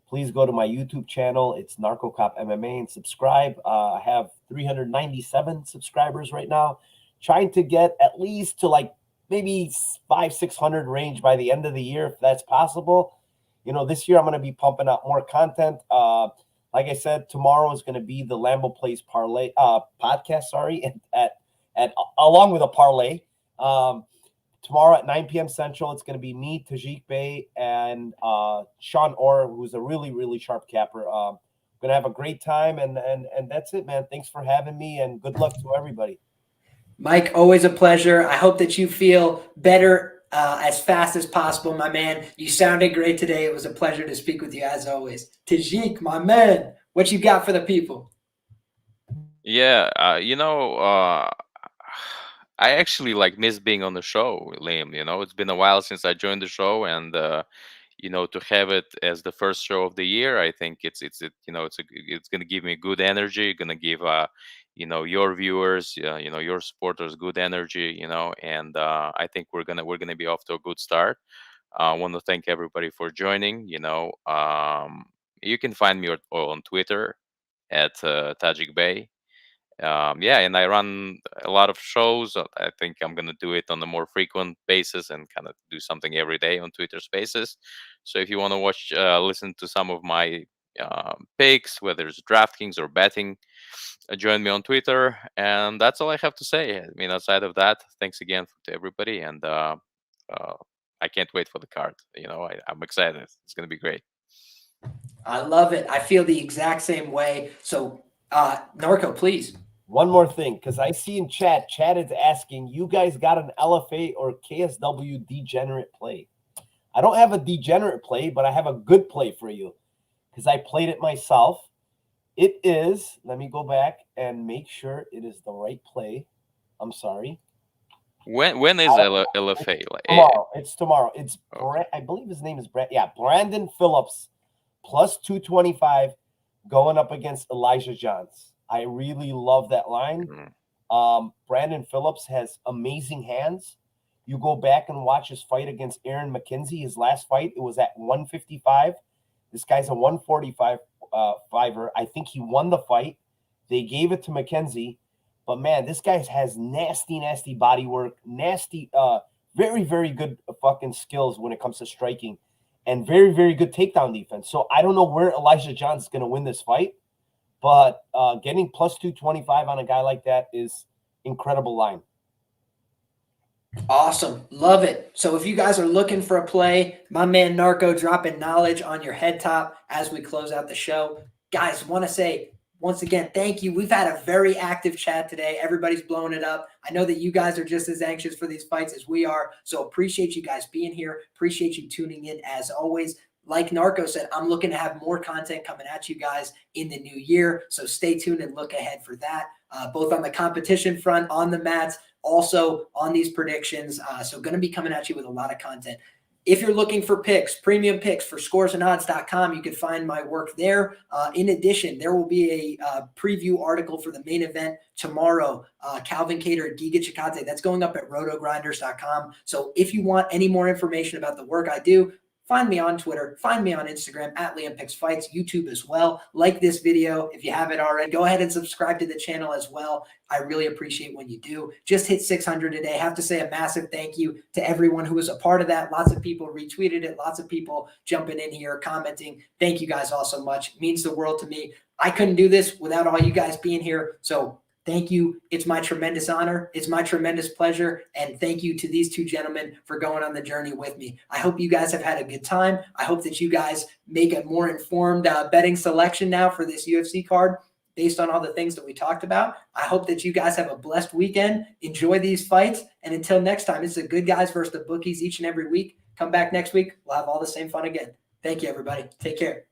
please go to my YouTube channel. It's NarcoCop MMA and subscribe. I have 397 subscribers right now. Trying to get at least to like maybe 500-600 range by the end of the year, if that's possible. You know, this year I'm going to be pumping out more content. Like I said, tomorrow is going to be the Lambo Plays parlay podcast. Sorry, at along with a parlay. Tomorrow at 9 p.m. Central, it's going to be me, Tajik Bey, and Sean Orr, who's a really sharp capper. Going to have a great time, and that's it, man. Thanks for having me, and good luck to everybody. Mike, always a pleasure. I hope that you feel better as fast as possible, my man. You sounded great today. It was a pleasure to speak with you as always. Tajik, my man, what you got for the people? Yeah, I actually miss being on the show, Liam. It's been a while since I joined the show, and to have it as the first show of the year, I think it's going to give me good energy, going to give your viewers, your supporters good energy, and I think we're gonna be off to a good start. I want to thank everybody for joining. You can find me on Twitter at Tajik Bey. And I run a lot of shows. I think I'm gonna do it on a more frequent basis and kind of do something every day on Twitter Spaces. So if you want to listen to some of my picks, whether it's DraftKings or betting, join me on Twitter. And that's all I have to say. I mean, outside of that, thanks again to everybody, and I can't wait for the card. I'm excited. It's gonna be great. I love it. I feel the exact same way. So, Narco, please. One more thing, because I see in chat is asking, you guys got an LFA or KSW degenerate play? I don't have a degenerate play, but I have a good play for you because I played it myself. It is, let me go back and make sure it is the right play. I'm sorry. When is LFA? Tomorrow. It's tomorrow. It's I believe his name is Brandon Phillips, plus 225, going up against Elijah Johns. I really love that line. Brandon Phillips has amazing hands. You go back and watch his fight against Aaron McKenzie. His last fight, it was at 155. This guy's a 145 fiver. I think he won the fight. They gave it to McKenzie. But, man, this guy has nasty body work, very good fucking skills when it comes to striking, and very good takedown defense. So I don't know where Elijah Johns is going to win this fight, but getting plus 225 on a guy like that is incredible line. Awesome. Love it. So if you guys are looking for a play, my man Narco dropping knowledge on your head top as we close out the show. Guys, want to say, once again, thank you. We've had a very active chat today. Everybody's blowing it up. I know that you guys are just as anxious for these fights as we are. So appreciate you guys being here. Appreciate you tuning in as always. Like Narco said, I'm looking to have more content coming at you guys in the new year. So stay tuned and look ahead for that, both on the competition front, on the mats, also on these predictions. So going to be coming at you with a lot of content. If you're looking for picks, premium picks for scoresandodds.com, you can find my work there. In addition, there will be a preview article for the main event tomorrow, Calvin Kattar, Giga Chikadze. That's going up at rotogrinders.com. So if you want any more information about the work I do, find me on Twitter, find me on Instagram at LiamPicksFights, YouTube as well. Like this video if you haven't already. Go ahead and subscribe to the channel as well. I really appreciate when you do. Just hit 600 today. Have to say a massive thank you to everyone who was a part of that. Lots of people retweeted it. Lots of people jumping in here, commenting. Thank you guys all so much. It means the world to me. I couldn't do this without all you guys being here. So thank you. It's my tremendous honor. It's my tremendous pleasure. And thank you to these two gentlemen for going on the journey with me. I hope you guys have had a good time. I hope that you guys make a more informed betting selection now for this UFC card based on all the things that we talked about. I hope that you guys have a blessed weekend. Enjoy these fights. And until next time, this is the good guys versus the bookies each and every week. Come back next week. We'll have all the same fun again. Thank you, everybody. Take care.